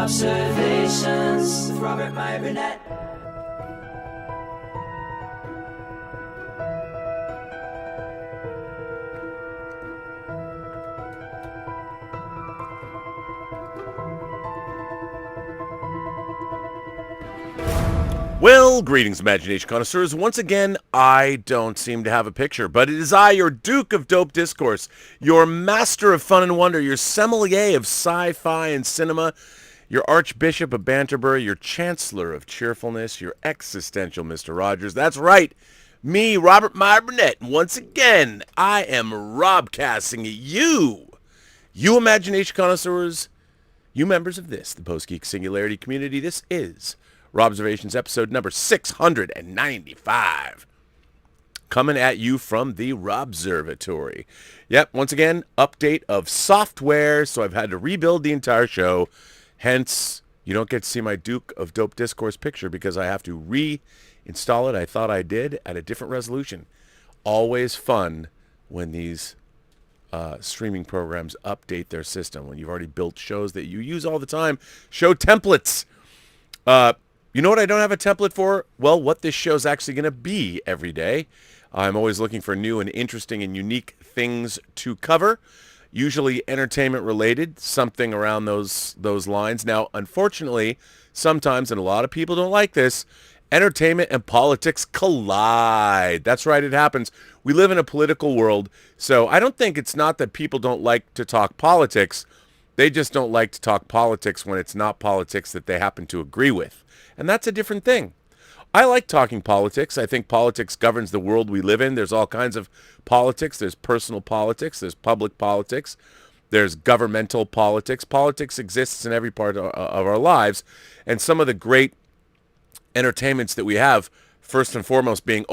Robservations with Robert Meyer Burnett. Well, greetings, imagination connoisseurs. Once again, I don't seem to have a picture, but it is I, your Duke of Dope Discourse, your master of fun and wonder, your sommelier of sci-fi and cinema, your Archbishop of Banterbury, your Chancellor of Cheerfulness, your existential Mr. Rogers. That's right, me, Robert Meyer Burnett. And once again, I am robcasting at you, you imagination connoisseurs, you members of this, the Post-Geek Singularity community. This is Robservations episode number 695. Coming at you from the Robservatory. Yep, once again, update of software, so I've had to rebuild the entire show. Hence, you don't get to see my Duke of Dope Discourse picture because I have to reinstall it. I thought I did at a different resolution. Always fun when these streaming programs update their system, when you've already built shows that you use all the time. Show templates. You know what I don't have a template for? Well, what this show's actually going to be every day. I'm always looking for new and interesting and unique things to cover, usually entertainment related, something around those lines. Now, unfortunately, sometimes, and a lot of people don't like this, entertainment and politics collide. That's right, it happens. We live in a political world, so I don't think it's not that people don't like to talk politics. They just don't like to talk politics when it's not politics that they happen to agree with. And that's a different thing. I like talking politics. I think politics governs the world we live in. There's all kinds of politics. There's personal politics. There's public politics. There's governmental politics. Politics exists in every part of our lives. And some of the great entertainments that we have, first and foremost being,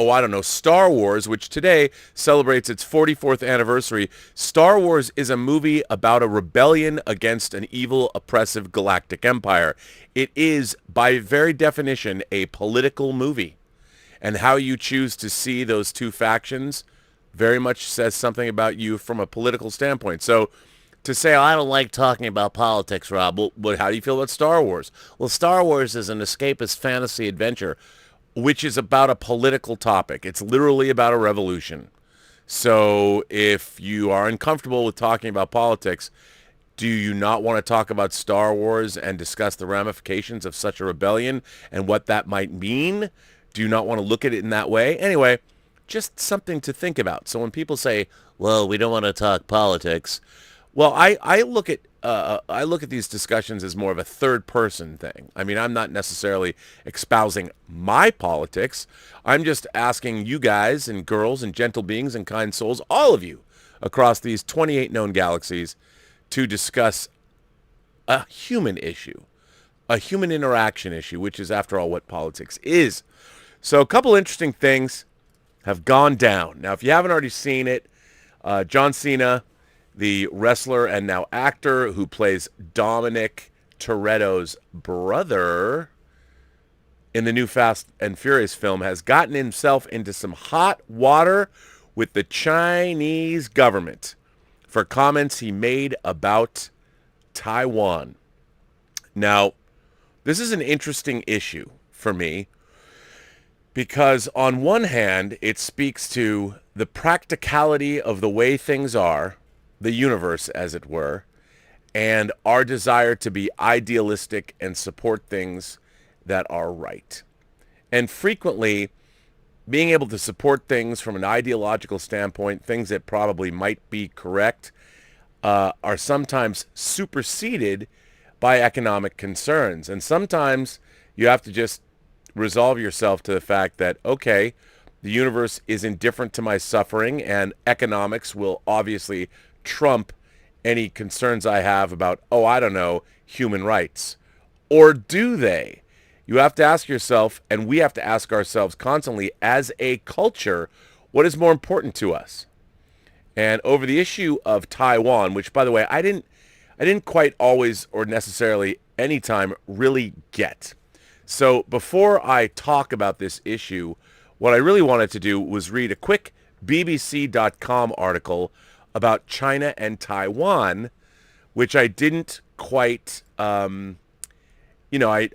Star Wars, which today celebrates its 44th anniversary. Star Wars is a movie about a rebellion against an evil, oppressive galactic empire. It is, by very definition, a political movie. And how you choose to see those two factions very much says something about you from a political standpoint. So to say, I don't like talking about politics, Rob, well, how do you feel about Star Wars? Well, Star Wars is an escapist fantasy adventure, which is about a political topic. It's literally about a revolution. So if you are uncomfortable with talking about politics, do you not want to talk about Star Wars and discuss the ramifications of such a rebellion and what that might mean? Do you not want to look at it in that way? Anyway, just something to think about. So when people say, well, we don't want to talk politics, well, I look at these discussions as more of a third-person thing. I mean, I'm not necessarily espousing my politics. I'm just asking you guys and girls and gentle beings and kind souls, all of you, across these 28 known galaxies, to discuss a human issue, a human interaction issue, which is, after all, what politics is. So a couple interesting things have gone down. Now, if you haven't already seen it, John Cena, the wrestler and now actor who plays Dominic Toretto's brother in the new Fast and Furious film, has gotten himself into some hot water with the Chinese government for comments he made about Taiwan. Now, this is an interesting issue for me because on one hand, it speaks to the practicality of the way things are, the universe, as it were, and our desire to be idealistic and support things that are right. And frequently, being able to support things from an ideological standpoint, things that probably might be correct, are sometimes superseded by economic concerns. And sometimes you have to just resolve yourself to the fact that, okay, the universe is indifferent to my suffering, and economics will obviously trump any concerns I have about, human rights. Or do they? You have to ask yourself, and we have to ask ourselves constantly as a culture, what is more important to us? And over the issue of Taiwan, which, by the way, I didn't quite always or necessarily anytime really get. So before I talk about this issue, what I really wanted to do was read a quick BBC.com article about China and Taiwan, which I didn't quite I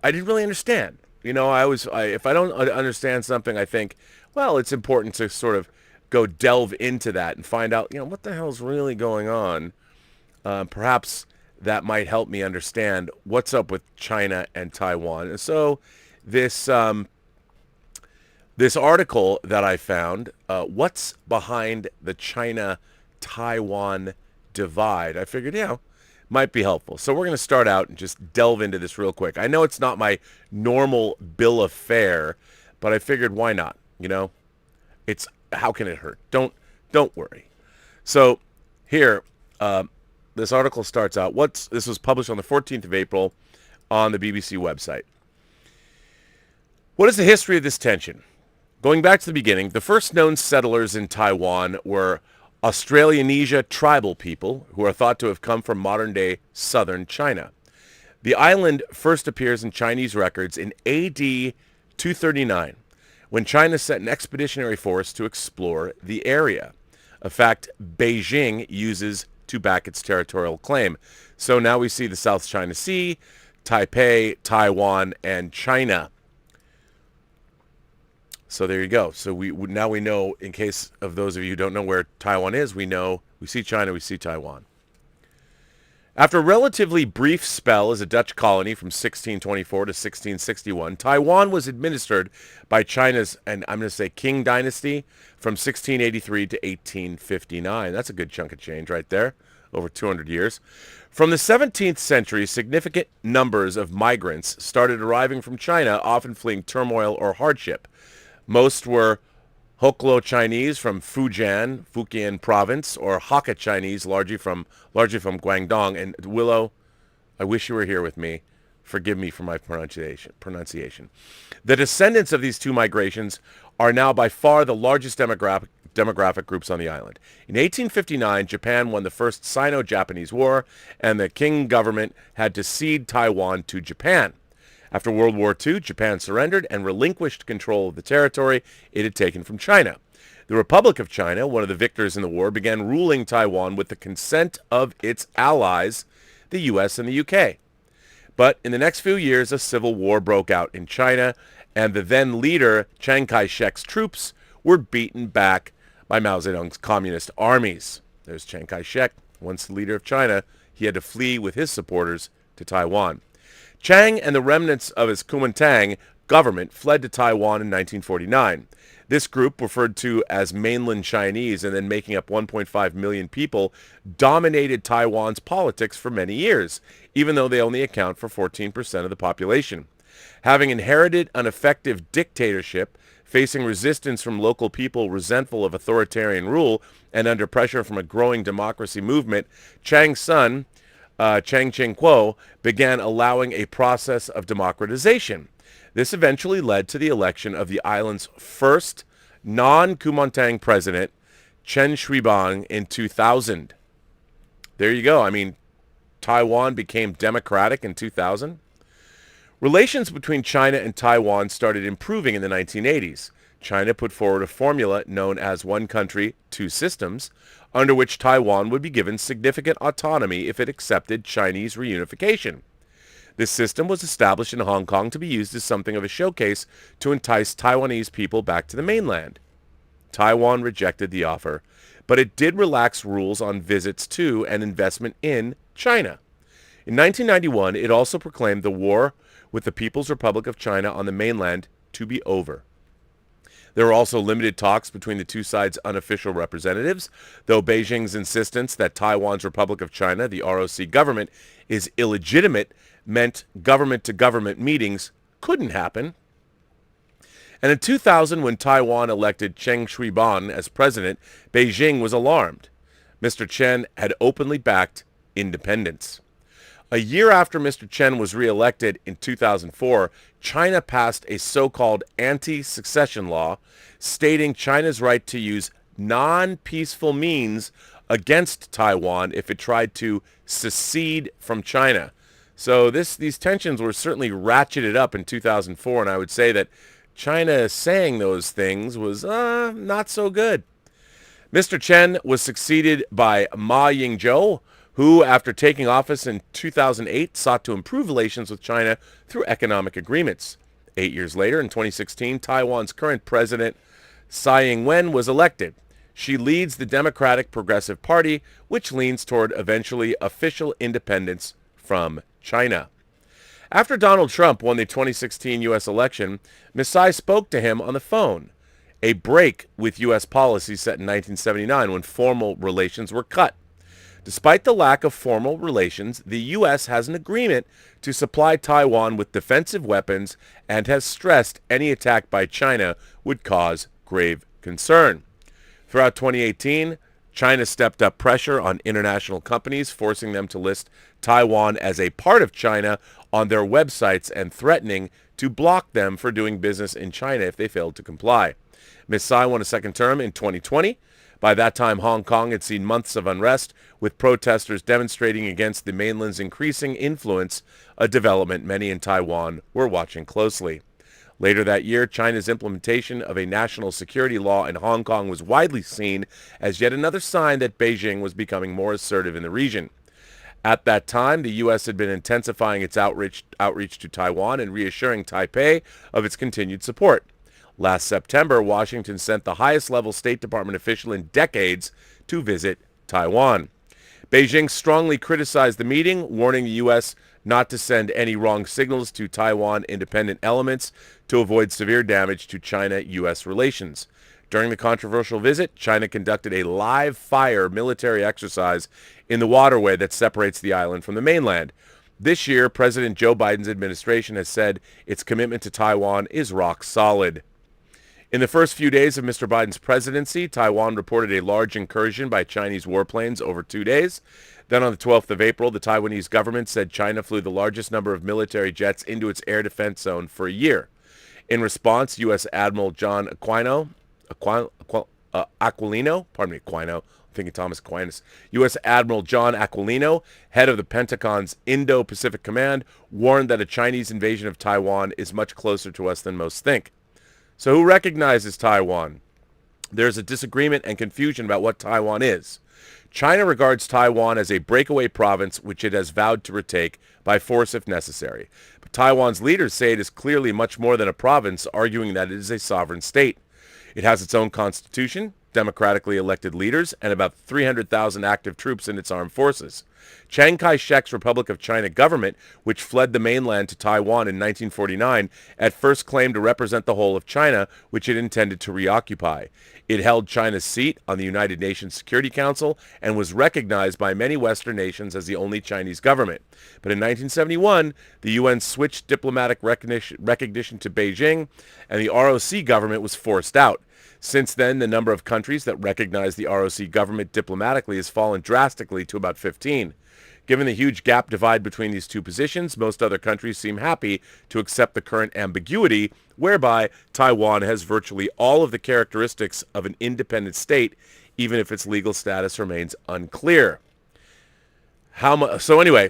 didn't really understand. If I don't understand something, I think, well, it's important to sort of go delve into that and find out, what the hell's really going on. Perhaps that might help me understand what's up with China and Taiwan. And so this this article that I found, what's behind the China-Taiwan divide, I figured, might be helpful. So we're going to start out and just delve into this real quick. I know it's not my normal bill of fare, but I figured why not? It's how can it hurt? Don't worry. So here, this article starts out. This was published on the 14th of April on the BBC website. What is the history of this tension? Going back to the beginning, the first known settlers in Taiwan were Australanesia tribal people who are thought to have come from modern-day southern China. The island first appears in Chinese records in AD 239, when China sent an expeditionary force to explore the area, a fact Beijing uses to back its territorial claim. So now we see the South China Sea, Taipei, Taiwan, and China. So there you go. So now we know, in case of those of you who don't know where Taiwan is, we see China, we see Taiwan. After a relatively brief spell as a Dutch colony from 1624 to 1661, Taiwan was administered by China's, and I'm going to say Qing dynasty, from 1683 to 1859. That's a good chunk of change right there, over 200 years. From the 17th century, significant numbers of migrants started arriving from China, often fleeing turmoil or hardship. Most were Hoklo Chinese from Fujian province, or Hakka Chinese, largely from Guangdong. And Willow, I wish you were here with me. Forgive me for my pronunciation. The descendants of these two migrations are now by far the largest demographic groups on the island. In 1859, Japan won the first Sino-Japanese War, and the Qing government had to cede Taiwan to Japan. After World War II, Japan surrendered and relinquished control of the territory it had taken from China. The Republic of China, one of the victors in the war, began ruling Taiwan with the consent of its allies, the U.S. and the U.K. But in the next few years, a civil war broke out in China, and the then leader, Chiang Kai-shek's troops, were beaten back by Mao Zedong's communist armies. There's Chiang Kai-shek, once the leader of China. He had to flee with his supporters to Taiwan. Chiang and the remnants of his Kuomintang government fled to Taiwan in 1949. This group, referred to as mainland Chinese and then making up 1.5 million people, dominated Taiwan's politics for many years, even though they only account for 14% of the population. Having inherited an effective dictatorship, facing resistance from local people resentful of authoritarian rule, and under pressure from a growing democracy movement, Chiang's son, Chiang Ching-kuo, began allowing a process of democratization. This eventually led to the election of the island's first non-Kuomintang president, Chen Shui-biang, in 2000. There you go. I mean, Taiwan became democratic in 2000. Relations between China and Taiwan started improving in the 1980s. China put forward a formula known as one country, two systems, under which Taiwan would be given significant autonomy if it accepted Chinese reunification. This system was established in Hong Kong to be used as something of a showcase to entice Taiwanese people back to the mainland. Taiwan rejected the offer, but it did relax rules on visits to and investment in China. In 1991, it also proclaimed the war with the People's Republic of China on the mainland to be over. There were also limited talks between the two sides' unofficial representatives, though Beijing's insistence that Taiwan's Republic of China, the ROC government, is illegitimate meant government-to-government meetings couldn't happen. And in 2000, when Taiwan elected Chen Shui-biang as president, Beijing was alarmed. Mr. Chen had openly backed independence. A year after Mr. Chen was reelected in 2004, China passed a so-called anti-succession law stating China's right to use non-peaceful means against Taiwan if it tried to secede from China. So these tensions were certainly ratcheted up in 2004, and I would say that China saying those things was not so good. Mr. Chen was succeeded by Ma Ying-jeou, who, after taking office in 2008, sought to improve relations with China through economic agreements. 8 years later, in 2016, Taiwan's current president, Tsai Ing-wen, was elected. She leads the Democratic Progressive Party, which leans toward eventually official independence from China. After Donald Trump won the 2016 U.S. election, Ms. Tsai spoke to him on the phone, a break with U.S. policy set in 1979 when formal relations were cut. Despite the lack of formal relations, the U.S. has an agreement to supply Taiwan with defensive weapons and has stressed any attack by China would cause grave concern. Throughout 2018, China stepped up pressure on international companies, forcing them to list Taiwan as a part of China on their websites and threatening to block them for doing business in China if they failed to comply. Ms. Tsai won a second term in 2020. By that time, Hong Kong had seen months of unrest, with protesters demonstrating against the mainland's increasing influence, a development many in Taiwan were watching closely. Later that year, China's implementation of a national security law in Hong Kong was widely seen as yet another sign that Beijing was becoming more assertive in the region. At that time, the U.S. had been intensifying its outreach to Taiwan and reassuring Taipei of its continued support. Last September, Washington sent the highest-level State Department official in decades to visit Taiwan. Beijing strongly criticized the meeting, warning the U.S. not to send any wrong signals to Taiwan independent elements to avoid severe damage to China-U.S. relations. During the controversial visit, China conducted a live-fire military exercise in the waterway that separates the island from the mainland. This year, President Joe Biden's administration has said its commitment to Taiwan is rock solid. In the first few days of Mr. Biden's presidency, Taiwan reported a large incursion by Chinese warplanes over 2 days. Then on the 12th of April, the Taiwanese government said China flew the largest number of military jets into its air defense zone for a year. In response, U.S. Admiral John Aquilino, U.S. Admiral John Aquilino, head of the Pentagon's Indo-Pacific Command, warned that a Chinese invasion of Taiwan is much closer to us than most think. So who recognizes Taiwan? There's a disagreement and confusion about what Taiwan is. China regards Taiwan as a breakaway province which it has vowed to retake by force if necessary. But Taiwan's leaders say it is clearly much more than a province, arguing that it is a sovereign state. It has its own constitution, democratically elected leaders, and about 300,000 active troops in its armed forces. Chiang Kai-shek's Republic of China government, which fled the mainland to Taiwan in 1949, at first claimed to represent the whole of China, which it intended to reoccupy. It held China's seat on the United Nations Security Council and was recognized by many Western nations as the only Chinese government. But in 1971, the UN switched diplomatic recognition to Beijing, and the ROC government was forced out. Since then, the number of countries that recognize the ROC government diplomatically has fallen drastically to about 15. Given the huge gap divide between these two positions, most other countries seem happy to accept the current ambiguity, whereby Taiwan has virtually all of the characteristics of an independent state, even if its legal status remains unclear. So anyway,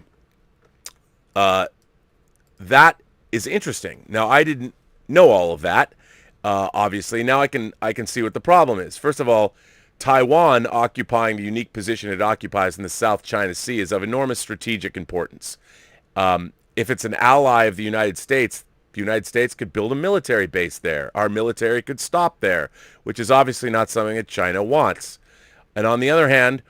that is interesting. Now, I didn't know all of that. Obviously, now I can see what the problem is. First of all, Taiwan occupying the unique position it occupies in the South China Sea is of enormous strategic importance. If it's an ally of the United States could build a military base there. Our military could stop there, which is obviously not something that China wants. And on the other hand,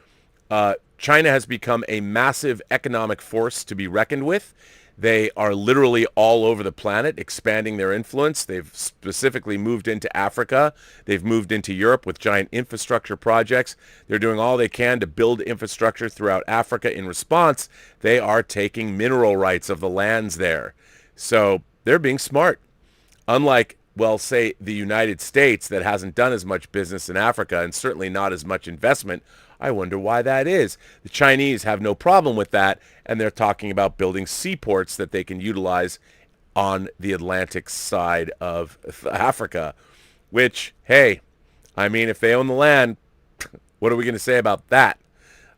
China has become a massive economic force to be reckoned with. They are literally all over the planet, expanding their influence. They've specifically moved into Africa. They've moved into Europe with giant infrastructure projects. They're doing all they can to build infrastructure throughout Africa. In response, they are taking mineral rights of the lands there. So they're being smart. Unlike, well, say, the United States that hasn't done as much business in Africa and certainly not as much investment. I wonder why that is. The Chinese have no problem with that, and they're talking about building seaports that they can utilize on the Atlantic side of Africa, which, hey, I mean, if they own the land, what are we going to say about that?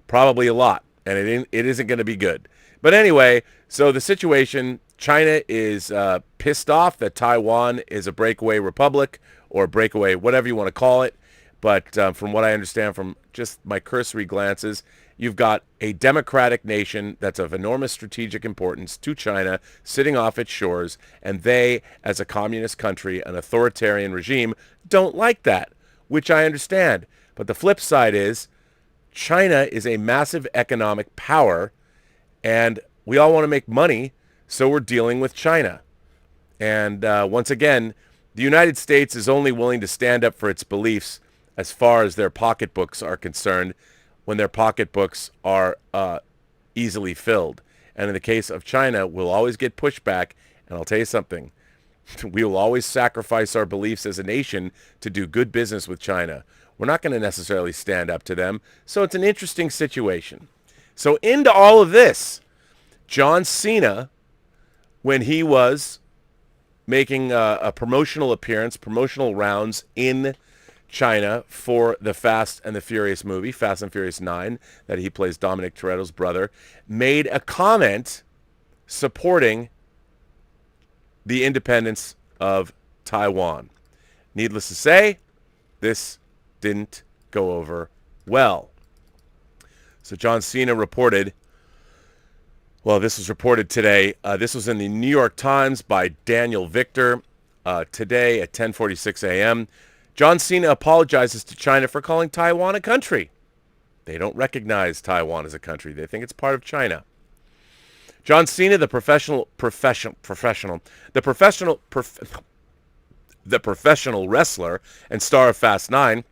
Probably a lot, and it isn't going to be good. But anyway, so the situation, China is pissed off that Taiwan is a breakaway republic or breakaway, whatever you want to call it. But from what I understand from just my cursory glances, you've got a democratic nation that's of enormous strategic importance to China sitting off its shores, and they, as a communist country, an authoritarian regime, don't like that, which I understand. But the flip side is China is a massive economic power, and we all want to make money, so we're dealing with China. And once again, the United States is only willing to stand up for its beliefs as far as their pocketbooks are concerned, when their pocketbooks are easily filled. And in the case of China, we'll always get pushback. And I'll tell you something, we will always sacrifice our beliefs as a nation to do good business with China. We're not going to necessarily stand up to them. So it's an interesting situation. So into all of this, John Cena, when he was making a promotional appearance, promotional rounds in China for the Fast and the Furious movie, Fast and Furious 9, that he plays Dominic Toretto's brother, made a comment supporting the independence of Taiwan. Needless to say, this didn't go over well. So John Cena reported, well, this was reported today. This was in the New York Times by Daniel Victor today at 10:46 a.m. John Cena apologizes to China for calling Taiwan a country. They don't recognize Taiwan as a country. They think it's part of China. John Cena, the professional wrestler and star of Fast 9,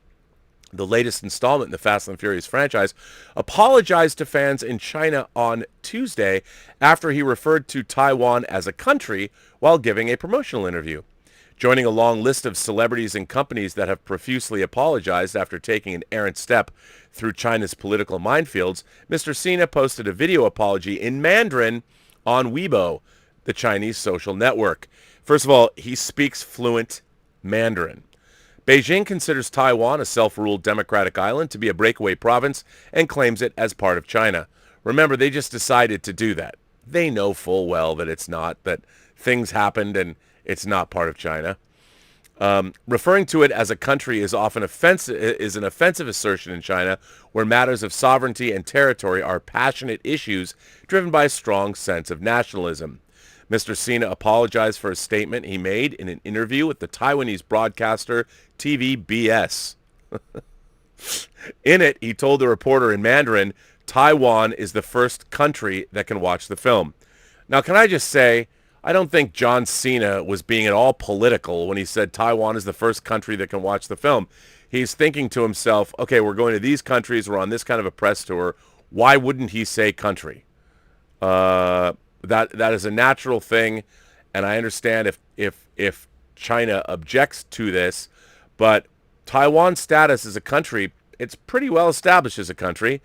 the latest installment in the Fast and Furious franchise, apologized to fans in China on Tuesday after he referred to Taiwan as a country while giving a promotional interview. Joining a long list of celebrities and companies that have profusely apologized after taking an errant step through China's political minefields, Mr. Cena posted a video apology in Mandarin on Weibo, the Chinese social network. First of all, he speaks fluent Mandarin. Beijing considers Taiwan a self-ruled democratic island to be a breakaway province and claims it as part of China. Remember, they just decided to do that. They know full well that it's not, that things happened and it's not part of China. Referring to it as a country is often an offensive assertion in China, where matters of sovereignty and territory are passionate issues driven by a strong sense of nationalism. Mr. Cena apologized for a statement he made in an interview with the Taiwanese broadcaster TVBS. In it, he told the reporter in Mandarin, Taiwan is the first country that can watch the film. Now, can I just say, I don't think John Cena was being at all political when he said Taiwan is the first country that can watch the film. He's thinking to himself, okay, we're going to these countries, we're on this kind of a press tour. Why wouldn't he say country? That is a natural thing, and I understand if China objects to this, but Taiwan's status as a country, it's pretty well established as a country,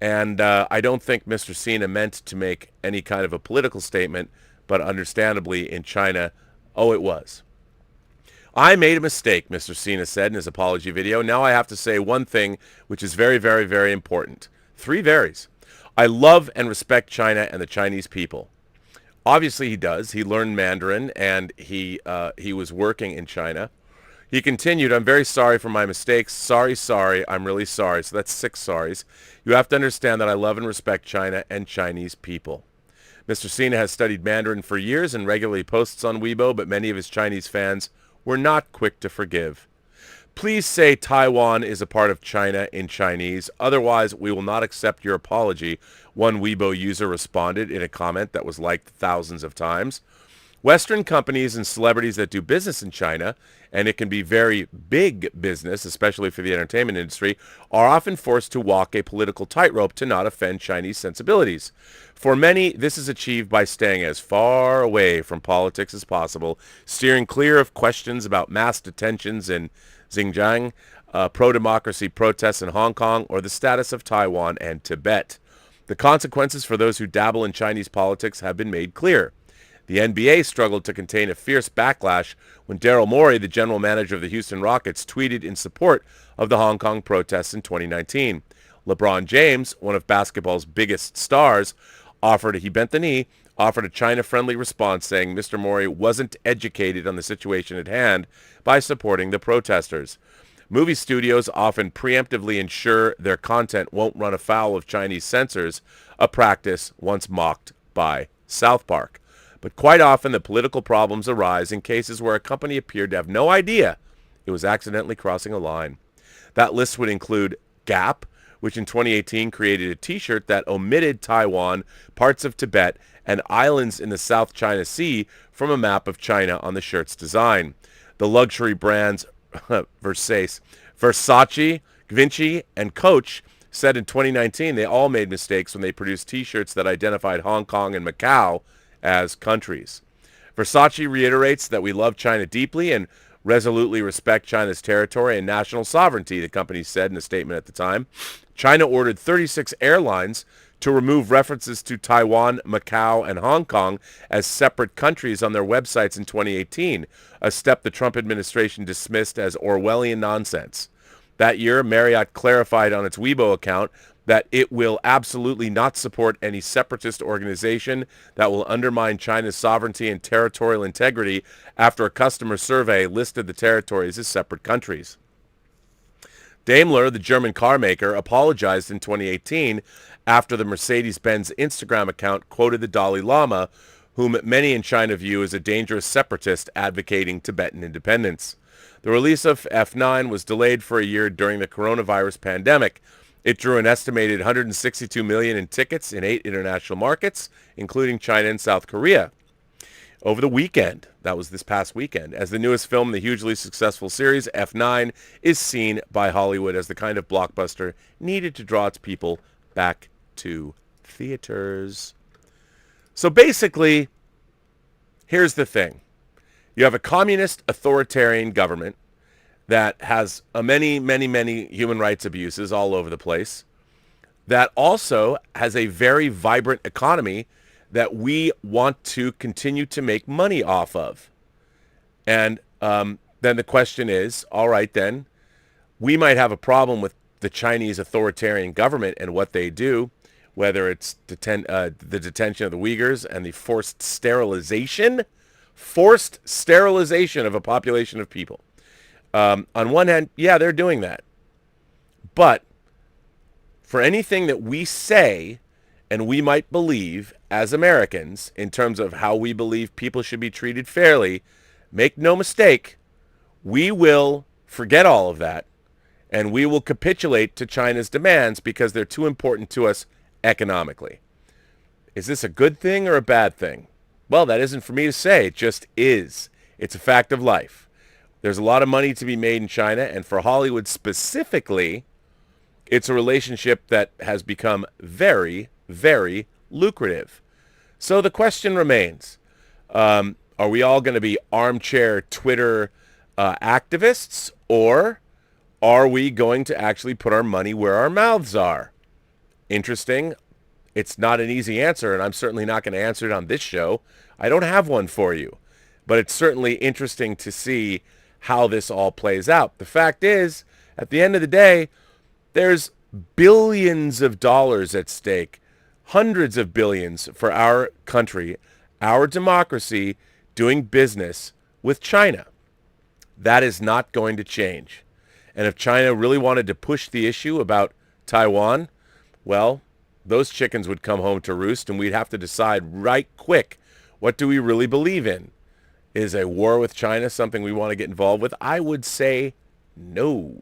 and I don't think Mr. Cena meant to make any kind of a political statement, but understandably in China, it was. I made a mistake, Mr. Cena said in his apology video. Now I have to say one thing, which is very, very, very important. 3 varies. I love and respect China and the Chinese people. Obviously he does. He learned Mandarin, and he was working in China. He continued, I'm very sorry for my mistakes. Sorry, I'm really sorry. So that's 6 sorries. You have to understand that I love and respect China and Chinese people. Mr. Cena has studied Mandarin for years and regularly posts on Weibo, but many of his Chinese fans were not quick to forgive. Please say Taiwan is a part of China in Chinese. Otherwise, we will not accept your apology, one Weibo user responded in a comment that was liked thousands of times. Western companies and celebrities that do business in China, and it can be very big business, especially for the entertainment industry, are often forced to walk a political tightrope to not offend Chinese sensibilities. For many, this is achieved by staying as far away from politics as possible, steering clear of questions about mass detentions in Xinjiang, pro-democracy protests in Hong Kong, or the status of Taiwan and Tibet. The consequences for those who dabble in Chinese politics have been made clear. The NBA struggled to contain a fierce backlash when Daryl Morey, the general manager of the Houston Rockets, tweeted in support of the Hong Kong protests in 2019. LeBron James, one of basketball's biggest stars, he bent the knee, offered a China-friendly response saying Mr. Morey wasn't educated on the situation at hand by supporting the protesters. Movie studios often preemptively ensure their content won't run afoul of Chinese censors, a practice once mocked by South Park. But quite often the political problems arise in cases where a company appeared to have no idea it was accidentally crossing a line. That list would include Gap, which in 2018 created a t-shirt that omitted Taiwan, parts of Tibet, and islands in the South China Sea from a map of China on the shirt's design. The luxury brands Versace, Givenchy, and Coach said in 2019 they all made mistakes when they produced t-shirts that identified Hong Kong and Macau as countries. Versace reiterates that we love China deeply and resolutely respect China's territory and national sovereignty, the company said in a statement at the time. China ordered 36 airlines to remove references to Taiwan, Macau, and Hong Kong as separate countries on their websites in 2018, a step the Trump administration dismissed as Orwellian nonsense. That year, Marriott clarified on its Weibo account that it will absolutely not support any separatist organization that will undermine China's sovereignty and territorial integrity after a customer survey listed the territories as separate countries. Daimler, the German car maker, apologized in 2018 after the Mercedes-Benz Instagram account quoted the Dalai Lama, whom many in China view as a dangerous separatist advocating Tibetan independence. The release of F9 was delayed for a year during the coronavirus pandemic. It drew an estimated 162 million in tickets in 8 international markets, including China and South Korea. Over the weekend, that was this past weekend, as the newest film in the hugely successful series, F9 is seen by Hollywood as the kind of blockbuster needed to draw its people back to theaters. So basically, here's the thing. You have a communist authoritarian government that has many human rights abuses all over the place, that also has a very vibrant economy that we want to continue to make money off of. And then the question is, all right then, we might have a problem with the Chinese authoritarian government and what they do, whether it's the detention of the Uyghurs and the forced sterilization of a population of people. On one hand, yeah, they're doing that. But for anything that we say and we might believe as Americans in terms of how we believe people should be treated fairly, make no mistake, we will forget all of that and we will capitulate to China's demands because they're too important to us economically. Is this a good thing or a bad thing? Well, that isn't for me to say. It just is. It's a fact of life. There's a lot of money to be made in China, and for Hollywood specifically, it's a relationship that has become very, very lucrative. So the question remains, are we all going to be armchair Twitter activists, or are we going to actually put our money where our mouths are? Interesting. It's not an easy answer, and I'm certainly not going to answer it on this show. I don't have one for you. But it's certainly interesting to see how this all plays out. The fact is, at the end of the day, there's billions of dollars at stake, hundreds of billions for our country, our democracy, doing business with China. That is not going to change. And if China really wanted to push the issue about Taiwan, well, those chickens would come home to roost, and we'd have to decide right quick, what do we really believe in? Is a war with China something we want to get involved with? I would say no.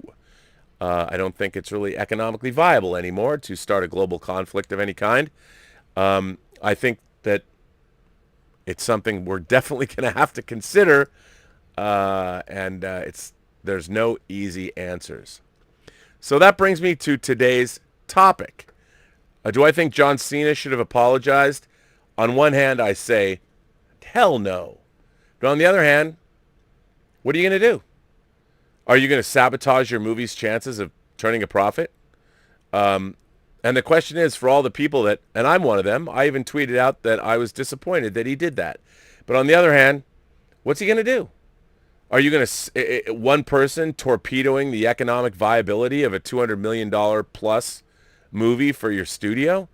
I don't think it's really economically viable anymore to start a global conflict of any kind. I think that it's something we're definitely going to have to consider, and there's no easy answers. So that brings me to today's topic. Do I think John Cena should have apologized? On one hand, I say, hell no. But on the other hand, what are you going to do? Are you going to sabotage your movie's chances of turning a profit? And the question is, for all the people that, and I'm one of them, I even tweeted out that I was disappointed that he did that. But on the other hand, what's he going to do? Are you going to, one person torpedoing the economic viability of a $200 million plus movie for your studio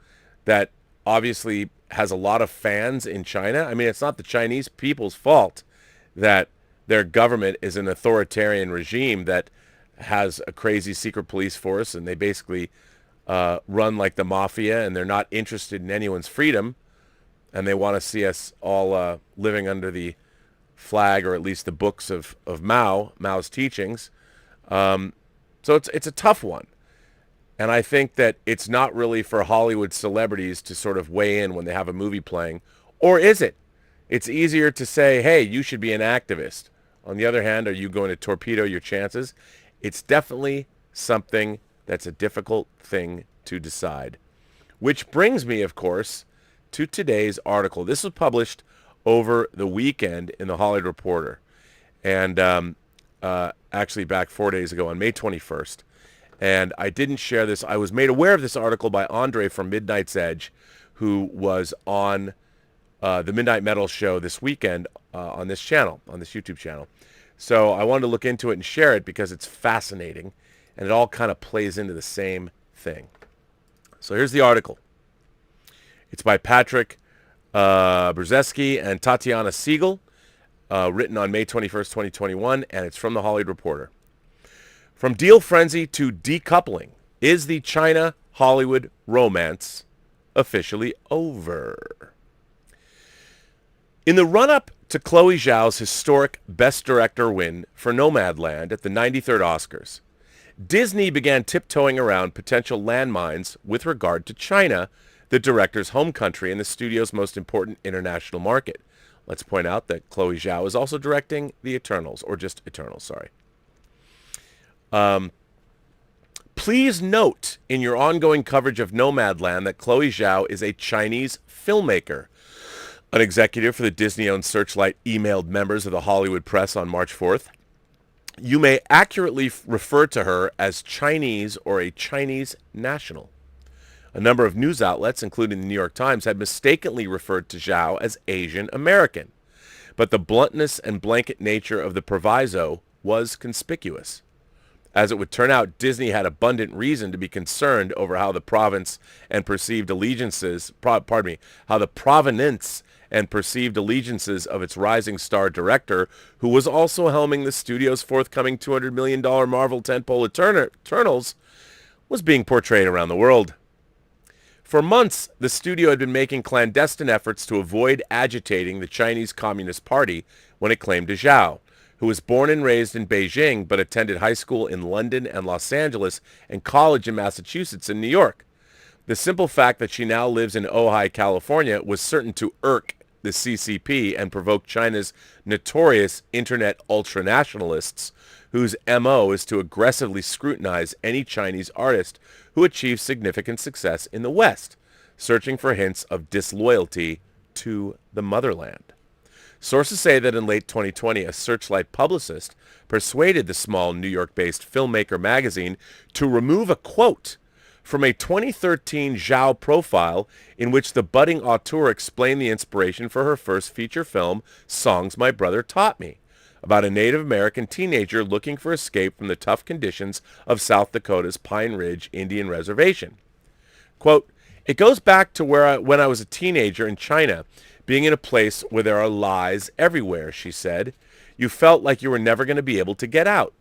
that obviously has a lot of fans in China? I mean, it's not the Chinese people's fault that their government is an authoritarian regime that has a crazy secret police force, and they basically run like the mafia, and they're not interested in anyone's freedom, and they want to see us all living under the flag, or at least the books of Mao's teachings. So it's a tough one. And I think that it's not really for Hollywood celebrities to sort of weigh in when they have a movie playing. Or is it? It's easier to say, hey, you should be an activist. On the other hand, are you going to torpedo your chances? It's definitely something that's a difficult thing to decide. Which brings me, of course, to today's article. This was published over the weekend in the Hollywood Reporter. And actually back 4 days ago on May 21st. And I didn't share this. I was made aware of this article by Andre from Midnight's Edge, who was on the Midnight Metal show this weekend on this channel, on this YouTube channel. So I wanted to look into it and share it because it's fascinating, and it all kind of plays into the same thing. So here's the article. It's by Patrick Brzezinski and Tatiana Siegel, written on May 21st, 2021, and it's from the Hollywood Reporter. From deal frenzy to decoupling, is the China-Hollywood romance officially over? In the run-up to Chloe Zhao's historic Best Director win for Nomadland at the 93rd Oscars, Disney began tiptoeing around potential landmines with regard to China, the director's home country and the studio's most important international market. Let's point out that Chloe Zhao is also directing The Eternals, or just Eternals, sorry. Please note in your ongoing coverage of Nomadland that Chloe Zhao is a Chinese filmmaker. An executive for the Disney-owned Searchlight emailed members of the Hollywood press on March 4th. You may accurately refer to her as Chinese or a Chinese national. A number of news outlets, including the New York Times, had mistakenly referred to Zhao as Asian American. But the bluntness and blanket nature of the proviso was conspicuous. As it would turn out, Disney had abundant reason to be concerned over how the province and perceived allegiances, how the provenance and perceived allegiances of its rising star director, who was also helming the studio's forthcoming $200 million Marvel tentpole Eternals, was being portrayed around the world. For months, the studio had been making clandestine efforts to avoid agitating the Chinese Communist Party when it claimed to Zhao, who was born and raised in Beijing but attended high school in London and Los Angeles and college in Massachusetts and New York. The simple fact that she now lives in Ojai, California was certain to irk the CCP and provoke China's notorious internet ultranationalists, whose MO is to aggressively scrutinize any Chinese artist who achieves significant success in the West, searching for hints of disloyalty to the motherland. Sources say that in late 2020, a Searchlight publicist persuaded the small New York-based filmmaker magazine to remove a quote from a 2013 Zhao profile in which the budding auteur explained the inspiration for her first feature film, Songs My Brother Taught Me, about a Native American teenager looking for escape from the tough conditions of South Dakota's Pine Ridge Indian Reservation. Quote, "It goes back to when I was a teenager in China, being in a place where there are lies everywhere," she said. "You felt like you were never going to be able to get out.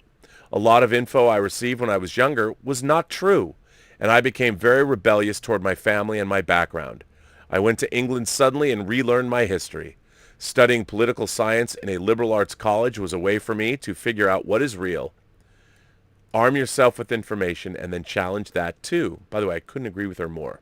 A lot of info I received when I was younger was not true, and I became very rebellious toward my family and my background. I went to England suddenly and relearned my history. Studying political science in a liberal arts college was a way for me to figure out what is real. Arm yourself with information and then challenge that too." By the way, I couldn't agree with her more.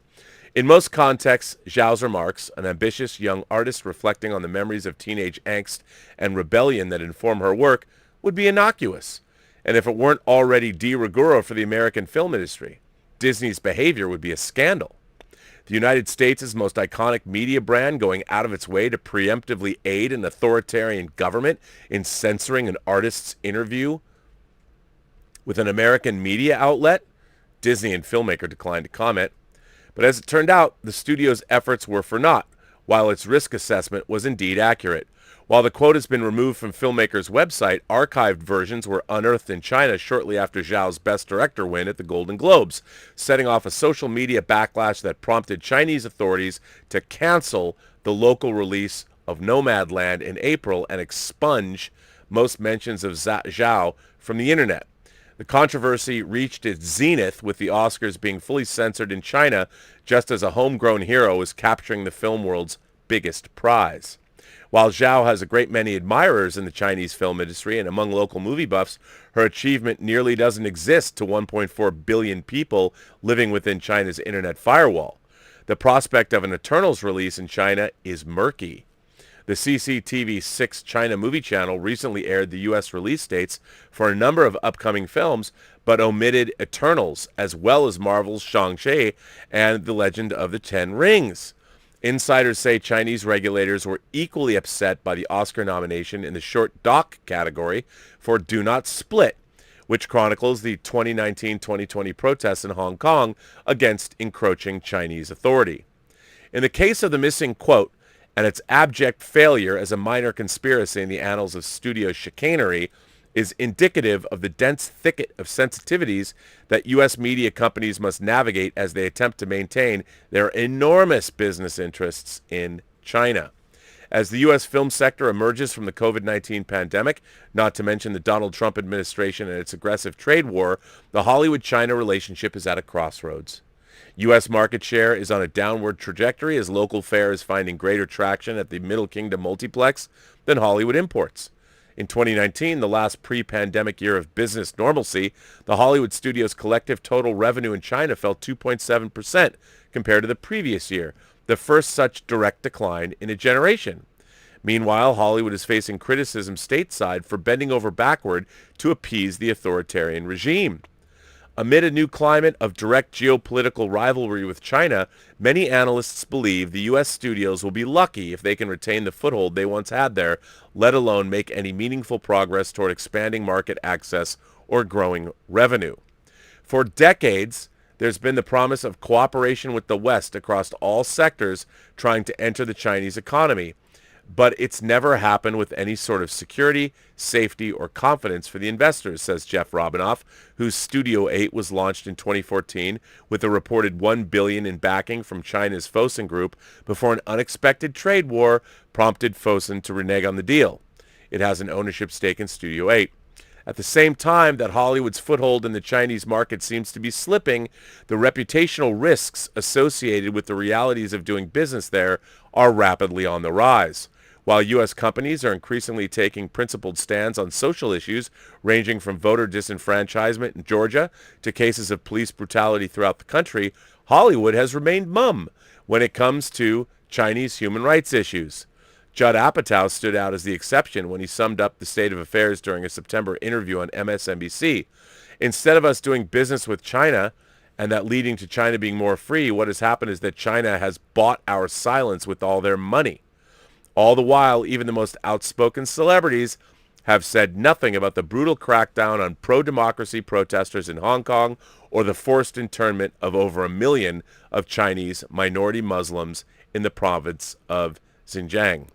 In most contexts, Zhao's remarks, an ambitious young artist reflecting on the memories of teenage angst and rebellion that inform her work, would be innocuous. And if it weren't already de rigueur for the American film industry, Disney's behavior would be a scandal. The United States' most iconic media brand going out of its way to preemptively aid an authoritarian government in censoring an artist's interview with an American media outlet? Disney and filmmaker declined to comment. But as it turned out, the studio's efforts were for naught, while its risk assessment was indeed accurate. While the quote has been removed from filmmaker's website, archived versions were unearthed in China shortly after Zhao's Best Director win at the Golden Globes, setting off a social media backlash that prompted Chinese authorities to cancel the local release of Nomadland in April and expunge most mentions of Zhao from the internet. The controversy reached its zenith with the Oscars being fully censored in China, just as a homegrown hero was capturing the film world's biggest prize. While Zhao has a great many admirers in the Chinese film industry and among local movie buffs, her achievement nearly doesn't exist to 1.4 billion people living within China's internet firewall. The prospect of an Eternals release in China is murky. The CCTV6 China Movie Channel recently aired the U.S. release dates for a number of upcoming films, but omitted Eternals, as well as Marvel's Shang-Chi and The Legend of the Ten Rings. Insiders say Chinese regulators were equally upset by the Oscar nomination in the short doc category for Do Not Split, which chronicles the 2019-2020 protests in Hong Kong against encroaching Chinese authority. In the case of the missing quote, and its abject failure as a minor conspiracy in the annals of studio chicanery, is indicative of the dense thicket of sensitivities that U.S. media companies must navigate as they attempt to maintain their enormous business interests in China. As the U.S. film sector emerges from the COVID-19 pandemic, not to mention the Donald Trump administration and its aggressive trade war, the Hollywood-China relationship is at a crossroads. U.S. market share is on a downward trajectory as local fare is finding greater traction at the Middle Kingdom multiplex than Hollywood imports. In 2019, the last pre-pandemic year of business normalcy, the Hollywood studio's collective total revenue in China fell 2.7% compared to the previous year, the first such direct decline in a generation. Meanwhile, Hollywood is facing criticism stateside for bending over backward to appease the authoritarian regime. Amid a new climate of direct geopolitical rivalry with China, many analysts believe the U.S. studios will be lucky if they can retain the foothold they once had there, let alone make any meaningful progress toward expanding market access or growing revenue. For decades, there's been the promise of cooperation with the West across all sectors trying to enter the Chinese economy, but it's never happened with any sort of security, safety, or confidence for the investors, says Jeff Robinoff, whose Studio 8 was launched in 2014 with a reported $1 billion in backing from China's Fosun Group before an unexpected trade war prompted Fosun to renege on the deal. It has an ownership stake in Studio 8. At the same time that Hollywood's foothold in the Chinese market seems to be slipping, the reputational risks associated with the realities of doing business there are rapidly on the rise. While U.S. companies are increasingly taking principled stands on social issues, ranging from voter disenfranchisement in Georgia to cases of police brutality throughout the country, Hollywood has remained mum when it comes to Chinese human rights issues. Judd Apatow stood out as the exception when he summed up the state of affairs during a September interview on MSNBC. Instead of us doing business with China, and that leading to China being more free, what has happened is that China has bought our silence with all their money. All the while, even the most outspoken celebrities have said nothing about the brutal crackdown on pro-democracy protesters in Hong Kong or the forced internment of over 1 million of Chinese minority Muslims in the province of Xinjiang.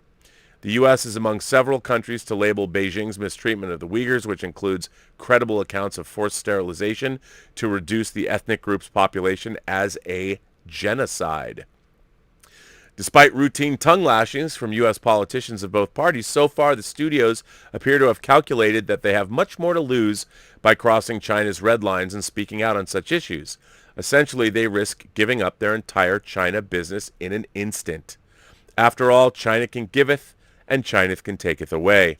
The U.S. is among several countries to label Beijing's mistreatment of the Uyghurs, which includes credible accounts of forced sterilization to reduce the ethnic group's population, as a genocide. Despite routine tongue lashings from U.S. politicians of both parties, so far the studios appear to have calculated that they have much more to lose by crossing China's red lines and speaking out on such issues. Essentially, they risk giving up their entire China business in an instant. After all, China can giveth, and China can taketh away.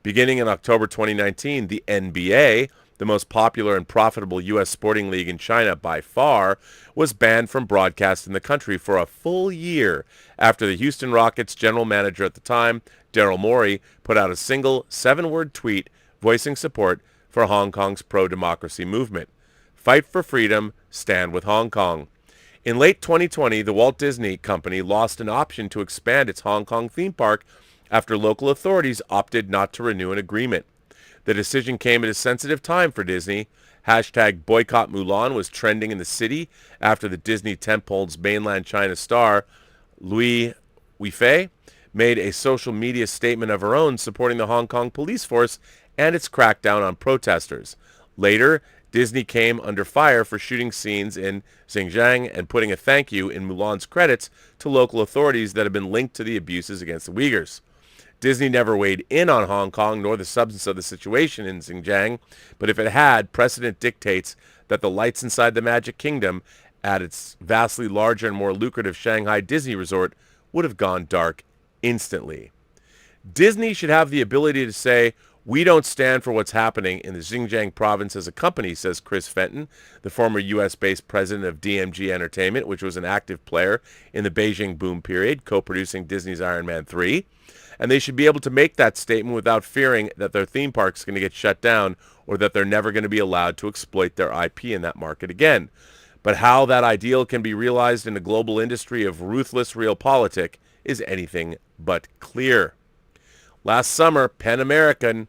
Beginning in October 2019, the NBA, the most popular and profitable U.S. sporting league in China by far, was banned from broadcast in the country for a full year after the Houston Rockets general manager at the time, Daryl Morey, put out a single 7-word tweet voicing support for Hong Kong's pro-democracy movement. Fight for freedom, stand with Hong Kong. In late 2020, the Walt Disney Company lost an option to expand its Hong Kong theme park after local authorities opted not to renew an agreement. The decision came at a sensitive time for Disney. Hashtag Boycott Mulan was trending in the city after the Disney tentpole's mainland China star, Louis Weifei, made a social media statement of her own supporting the Hong Kong police force and its crackdown on protesters. Later, Disney came under fire for shooting scenes in Xinjiang and putting a thank you in Mulan's credits to local authorities that have been linked to the abuses against the Uyghurs. Disney never weighed in on Hong Kong nor the substance of the situation in Xinjiang, but if it had, precedent dictates that the lights inside the Magic Kingdom at its vastly larger and more lucrative Shanghai Disney Resort would have gone dark instantly. Disney should have the ability to say, we don't stand for what's happening in the Xinjiang province as a company, says Chris Fenton, the former U.S.-based president of DMG Entertainment, which was an active player in the Beijing boom period, co-producing Disney's Iron Man 3. And they should be able to make that statement without fearing that their theme park is going to get shut down or that they're never going to be allowed to exploit their IP in that market again. But how that ideal can be realized in a global industry of ruthless realpolitik is anything but clear. Last summer, Pen America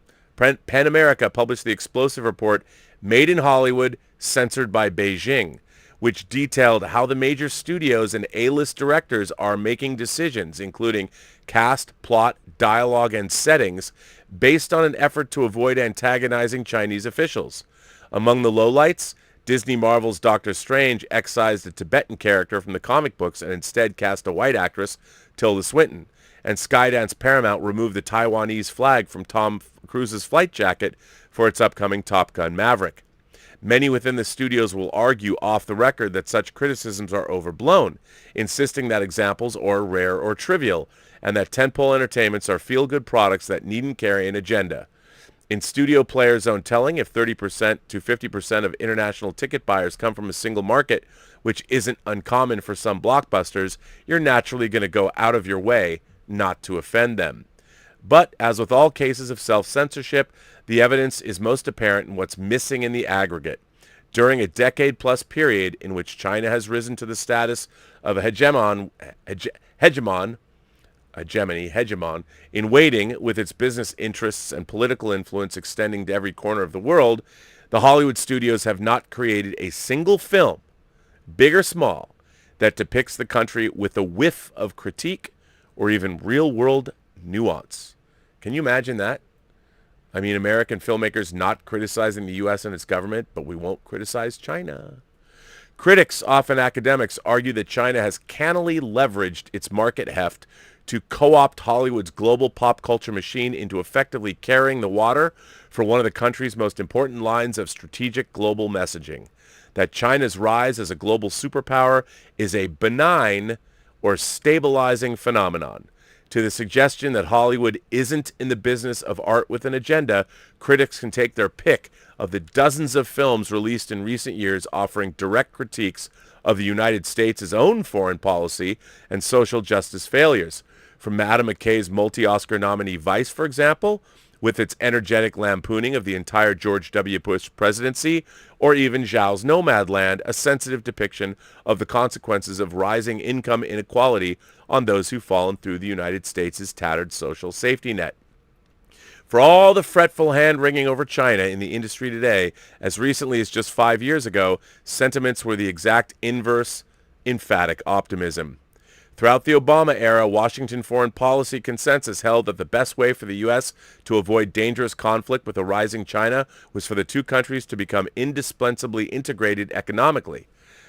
published the explosive report Made in Hollywood, Censored by Beijing, which detailed how the major studios and A-list directors are making decisions, including cast, plot, dialogue, and settings, based on an effort to avoid antagonizing Chinese officials. Among the lowlights, Disney Marvel's Doctor Strange excised a Tibetan character from the comic books and instead cast a white actress, Tilda Swinton. And Skydance Paramount removed the Taiwanese flag from Tom Cruise's flight jacket for its upcoming Top Gun Maverick. Many within the studios will argue off the record that such criticisms are overblown, insisting that examples are rare or trivial, and that tentpole entertainments are feel-good products that needn't carry an agenda. In Studio Player's own telling, if 30% to 50% of international ticket buyers come from a single market, which isn't uncommon for some blockbusters, you're naturally going to go out of your way not to offend them. But, as with all cases of self-censorship, the evidence is most apparent in what's missing in the aggregate. During a decade-plus period in which China has risen to the status of a hegemon in waiting, with its business interests and political influence extending to every corner of the world, the Hollywood studios have not created a single film, big or small, that depicts the country with a whiff of critique or even real-world nuance. Can you imagine that? I mean, American filmmakers not criticizing the U.S. and its government, but we won't criticize China. Critics, often academics, argue that China has cannily leveraged its market heft to co-opt Hollywood's global pop culture machine into effectively carrying the water for one of the country's most important lines of strategic global messaging. That China's rise as a global superpower is a benign or stabilizing phenomenon. To the suggestion that Hollywood isn't in the business of art with an agenda, critics can take their pick of the dozens of films released in recent years offering direct critiques of the United States' own foreign policy and social justice failures. From Adam McKay's multi-Oscar nominee Vice, for example, with its energetic lampooning of the entire George W. Bush presidency, or even Zhao's Nomadland, a sensitive depiction of the consequences of rising income inequality on those who've fallen through the United States' tattered social safety net. For all the fretful hand-wringing over China in the industry today, as recently as just 5 years ago, sentiments were the exact inverse, emphatic optimism. Throughout the Obama era, Washington foreign policy consensus held that the best way for the U.S. to avoid dangerous conflict with a rising China was for the two countries to become indispensably integrated economically.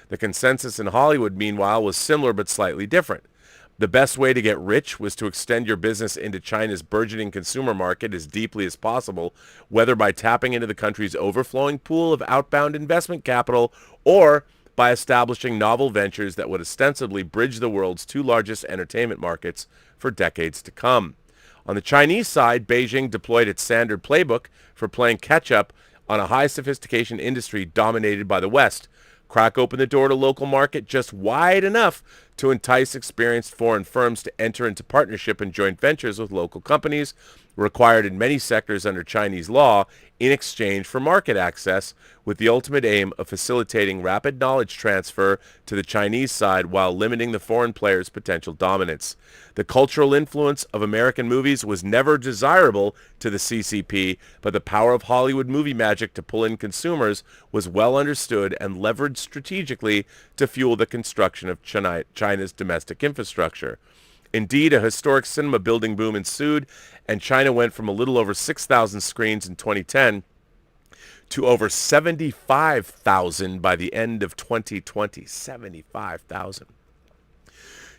The consensus in Hollywood, meanwhile, was similar but slightly different. The best way to get rich was to extend your business into China's burgeoning consumer market as deeply as possible, whether by tapping into the country's overflowing pool of outbound investment capital or by establishing novel ventures that would ostensibly bridge the world's two largest entertainment markets for decades to come. On the Chinese side, Beijing deployed its standard playbook for playing catch-up on a high-sophistication industry dominated by the West. Crack open the door to local market just wide enough to entice experienced foreign firms to enter into partnership and joint ventures with local companies, required in many sectors under Chinese law, in exchange for market access, with the ultimate aim of facilitating rapid knowledge transfer to the Chinese side while limiting the foreign players' potential dominance. The cultural influence of American movies was never desirable to the CCP, but the power of Hollywood movie magic to pull in consumers was well understood and leveraged strategically to fuel the construction of China's domestic infrastructure. Indeed, a historic cinema building boom ensued, and China went from a little over 6,000 screens in 2010 to over 75,000 by the end of 2020. 75,000.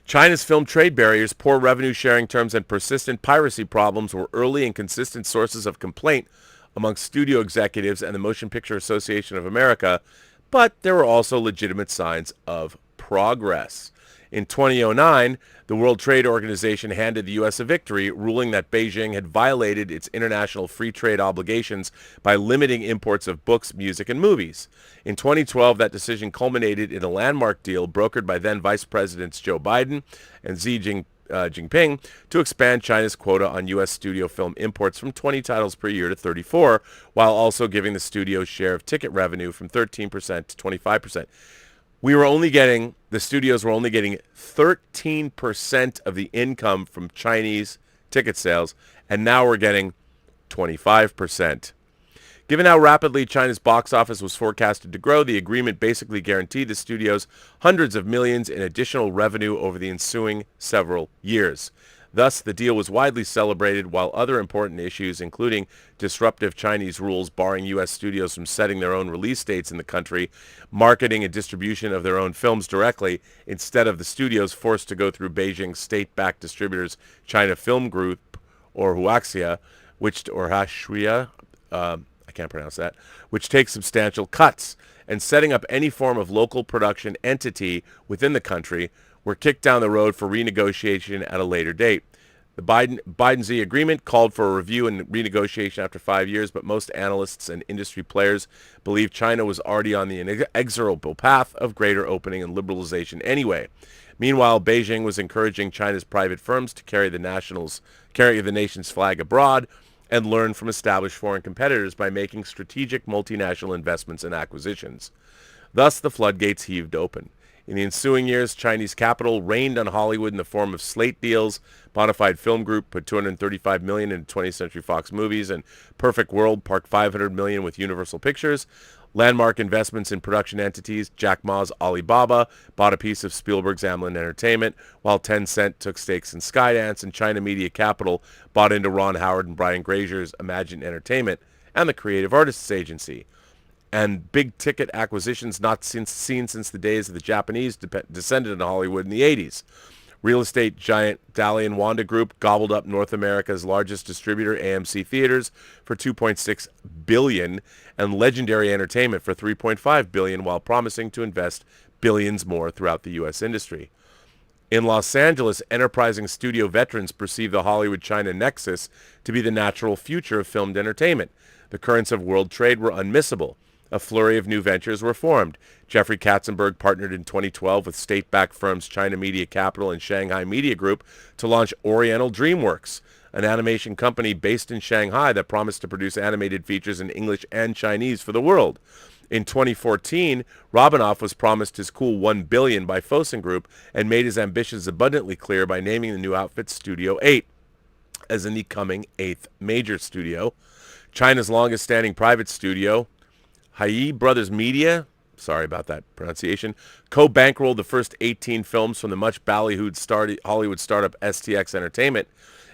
China's film trade barriers, poor revenue sharing terms, and persistent piracy problems were early and consistent sources of complaint among studio executives and the Motion Picture Association of America, but there were also legitimate signs of progress. In 2009, the World Trade Organization handed the U.S. a victory, ruling that Beijing had violated its international free trade obligations by limiting imports of books, music, and movies. In 2012, that decision culminated in a landmark deal brokered by then Vice Presidents Joe Biden and Xi Jinping to expand China's quota on U.S. studio film imports from 20 titles per year to 34, while also giving the studio's share of ticket revenue from 13% to 25%. The studios were only getting 13% of the income from Chinese ticket sales, and now we're getting 25%. Given how rapidly China's box office was forecasted to grow, the agreement basically guaranteed the studios hundreds of millions in additional revenue over the ensuing several years. Thus, the deal was widely celebrated, while other important issues, including disruptive Chinese rules barring U.S. studios from setting their own release dates in the country, marketing and distribution of their own films directly, instead of the studios forced to go through Beijing's state-backed distributors China Film Group, or Huaxia, I can't pronounce that, which takes substantial cuts, and setting up any form of local production entity within the country, were kicked down the road for renegotiation at a later date. The Biden-Xi agreement called for a review and renegotiation after 5 years, but most analysts and industry players believe China was already on the inexorable path of greater opening and liberalization anyway. Meanwhile, Beijing was encouraging China's private firms to carry the nation's flag abroad and learn from established foreign competitors by making strategic multinational investments and acquisitions. Thus, the floodgates heaved open. In the ensuing years, Chinese capital rained on Hollywood in the form of slate deals. Bonafide Film Group put $235 million into 20th Century Fox movies, and Perfect World parked $500 million with Universal Pictures. Landmark investments in production entities, Jack Ma's Alibaba bought a piece of Spielberg's Amblin Entertainment, while Tencent took stakes in Skydance, and China Media Capital bought into Ron Howard and Brian Grazier's Imagine Entertainment and the Creative Artists Agency. And big-ticket acquisitions not seen since the days of the Japanese descended into Hollywood in the 80s. Real estate giant Dalian Wanda Group gobbled up North America's largest distributor, AMC Theaters, for $2.6 billion, and Legendary Entertainment for $3.5 billion, while promising to invest billions more throughout the U.S. industry. In Los Angeles, enterprising studio veterans perceive the Hollywood-China nexus to be the natural future of filmed entertainment. The currents of world trade were unmissable. A flurry of new ventures were formed. Jeffrey Katzenberg partnered in 2012 with state-backed firms China Media Capital and Shanghai Media Group to launch Oriental DreamWorks, an animation company based in Shanghai that promised to produce animated features in English and Chinese for the world. In 2014, Robinoff was promised his cool $1 billion by Fosun Group and made his ambitions abundantly clear by naming the new outfit Studio 8 as in the coming 8th major studio. China's longest-standing private studio, Hai Brothers Media, sorry about that pronunciation, co-bankrolled the first 18 films from the much ballyhooed Hollywood startup STX Entertainment.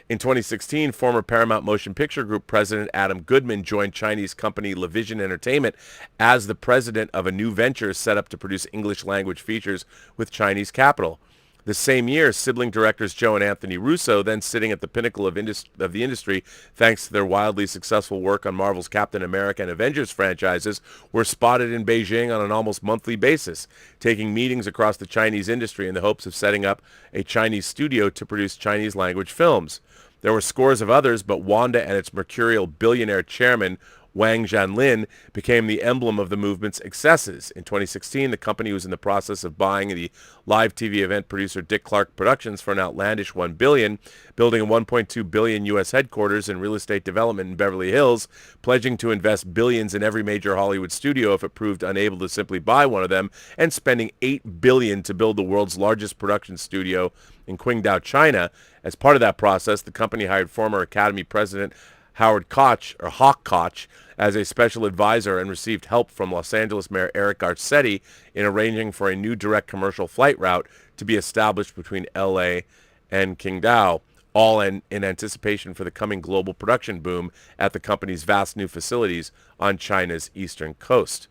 In 2016, former Paramount Motion Picture Group president Adam Goodman joined Chinese company LaVision Entertainment as the president of a new venture set up to produce English-language features with Chinese capital. The same year, sibling directors Joe and Anthony Russo, then sitting at the pinnacle of the industry thanks to their wildly successful work on Marvel's Captain America and Avengers franchises, were spotted in Beijing on an almost monthly basis, taking meetings across the Chinese industry in the hopes of setting up a Chinese studio to produce Chinese-language films. There were scores of others, but Wanda and its mercurial billionaire chairman, Wang Jianlin, became the emblem of the movement's excesses. In 2016, the company was in the process of buying the live TV event producer Dick Clark Productions for an outlandish $1 billion, building a $1.2 billion U.S. headquarters and real estate development in Beverly Hills, pledging to invest billions in every major Hollywood studio if it proved unable to simply buy one of them, and spending $8 billion to build the world's largest production studio in Qingdao, China. As part of that process, the company hired former Academy President Howard Hawk Koch as a special advisor and received help from Los Angeles Mayor Eric Garcetti in arranging for a new direct commercial flight route to be established between L.A. and Qingdao, all in anticipation for the coming global production boom at the company's vast new facilities on China's eastern coast.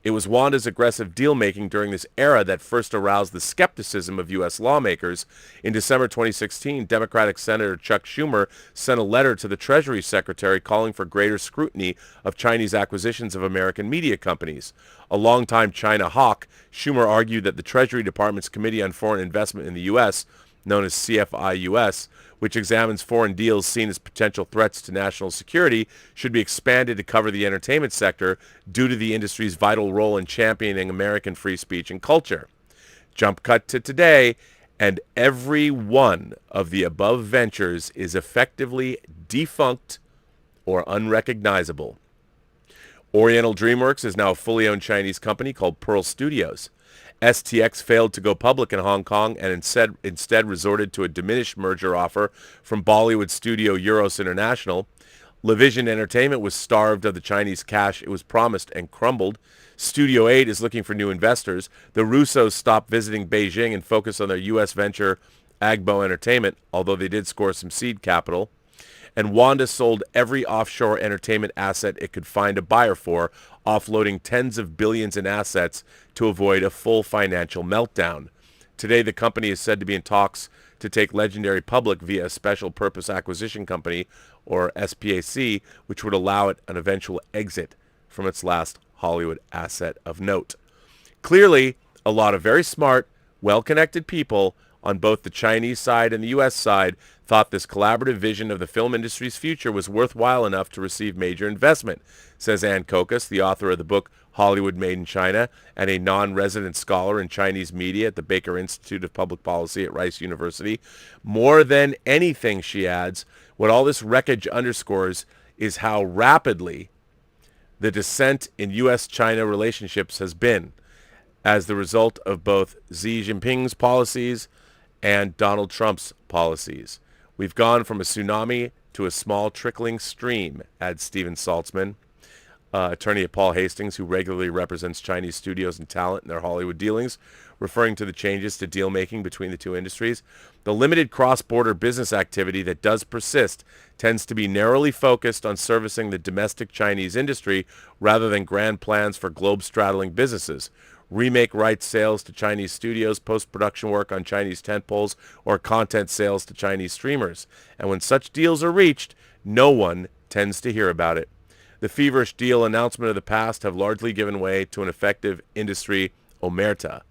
It was Wanda's aggressive deal-making during this era that first aroused the skepticism of U.S. lawmakers. In December 2016, Democratic Senator Chuck Schumer sent a letter to the Treasury Secretary calling for greater scrutiny of Chinese acquisitions of American media companies. A longtime China hawk, Schumer argued that the Treasury Department's Committee on Foreign Investment in the U.S., known as CFI-US, which examines foreign deals seen as potential threats to national security, should be expanded to cover the entertainment sector due to the industry's vital role in championing American free speech and culture. Jump cut to today, and every one of the above ventures is effectively defunct or unrecognizable. Oriental DreamWorks is now a fully owned Chinese company called Pearl Studios. STX failed to go public in Hong Kong and instead resorted to a diminished merger offer from Bollywood studio Euros International. LeVision Entertainment was starved of the Chinese cash it was promised and crumbled. Studio 8 is looking for new investors. The Russos stopped visiting Beijing and focused on their U.S. venture Agbo Entertainment, although they did score some seed capital. And Wanda sold every offshore entertainment asset it could find a buyer for, offloading tens of billions in assets to avoid a full financial meltdown. Today, the company is said to be in talks to take Legendary public via a special purpose acquisition company, or SPAC, which would allow it an eventual exit from its last Hollywood asset of note. Clearly, a lot of very smart, well-connected people on both the Chinese side and the U.S. side thought this collaborative vision of the film industry's future was worthwhile enough to receive major investment, says Ann Kokas, the author of the book Hollywood Made in China and a non-resident scholar in Chinese media at the Baker Institute of Public Policy at Rice University. More than anything, she adds, what all this wreckage underscores is how rapidly the descent in U.S.-China relationships has been as the result of both Xi Jinping's policies and Donald Trump's policies. We've gone from a tsunami to a small trickling stream, adds Stephen Saltzman, attorney at Paul Hastings, who regularly represents Chinese studios and talent in their Hollywood dealings, referring to the changes to deal-making between the two industries. The limited cross-border business activity that does persist tends to be narrowly focused on servicing the domestic Chinese industry rather than grand plans for globe-straddling businesses. Remake rights sales to Chinese studios, post-production work on Chinese tentpoles, or content sales to Chinese streamers. And when such deals are reached, no one tends to hear about it. The feverish deal announcement of the past have largely given way to an effective industry omerta.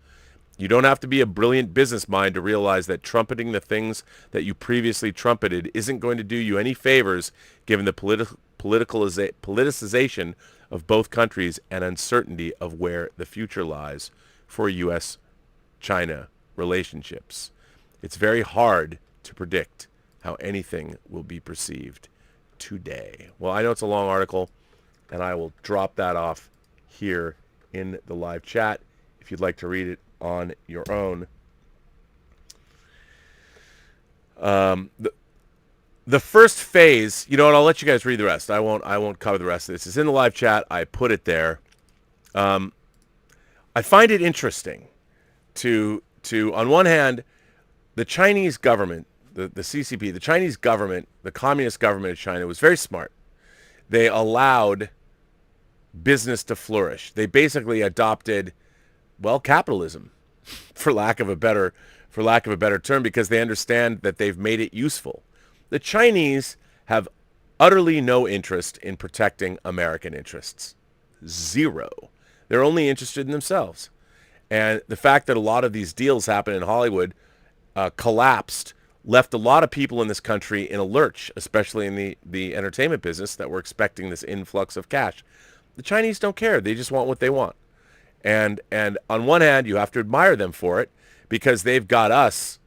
You don't have to be a brilliant business mind to realize that trumpeting the things that you previously trumpeted isn't going to do you any favors given the politicization of both countries and uncertainty of where the future lies for U.S.-China relationships. It's very hard to predict how anything will be perceived today. Well, I know it's a long article, and I will drop that off here in the live chat if you'd like to read it on your own. The first phase, you know what, I'll let you guys read the rest. I won't cover the rest of this. It's in the live chat. I put it there. I find it interesting to on one hand, the Chinese government, the CCP, the Chinese government, the communist government of China was very smart. They allowed business to flourish. They basically adopted, well, capitalism, for lack of a better term, because they understand that they've made it useful. The Chinese have utterly no interest in protecting American interests. Zero. They're only interested in themselves. And the fact that a lot of these deals happen in Hollywood collapsed, left a lot of people in this country in a lurch, especially in the entertainment business, that were expecting this influx of cash. The Chinese don't care. They just want what they want. And on one hand, you have to admire them for it, because they've got us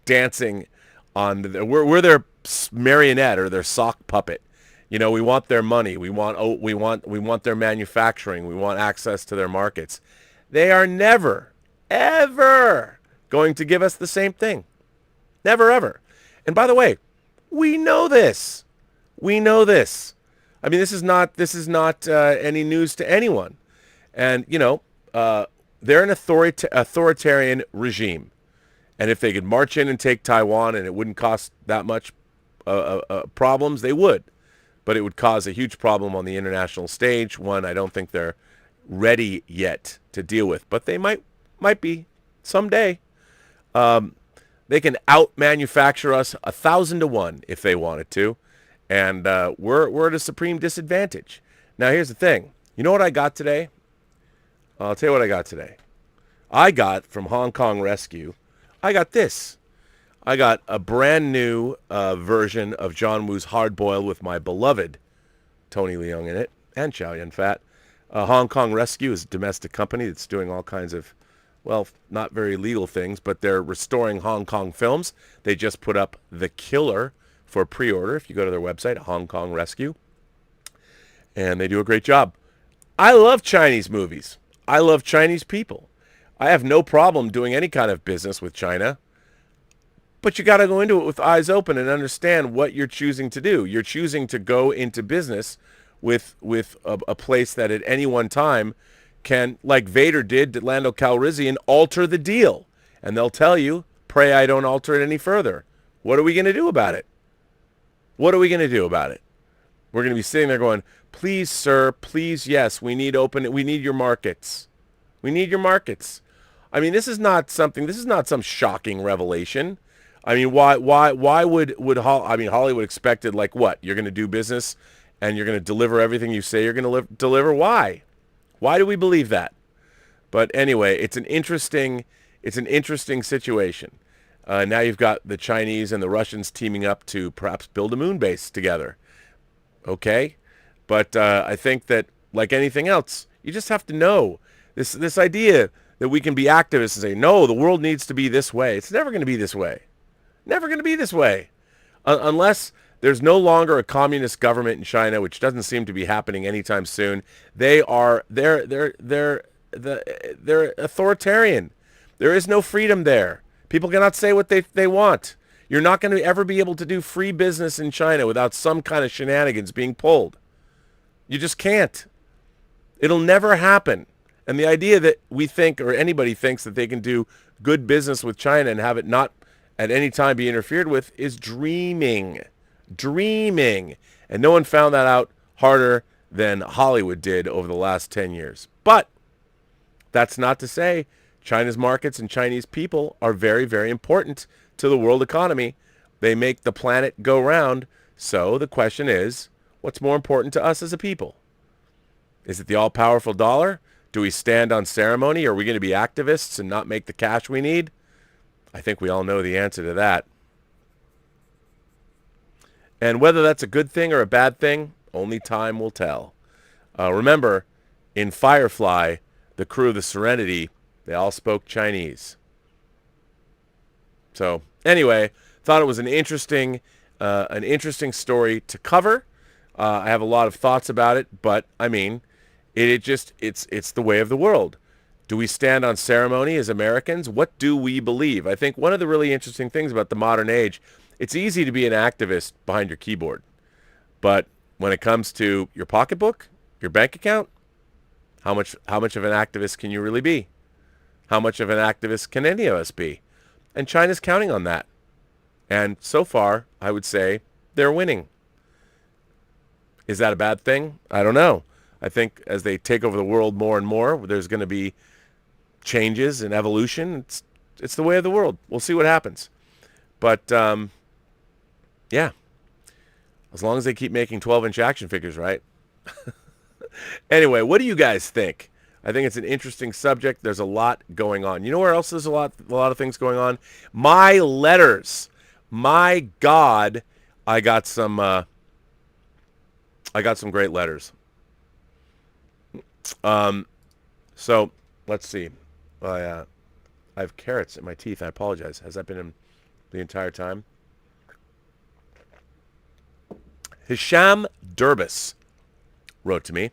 dancing on we're their marionette or their sock puppet. You know, we want their money. We want their manufacturing. We want access to their markets. They are never, ever going to give us the same thing. Never, ever. And by the way, we know this. We know this. I mean, this is not any news to anyone. And, you know, they're an authoritarian regime. And if they could march in and take Taiwan and it wouldn't cost that much problems, they would. But it would cause a huge problem on the international stage. One, I don't think they're ready yet to deal with, but they might be someday. They can out-manufacture us 1,000 to 1 if they wanted to, and we're at a supreme disadvantage. Now, here's the thing. You know what I got today? I'll tell you what I got today. I got from Hong Kong Rescue, I got this. I got a brand new version of John Woo's Hard Boiled with my beloved Tony Leung in it, and Chow Yun Fat. Hong Kong Rescue is a domestic company that's doing all kinds of, well, not very legal things, but they're restoring Hong Kong films. They just put up The Killer for pre-order if you go to their website, Hong Kong Rescue. And they do a great job. I love Chinese movies. I love Chinese people. I have no problem doing any kind of business with China. But you got to go into it with eyes open and understand what you're choosing to do. You're choosing to go into business with a place that at any one time can, like Vader did to Lando Calrissian, alter the deal. And they'll tell you, pray I don't alter it any further. What are we going to do about it? What are we going to do about it? We're going to be sitting there going, please, sir, please, yes, we need your markets. We need your markets. I mean, this is not some shocking revelation. I mean, why would Hollywood expected, like, what? You're going to do business and you're going to deliver everything you say you're going to deliver? Why? Why do we believe that? But anyway, it's an interesting situation. Now you've got the Chinese and the Russians teaming up to perhaps build a moon base together. Okay? But I think that, like anything else, you just have to know this idea that we can be activists and say, no, the world needs to be this way. It's never going to be this way. Never going to be this way. Unless there's no longer a communist government in China, which doesn't seem to be happening anytime soon. They're authoritarian. There is no freedom there. People cannot say what they want. You're not going to ever be able to do free business in China without some kind of shenanigans being pulled. You just can't. It'll never happen. And the idea that we think, or anybody thinks, that they can do good business with China and have it not at any time be interfered with is dreaming. Dreaming. And no one found that out harder than Hollywood did over the last 10 years. But that's not to say China's markets and Chinese people are very, very important to the world economy. They make the planet go round. So the question is, what's more important to us as a people? Is it the all-powerful dollar? Do we stand on ceremony? Are we going to be activists and not make the cash we need? I think we all know the answer to that. And whether that's a good thing or a bad thing, only time will tell. Remember, in Firefly, the crew of the Serenity, they all spoke Chinese. So anyway, thought it was an interesting story to cover. I have a lot of thoughts about it, but I mean, it's the way of the world. Do we stand on ceremony as Americans? What do we believe? I think one of the really interesting things about the modern age, it's easy to be an activist behind your keyboard. But when it comes to your pocketbook, your bank account, how much of an activist can you really be? How much of an activist can any of us be? And China's counting on that. And so far, I would say they're winning. Is that a bad thing? I don't know. I think as they take over the world more and more, there's going to be changes and evolution. It's the way of the world. We'll see what happens. But, yeah. As long as they keep making 12-inch action figures, right? Anyway, what do you guys think? I think it's an interesting subject. There's a lot going on. You know where else there's a lot of things going on? My letters. My God, I got some great letters. So let's see. I have carrots in my teeth. I apologize. Has that been in the entire time? Hisham Durbis wrote to me.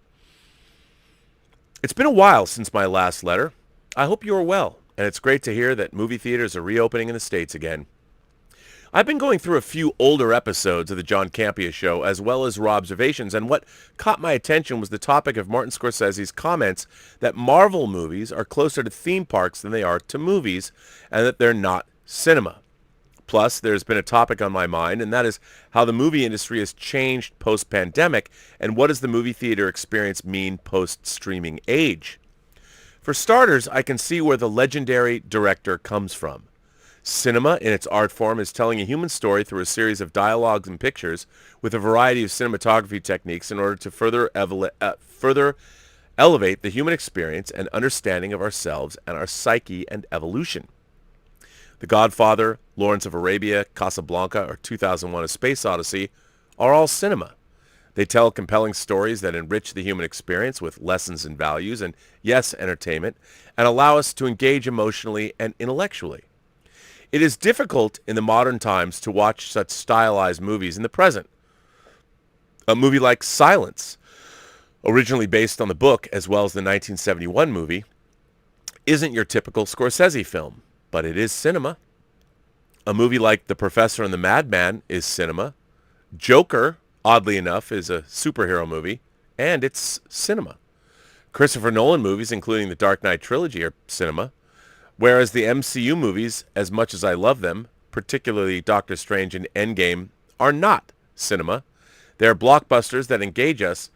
It's been a while since my last letter. I hope you are well, and it's great to hear that movie theaters are reopening in the States again. I've been going through a few older episodes of the John Campea Show, as well as Robservations, and what caught my attention was the topic of Martin Scorsese's comments that Marvel movies are closer to theme parks than they are to movies, and that they're not cinema. Plus, there's been a topic on my mind, and that is how the movie industry has changed post-pandemic, and what does the movie theater experience mean post-streaming age? For starters, I can see where the legendary director comes from. Cinema, in its art form, is telling a human story through a series of dialogues and pictures with a variety of cinematography techniques in order to further elevate the human experience and understanding of ourselves and our psyche and evolution. The Godfather, Lawrence of Arabia, Casablanca, or 2001: A Space Odyssey are all cinema. They tell compelling stories that enrich the human experience with lessons and values and, yes, entertainment, and allow us to engage emotionally and intellectually. It is difficult in the modern times to watch such stylized movies in the present. A movie like Silence, originally based on the book as well as the 1971 movie, isn't your typical Scorsese film, but it is cinema. A movie like The Professor and the Madman is cinema. Joker, oddly enough, is a superhero movie, and it's cinema. Christopher Nolan movies, including the Dark Knight trilogy, are cinema. Whereas the MCU movies, as much as I love them, particularly Doctor Strange and Endgame, are not cinema. They're blockbusters that engage us,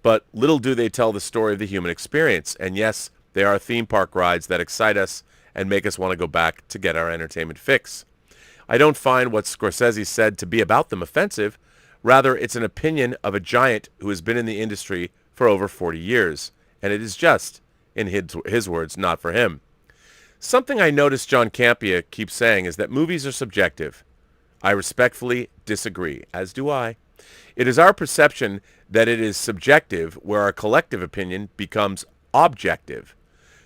but little do they tell the story of the human experience. And yes, they are theme park rides that excite us and make us want to go back to get our entertainment fix. I don't find what Scorsese said to be about them offensive. Rather, it's an opinion of a giant who has been in the industry for over 40 years. And it is just, in his words, not for him. Something I noticed John Campea keeps saying is that movies are subjective. I respectfully disagree, as do I. It is our perception that it is subjective where our collective opinion becomes objective.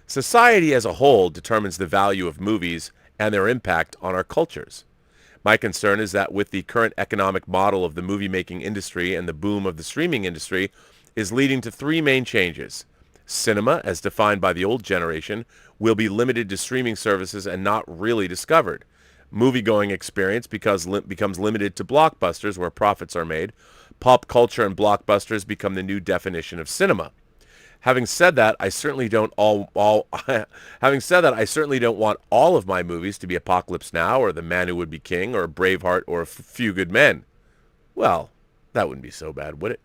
Society as a whole determines the value of movies and their impact on our cultures. My concern is that with the current economic model of the movie-making industry and the boom of the streaming industry is leading to three main changes. Cinema, as defined by the old generation, will be limited to streaming services and not really discovered. Movie-going experience becomes limited to blockbusters where profits are made. Pop culture and blockbusters become the new definition of cinema. Having said that, I certainly don't want all of my movies to be Apocalypse Now or The Man Who Would Be King or Braveheart or A Few Good Men. Well, that wouldn't be so bad, would it?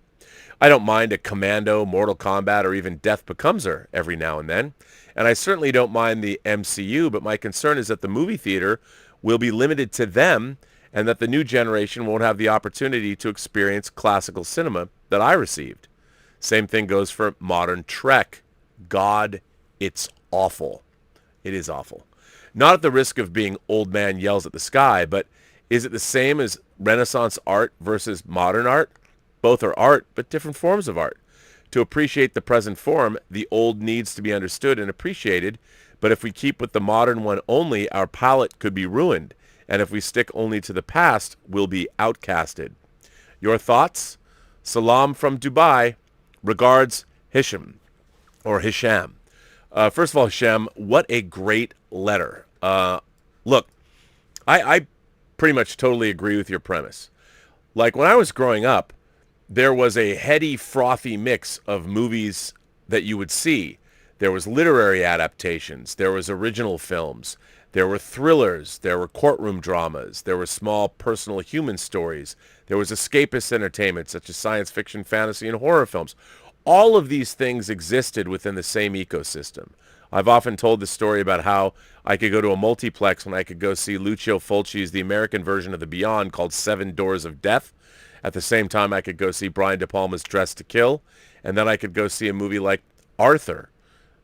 I don't mind a Commando, Mortal Kombat, or even Death Becomes Her every now and then. And I certainly don't mind the MCU, but my concern is that the movie theater will be limited to them and that the new generation won't have the opportunity to experience classical cinema that I received. Same thing goes for modern Trek. God, it's awful. It is awful. Not at the risk of being old man yells at the sky, but is it the same as Renaissance art versus modern art? Both are art, but different forms of art. To appreciate the present form, the old needs to be understood and appreciated, but if we keep with the modern one only, our palate could be ruined, and if we stick only to the past, we'll be outcasted. Your thoughts? Salam from Dubai. Regards, Hisham. First of all, Hisham, what a great letter. Look, I pretty much totally agree with your premise. Like when I was growing up, there was a heady, frothy mix of movies that you would see. There was literary adaptations. There was original films. There were thrillers. There were courtroom dramas. There were small personal human stories. There was escapist entertainment such as science fiction, fantasy, and horror films. All of these things existed within the same ecosystem. I've often told the story about how I could go to a multiplex when I could go see Lucio Fulci's The American version of The Beyond called Seven Doors of Death. At the same time, I could go see Brian De Palma's Dressed to Kill, and then I could go see a movie like Arthur.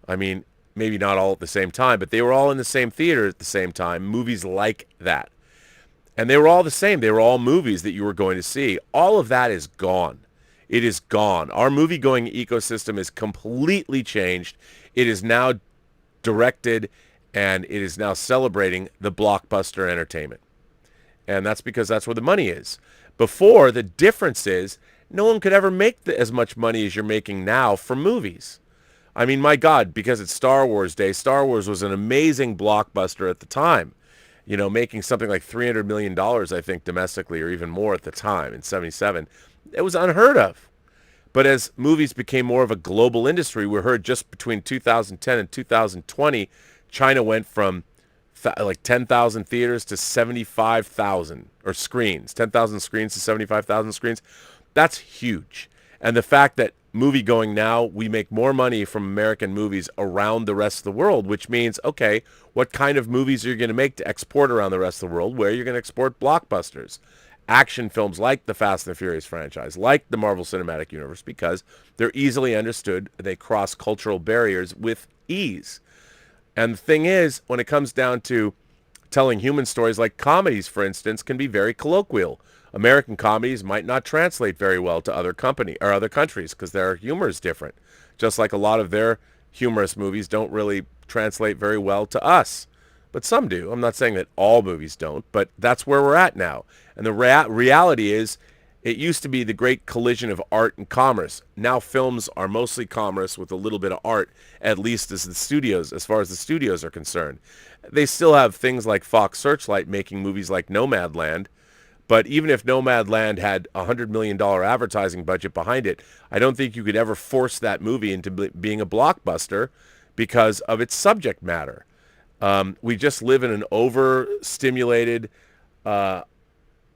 I mean, maybe not all at the same time, but they were all in the same theater at the same time, movies like that. And they were all the same. They were all movies that you were going to see. All of that is gone. It is gone. Our movie-going ecosystem is completely changed. It is now directed, and it is now celebrating the blockbuster entertainment. And that's because that's where the money is. Before, the difference is no one could ever make as much money as you're making now for movies. I mean, my God, because it's Star Wars Day, Star Wars was an amazing blockbuster at the time. You know, making something like $300 million, I think, domestically, or even more at the time in 77. It was unheard of. But as movies became more of a global industry, we heard just between 2010 and 2020, China went from like 10,000 theaters to 75,000 or screens, 10,000 screens to 75,000 screens. That's huge. And the fact that movie going now, we make more money from American movies around the rest of the world, which means, okay, what kind of movies are you going to make to export around the rest of the world? Where you're going to export blockbusters, action films like the Fast and the Furious franchise, like the Marvel Cinematic Universe, because they're easily understood. They cross cultural barriers with ease. And the thing is, when it comes down to telling human stories, like comedies, for instance, can be very colloquial. American comedies might not translate very well to other countries because their humor is different. Just like a lot of their humorous movies don't really translate very well to us. But some do. I'm not saying that all movies don't, but that's where we're at now. And the reality is, it used to be the great collision of art and commerce. Now films are mostly commerce with a little bit of art, at least as far as the studios are concerned. They still have things like Fox Searchlight making movies like Nomadland, but even if Nomadland had a $100 million advertising budget behind it, I don't think you could ever force that movie into being a blockbuster because of its subject matter. We just live in an overstimulated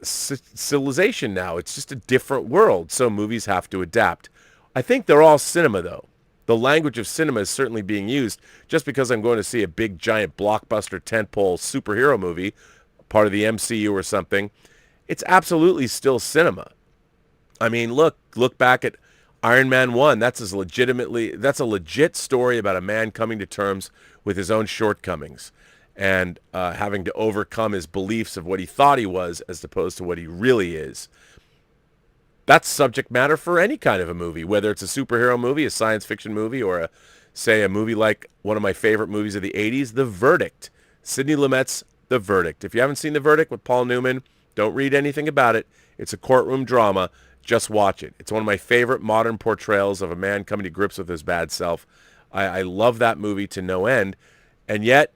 civilization now. It's just a different world, so movies have to adapt. I think they're all cinema, though. The language of cinema is certainly being used. Just because I'm going to see a big, giant, blockbuster, tentpole superhero movie, part of the MCU or something, it's absolutely still cinema. I mean, look back at Iron Man 1. That's a legit story about a man coming to terms with his own shortcomings and having to overcome his beliefs of what he thought he was as opposed to what he really is. That's subject matter for any kind of a movie, whether it's a superhero movie, a science fiction movie, or a movie like one of my favorite movies of the 80s, The Verdict. Sidney Lumet's The Verdict. If you haven't seen The Verdict with Paul Newman, don't read anything about it. It's a courtroom drama. Just watch it. It's one of my favorite modern portrayals of a man coming to grips with his bad self. I love that movie to no end. And yet,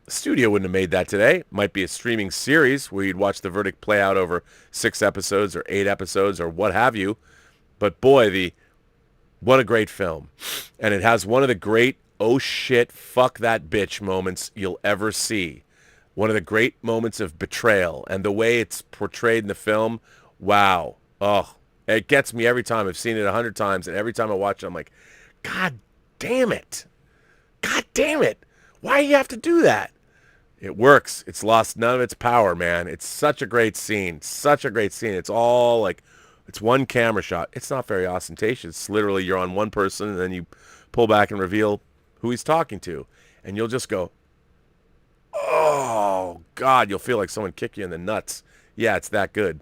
the studio wouldn't have made that today. Might be a streaming series where you'd watch The Verdict play out over 6 episodes or 8 episodes or what have you. But boy, what a great film. And it has one of the great, oh shit, fuck that bitch moments you'll ever see. One of the great moments of betrayal. And the way it's portrayed in the film, wow. Oh, it gets me every time. I've seen it 100 times. And every time I watch it, I'm like, God damn it. God damn it. Why do you have to do that? It works. It's lost none of its power, man. It's such a great scene. Such a great scene. It's all like, it's one camera shot. It's not very ostentatious. It's literally you're on one person and then you pull back and reveal who he's talking to. And you'll just go, oh, God. You'll feel like someone kicked you in the nuts. Yeah, it's that good.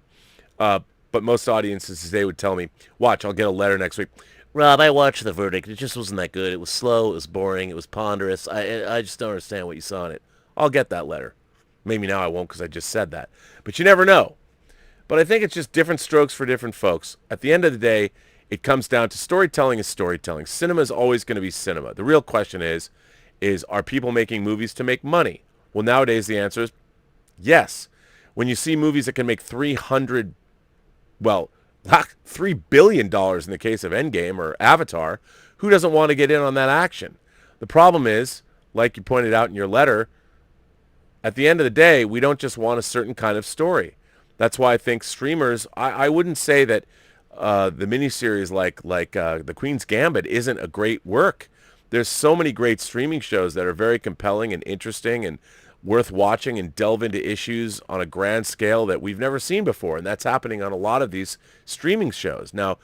But most audiences today would tell me, watch, I'll get a letter next week. Rob, I watched The Verdict. It just wasn't that good. It was slow. It was boring. It was ponderous. I just don't understand what you saw in it. I'll get that letter. Maybe now I won't because I just said that. But you never know. But I think it's just different strokes for different folks. At the end of the day, it comes down to storytelling is storytelling. Cinema is always going to be cinema. The real question is are people making movies to make money? Well, nowadays the answer is yes. When you see movies that can make $3 billion in the case of Endgame or Avatar, who doesn't want to get in on that action? The problem is, like you pointed out in your letter, at the end of the day, we don't just want a certain kind of story. That's why I think streamers, I wouldn't say that the miniseries like The Queen's Gambit isn't a great work. There's so many great streaming shows that are very compelling and interesting and worth watching and delve into issues on a grand scale that we've never seen before. And that's happening on a lot of these streaming shows. Now,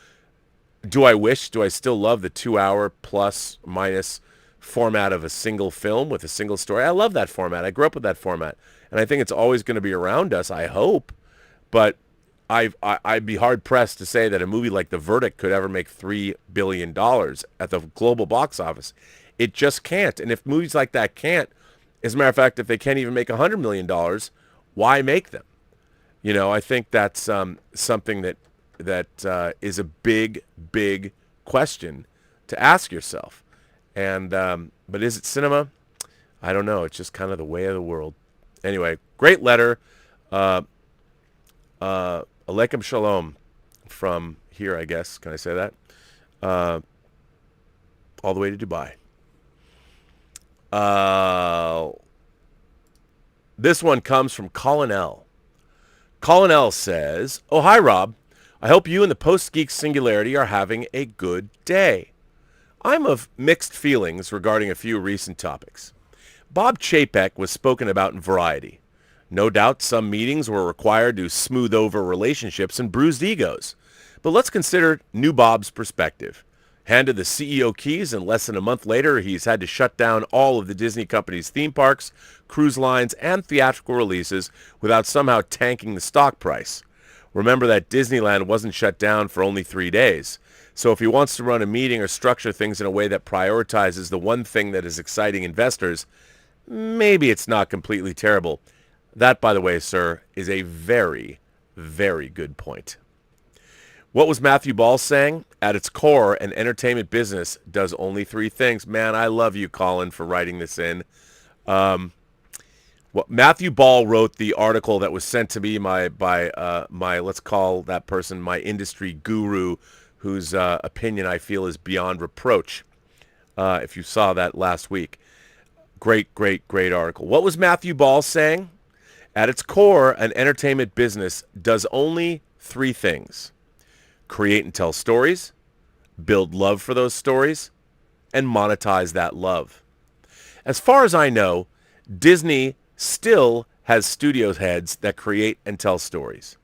do I still love the 2-hour plus minus format of a single film with a single story? I love that format. I grew up with that format. And I think it's always going to be around us, I hope. But I'd be hard-pressed to say that a movie like The Verdict could ever make $3 billion at the global box office. It just can't. And if movies like that can't, as a matter of fact, if they can't even make $100 million, why make them? You know, I think that's something that is a big, big question to ask yourself. And but is it cinema? I don't know. It's just kind of the way of the world. Anyway, great letter. Alaikum Shalom from here, I guess. Can I say that? All the way to Dubai. This one comes from Colin L. Colin L says, "Oh, hi, Rob. I hope you and the Post-Geek Singularity are having a good day. I'm of mixed feelings regarding a few recent topics. Bob Chapek was spoken about in Variety. No doubt some meetings were required to smooth over relationships and bruised egos. But let's consider new Bob's perspective. Handed the CEO keys, and less than a month later, he's had to shut down all of the Disney company's theme parks, cruise lines, and theatrical releases without somehow tanking the stock price. Remember that Disneyland wasn't shut down for only 3 days. So if he wants to run a meeting or structure things in a way that prioritizes the one thing that is exciting investors, maybe it's not completely terrible. That, by the way, sir, is a very, very good point." What was Matthew Ball saying? At its core, an entertainment business does only 3 things. Man, I love you, Colin, for writing this in. Matthew Ball wrote the article that was sent to me by my, let's call that person my industry guru, whose opinion I feel is beyond reproach. If you saw that last week. Great, great, great article. What was Matthew Ball saying? At its core, an entertainment business does only 3 things. Create and tell stories, build love for those stories, and monetize that love. As far as I know, Disney still has studio heads that create and tell stories.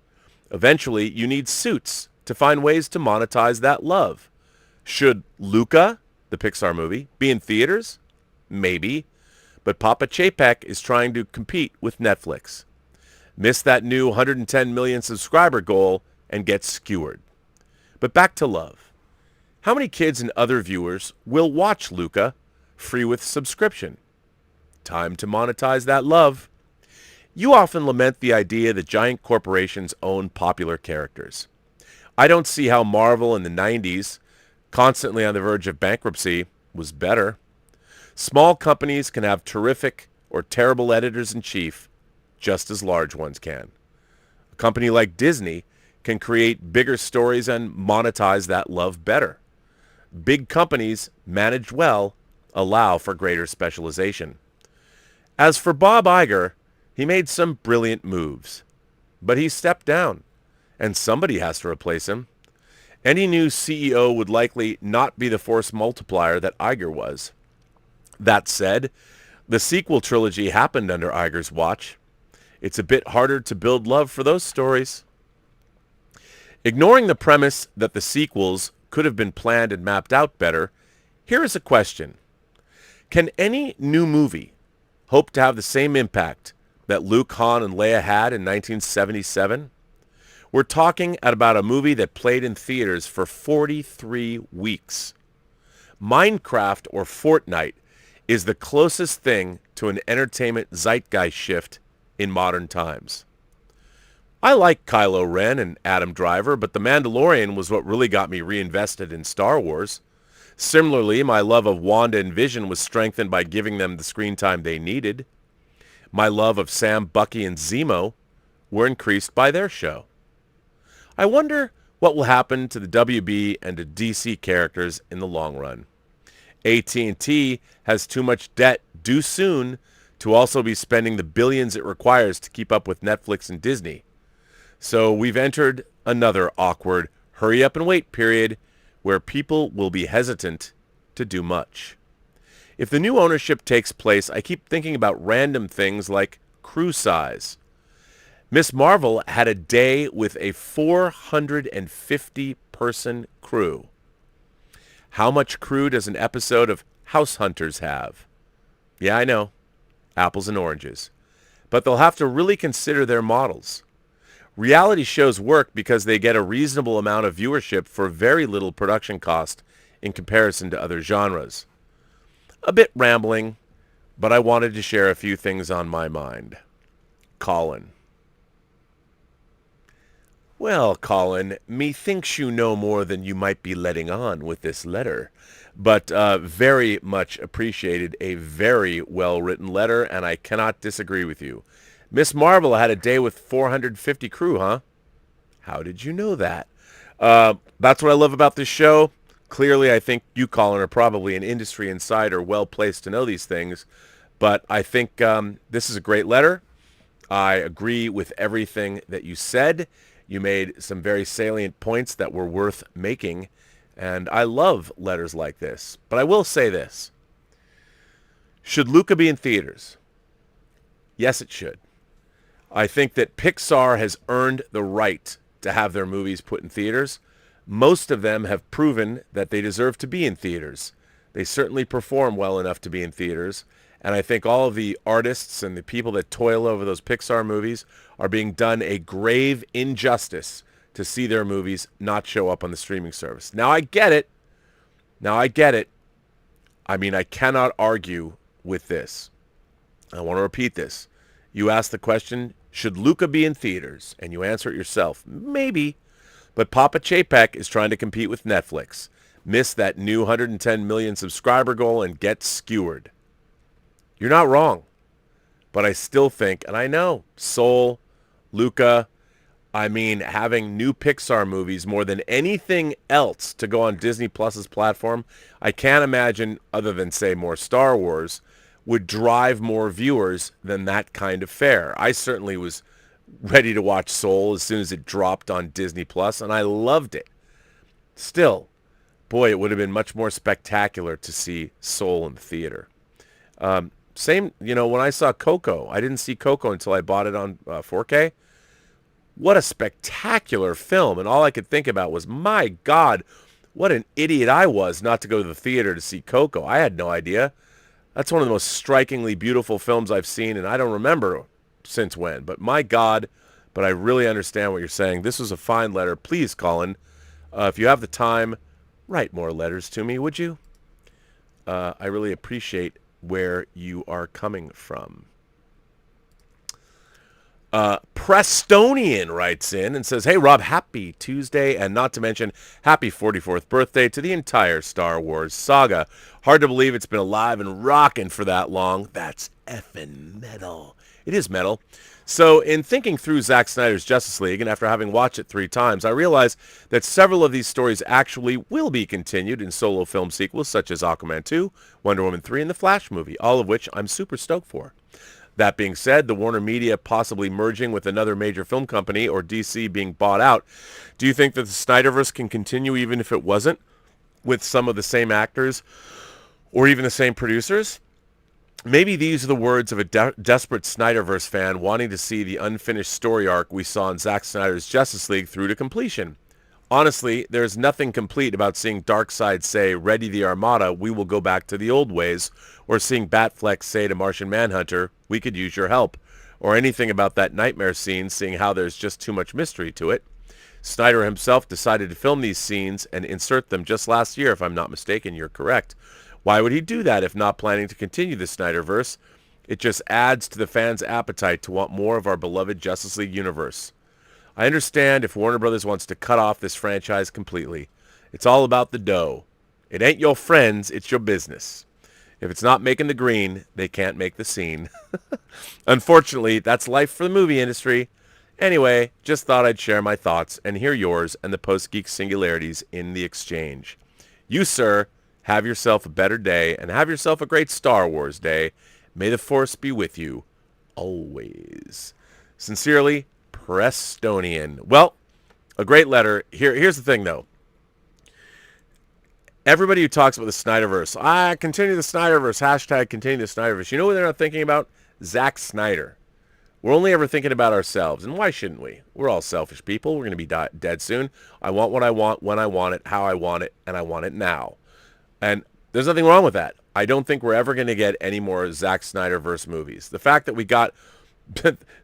Eventually, you need suits to find ways to monetize that love. Should Luca, the Pixar movie, be in theaters? Maybe. But Papa Chapek is trying to compete with Netflix. Miss that new 110 million subscriber goal and get skewered. But back to love. How many kids and other viewers will watch Luca free with subscription? Time to monetize that love. You often lament the idea that giant corporations own popular characters. I don't see how Marvel in the 90s, constantly on the verge of bankruptcy, was better. Small companies can have terrific or terrible editors-in-chief, just as large ones can. A company like Disney can create bigger stories and monetize that love better. Big companies, managed well, allow for greater specialization. As for Bob Iger, he made some brilliant moves. But he stepped down, and somebody has to replace him. Any new CEO would likely not be the force multiplier that Iger was. That said, the sequel trilogy happened under Iger's watch. It's a bit harder to build love for those stories. Ignoring the premise that the sequels could have been planned and mapped out better, here is a question. Can any new movie hope to have the same impact that Luke, Han, and Leia had in 1977? We're talking about a movie that played in theaters for 43 weeks. Minecraft or Fortnite is the closest thing to an entertainment zeitgeist shift in modern times. I like Kylo Ren and Adam Driver, but The Mandalorian was what really got me reinvested in Star Wars. Similarly, my love of Wanda and Vision was strengthened by giving them the screen time they needed. My love of Sam, Bucky, and Zemo were increased by their show. I wonder what will happen to the WB and to DC characters in the long run. AT&T has too much debt due soon to also be spending the billions it requires to keep up with Netflix and Disney. So we've entered another awkward hurry up and wait period where people will be hesitant to do much. If the new ownership takes place, I keep thinking about random things like crew size. Miss Marvel had a day with a 450-person crew. How much crew does an episode of House Hunters have? Yeah, I know. Apples and oranges. But they'll have to really consider their models. Reality shows work because they get a reasonable amount of viewership for very little production cost in comparison to other genres. A bit rambling, but I wanted to share a few things on my mind. Colin. Well, Colin, methinks you know more than you might be letting on with this letter. But very much appreciated, a very well-written letter, and I cannot disagree with you. Miss Marvel had a day with 450 crew, huh? How did you know that? That's what I love about this show. Clearly, I think you, Colin, are probably an industry insider, well-placed to know these things. But I think this is a great letter. I agree with everything that you said. You made some very salient points that were worth making, and I love letters like this. But I will say this. Should Luca be in theaters? Yes, it should. I think that Pixar has earned the right to have their movies put in theaters. Most of them have proven that they deserve to be in theaters. They certainly perform well enough to be in theaters. And I think all of the artists and the people that toil over those Pixar movies are being done a grave injustice to see their movies not show up on the streaming service. Now I get it. I mean, I cannot argue with this. I want to repeat this. You ask the question, should Luca be in theaters? And you answer it yourself. Maybe. But Papa Chapek is trying to compete with Netflix. Miss that new 110 million subscriber goal and get skewered. You're not wrong. But I still think, and I know, Soul, Luca, I mean, having new Pixar movies more than anything else to go on Disney Plus's platform, I can't imagine, other than, say, more Star Wars, would drive more viewers than that kind of fare. I certainly was ready to watch Soul as soon as it dropped on Disney Plus, and I loved it. Still, boy, it would have been much more spectacular to see Soul in the theater. Same, when I saw Coco, I didn't see Coco until I bought it on 4K. What a spectacular film. And all I could think about was, my God, what an idiot I was not to go to the theater to see Coco. I had no idea. That's one of the most strikingly beautiful films I've seen, and I don't remember since when. But my God, but I really understand what you're saying. This was a fine letter. Please, Colin, if you have the time, write more letters to me, would you? I really appreciate where you are coming from. Prestonian writes in and says, hey, Rob, happy Tuesday, and not to mention happy 44th birthday to the entire Star Wars saga. Hard to believe it's been alive and rocking for that long. That's effing metal. It is metal. So in thinking through Zack Snyder's Justice League, and after having watched it 3 times, I realized that several of these stories actually will be continued in solo film sequels, such as Aquaman 2, Wonder Woman 3, and the Flash movie, all of which I'm super stoked for. That being said, the Warner Media possibly merging with another major film company or DC being bought out, do you think that the Snyderverse can continue even if it wasn't with some of the same actors or even the same producers? Maybe these are the words of a desperate Snyderverse fan wanting to see the unfinished story arc we saw in Zack Snyder's Justice League through to completion. Honestly, there's nothing complete about seeing Darkseid say, ready the Armada, we will go back to the old ways, or seeing Batfleck say to Martian Manhunter, we could use your help, or anything about that nightmare scene, seeing how there's just too much mystery to it. Snyder himself decided to film these scenes and insert them just last year, if I'm not mistaken. You're correct. Why would he do that if not planning to continue the Snyderverse? It just adds to the fans' appetite to want more of our beloved Justice League universe. I understand if Warner Brothers wants to cut off this franchise completely. It's all about the dough. It ain't your friends, it's your business. If it's not making the green, they can't make the scene. Unfortunately, that's life for the movie industry. Anyway, just thought I'd share my thoughts and hear yours and the Post-Geek singularities in the exchange. You, sir, have yourself a better day and have yourself a great Star Wars day. May the Force be with you always. Sincerely, Prestonian. Well, a great letter. Here's the thing, though. Everybody who talks about the Snyderverse, continue the Snyderverse, hashtag continue the Snyderverse. You know what they're not thinking about? Zack Snyder. We're only ever thinking about ourselves, and why shouldn't we? We're all selfish people. We're going to be dead soon. I want what I want, when I want it, how I want it, and I want it now. And there's nothing wrong with that. I don't think we're ever going to get any more Zack Snyderverse movies. The fact that we got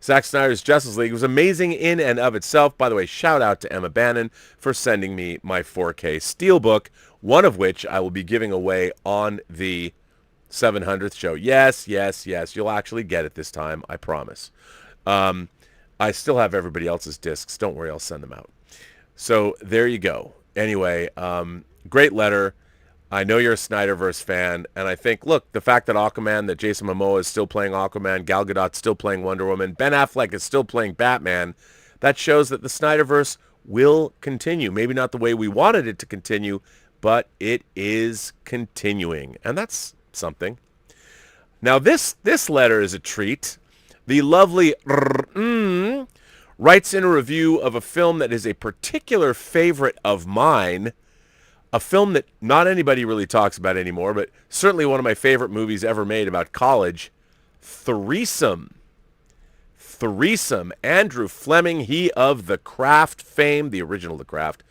Zack Snyder's Justice League was amazing in and of itself. By the way, shout out to Emma Bannon for sending me my 4K Steelbook, one of which I will be giving away on the 700th show. Yes. You'll actually get it this time. I promise. I still have everybody else's discs. Don't worry. I'll send them out. So there you go. Anyway, great letter. I know you're a Snyderverse fan, and I think, look, the fact that Aquaman, that Jason Momoa is still playing Aquaman, Gal Gadot's still playing Wonder Woman, Ben Affleck is still playing Batman, that shows that the Snyderverse will continue. Maybe not the way we wanted it to continue, but it is continuing, and that's something. Now, this letter is a treat. The lovely writes in a review of a film that is a particular favorite of mine, a film that not anybody really talks about anymore, but certainly one of my favorite movies ever made about college, Threesome. Threesome. Andrew Fleming, he of The Craft fame, the original The Craft.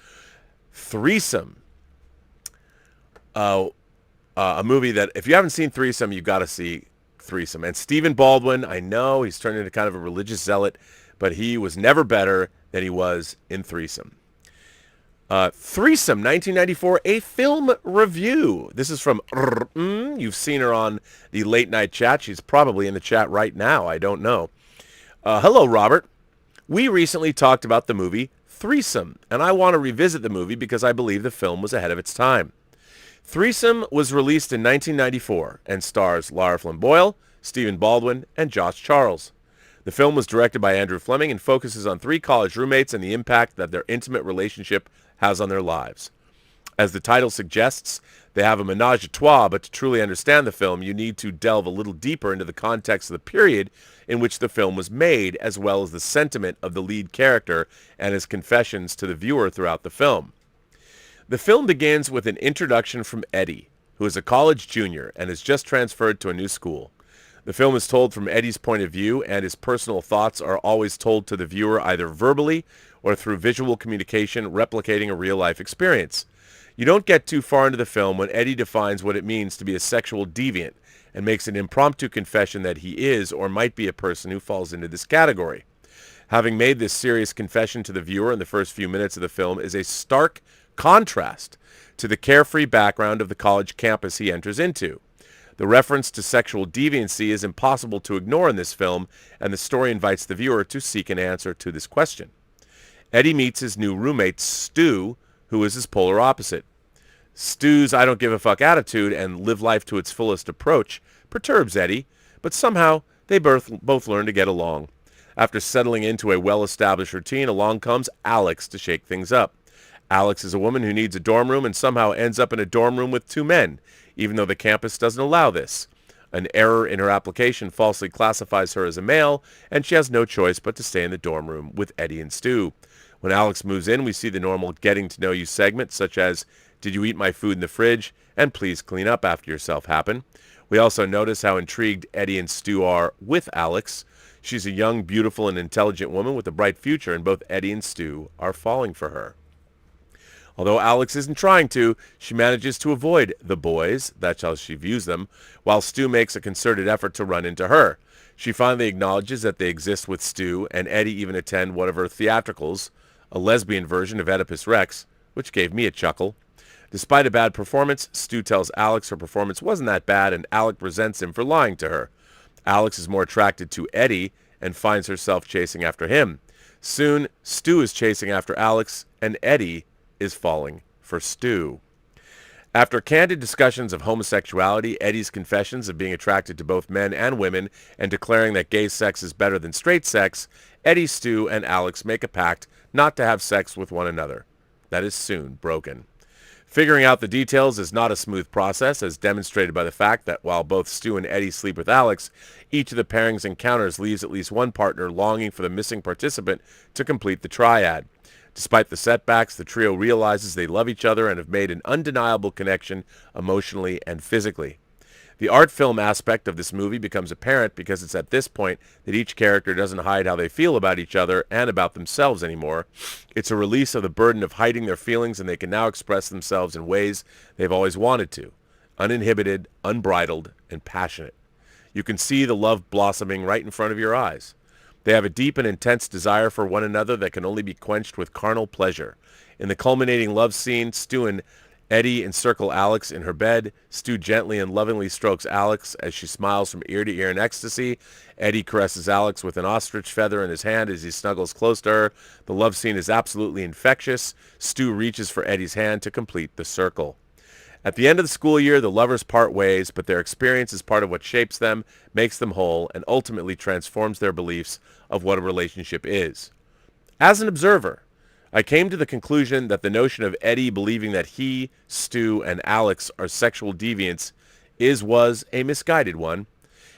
Threesome. A movie that, if you haven't seen Threesome, you've got to see Threesome. And Stephen Baldwin, I know he's turned into kind of a religious zealot, but he was never better than he was in Threesome. Threesome, 1994, a film review. This is from You've seen her on the late night chat. She's probably in the chat right now. I don't know. Hello, Robert. We recently talked about the movie Threesome, and I want to revisit the movie because I believe the film was ahead of its time. Threesome was released in 1994 and stars Lara Flynn Boyle, Stephen Baldwin, and Josh Charles. The film was directed by Andrew Fleming and focuses on three college roommates and the impact that their intimate relationship has on their lives. As the title suggests, they have a menage a trois, but to truly understand the film, you need to delve a little deeper into the context of the period in which the film was made, as well as the sentiment of the lead character and his confessions to the viewer throughout the film. The film begins with an introduction from Eddie, who is a college junior and has just transferred to a new school. The film is told from Eddie's point of view, and his personal thoughts are always told to the viewer either verbally or through visual communication, replicating a real-life experience. You don't get too far into the film when Eddie defines what it means to be a sexual deviant and makes an impromptu confession that he is or might be a person who falls into this category. Having made this serious confession to the viewer in the first few minutes of the film is a stark contrast to the carefree background of the college campus he enters into. The reference to sexual deviancy is impossible to ignore in this film, and the story invites the viewer to seek an answer to this question. Eddie meets his new roommate, Stu, who is his polar opposite. Stu's I don't give a fuck attitude and live life to its fullest approach perturbs Eddie, but somehow they both learn to get along. After settling into a well-established routine, along comes Alex to shake things up. Alex is a woman who needs a dorm room and somehow ends up in a dorm room with two men, even though the campus doesn't allow this. An error in her application falsely classifies her as a male, and she has no choice but to stay in the dorm room with Eddie and Stu. When Alex moves in, we see the normal getting to know you segment, such as, did you eat my food in the fridge? And please clean up after yourself happen. We also notice how intrigued Eddie and Stu are with Alex. She's a young, beautiful, and intelligent woman with a bright future, and both Eddie and Stu are falling for her. Although Alex isn't trying to, she manages to avoid the boys, that's how she views them, while Stu makes a concerted effort to run into her. She finally acknowledges that they exist with Stu, and Eddie even attend one of her theatricals, a lesbian version of Oedipus Rex, which gave me a chuckle. Despite a bad performance, Stu tells Alex her performance wasn't that bad, and Alex resents him for lying to her. Alex is more attracted to Eddie and finds herself chasing after him. Soon, Stu is chasing after Alex, and Eddie is falling for Stu. After candid discussions of homosexuality, Eddie's confessions of being attracted to both men and women, and declaring that gay sex is better than straight sex, Eddie, Stu, and Alex make a pact not to have sex with one another. That is soon broken. Figuring out the details is not a smooth process, as demonstrated by the fact that while both Stu and Eddie sleep with Alex, each of the pairings encounters leaves at least one partner longing for the missing participant to complete the triad. Despite the setbacks, the trio realizes they love each other and have made an undeniable connection emotionally and physically. The art film aspect of this movie becomes apparent because it's at this point that each character doesn't hide how they feel about each other and about themselves anymore. It's a release of the burden of hiding their feelings, and they can now express themselves in ways they've always wanted to. Uninhibited, unbridled, and passionate. You can see the love blossoming right in front of your eyes. They have a deep and intense desire for one another that can only be quenched with carnal pleasure. In the culminating love scene, Stu and Eddie encircle Alex in her bed. Stu gently and lovingly strokes Alex as she smiles from ear to ear in ecstasy. Eddie caresses Alex with an ostrich feather in his hand as he snuggles close to her. The love scene is absolutely infectious. Stu reaches for Eddie's hand to complete the circle. At the end of the school year, the lovers part ways, but their experience is part of what shapes them, makes them whole, and ultimately transforms their beliefs of what a relationship is. As an observer, I came to the conclusion that the notion of Eddie believing that he, Stu, and Alex are sexual deviants was a misguided one.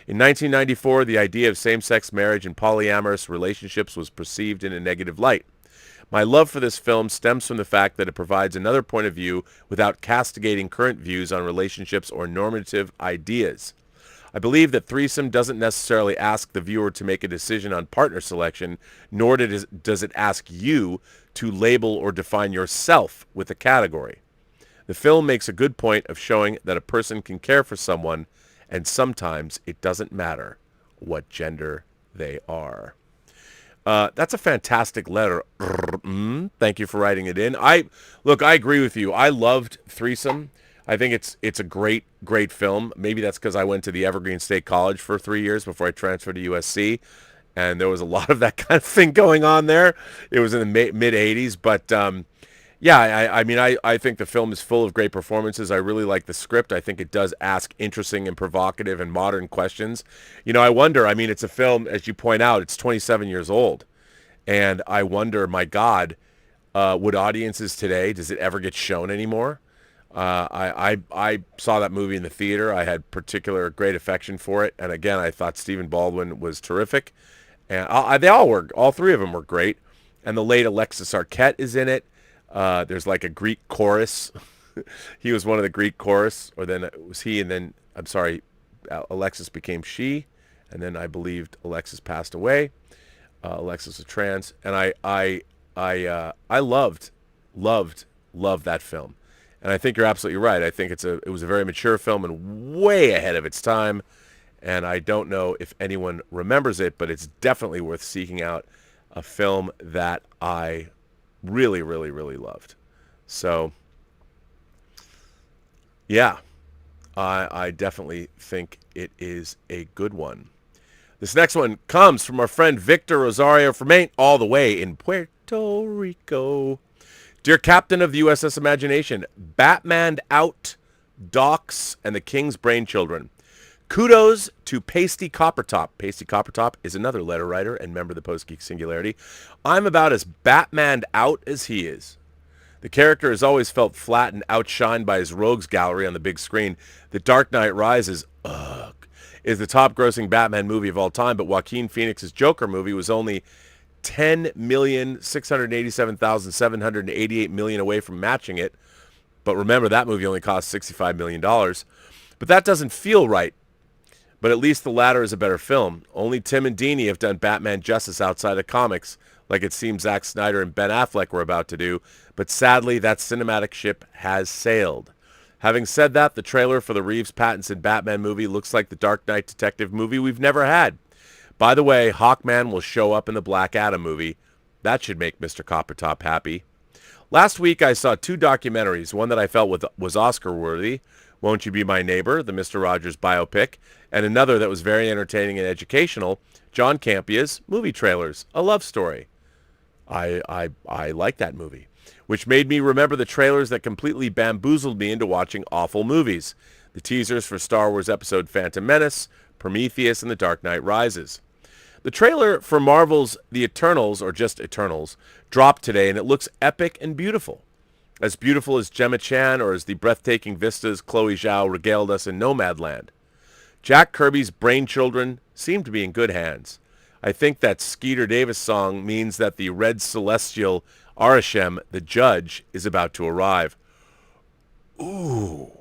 In 1994, the idea of same-sex marriage and polyamorous relationships was perceived in a negative light. My love for this film stems from the fact that it provides another point of view without castigating current views on relationships or normative ideas. I believe that Threesome doesn't necessarily ask the viewer to make a decision on partner selection, nor does it ask you to label or define yourself with a category. The film makes a good point of showing that a person can care for someone, and sometimes it doesn't matter what gender they are. That's a fantastic letter. Thank you for writing it in. I agree with you. I loved Threesome. I think it's a great film. Maybe that's because I went to the Evergreen State College for 3 years before I transferred to USC, and there was a lot of that kind of thing going on there. It was in the mid 80s, but I think the film is full of great performances. I really like the script. I think it does ask interesting and provocative and modern questions. I wonder, it's a film, as you point out, it's 27 years old. And I wonder, my God, would audiences today, does it ever get shown anymore? I saw that movie in the theater. I had particular great affection for it. And again, I thought Stephen Baldwin was terrific. And all three of them were great. And the late Alexis Arquette is in it. There's like a Greek chorus. He was one of the Greek chorus, or then it was he, and then, I'm sorry, Alexis became she, and then I believed Alexis passed away. Alexis was trans, and I loved that film. And I think you're absolutely right. I think it was a very mature film and way ahead of its time. And I don't know if anyone remembers it, but it's definitely worth seeking out. A film that I really, really, really loved. So, yeah, I definitely think it is a good one. This next one comes from our friend Victor Rosario from Maine, all the way in Puerto Rico. Dear Captain of the USS Imagination, Batman out, Docs, and the King's Brainchildren. Kudos to Pasty Coppertop. Pasty Coppertop is another letter writer and member of the Post-Geek Singularity. I'm about as Batmaned out as he is. The character has always felt flat and outshined by his rogues gallery on the big screen. The Dark Knight Rises, is the top-grossing Batman movie of all time, but Joaquin Phoenix's Joker movie was only $10,687,788 million away from matching it. But remember, that movie only cost $65 million. But that doesn't feel right. But at least the latter is a better film. Only Tim and Dini have done Batman justice outside of comics, like it seems Zack Snyder and Ben Affleck were about to do. But sadly, that cinematic ship has sailed. Having said that, the trailer for the Reeves-Pattinson Batman movie looks like the Dark Knight detective movie we've never had. By the way, Hawkman will show up in the Black Adam movie. That should make Mr. Coppertop happy. Last week, I saw 2 documentaries, one that I felt was Oscar-worthy, Won't You Be My Neighbor, the Mr. Rogers biopic, and another that was very entertaining and educational, John Campia's Movie Trailers, a love story. I like that movie, which made me remember the trailers that completely bamboozled me into watching awful movies. The teasers for Star Wars Episode Phantom Menace, Prometheus, and The Dark Knight Rises. The trailer for Marvel's The Eternals, or just Eternals, dropped today, and it looks epic and beautiful. As beautiful as Gemma Chan or as the breathtaking vistas Chloe Zhao regaled us in Nomadland. Jack Kirby's Brainchildren seem to be in good hands. I think that Skeeter Davis song means that the Red Celestial Arishem, the judge, is about to arrive. Ooh.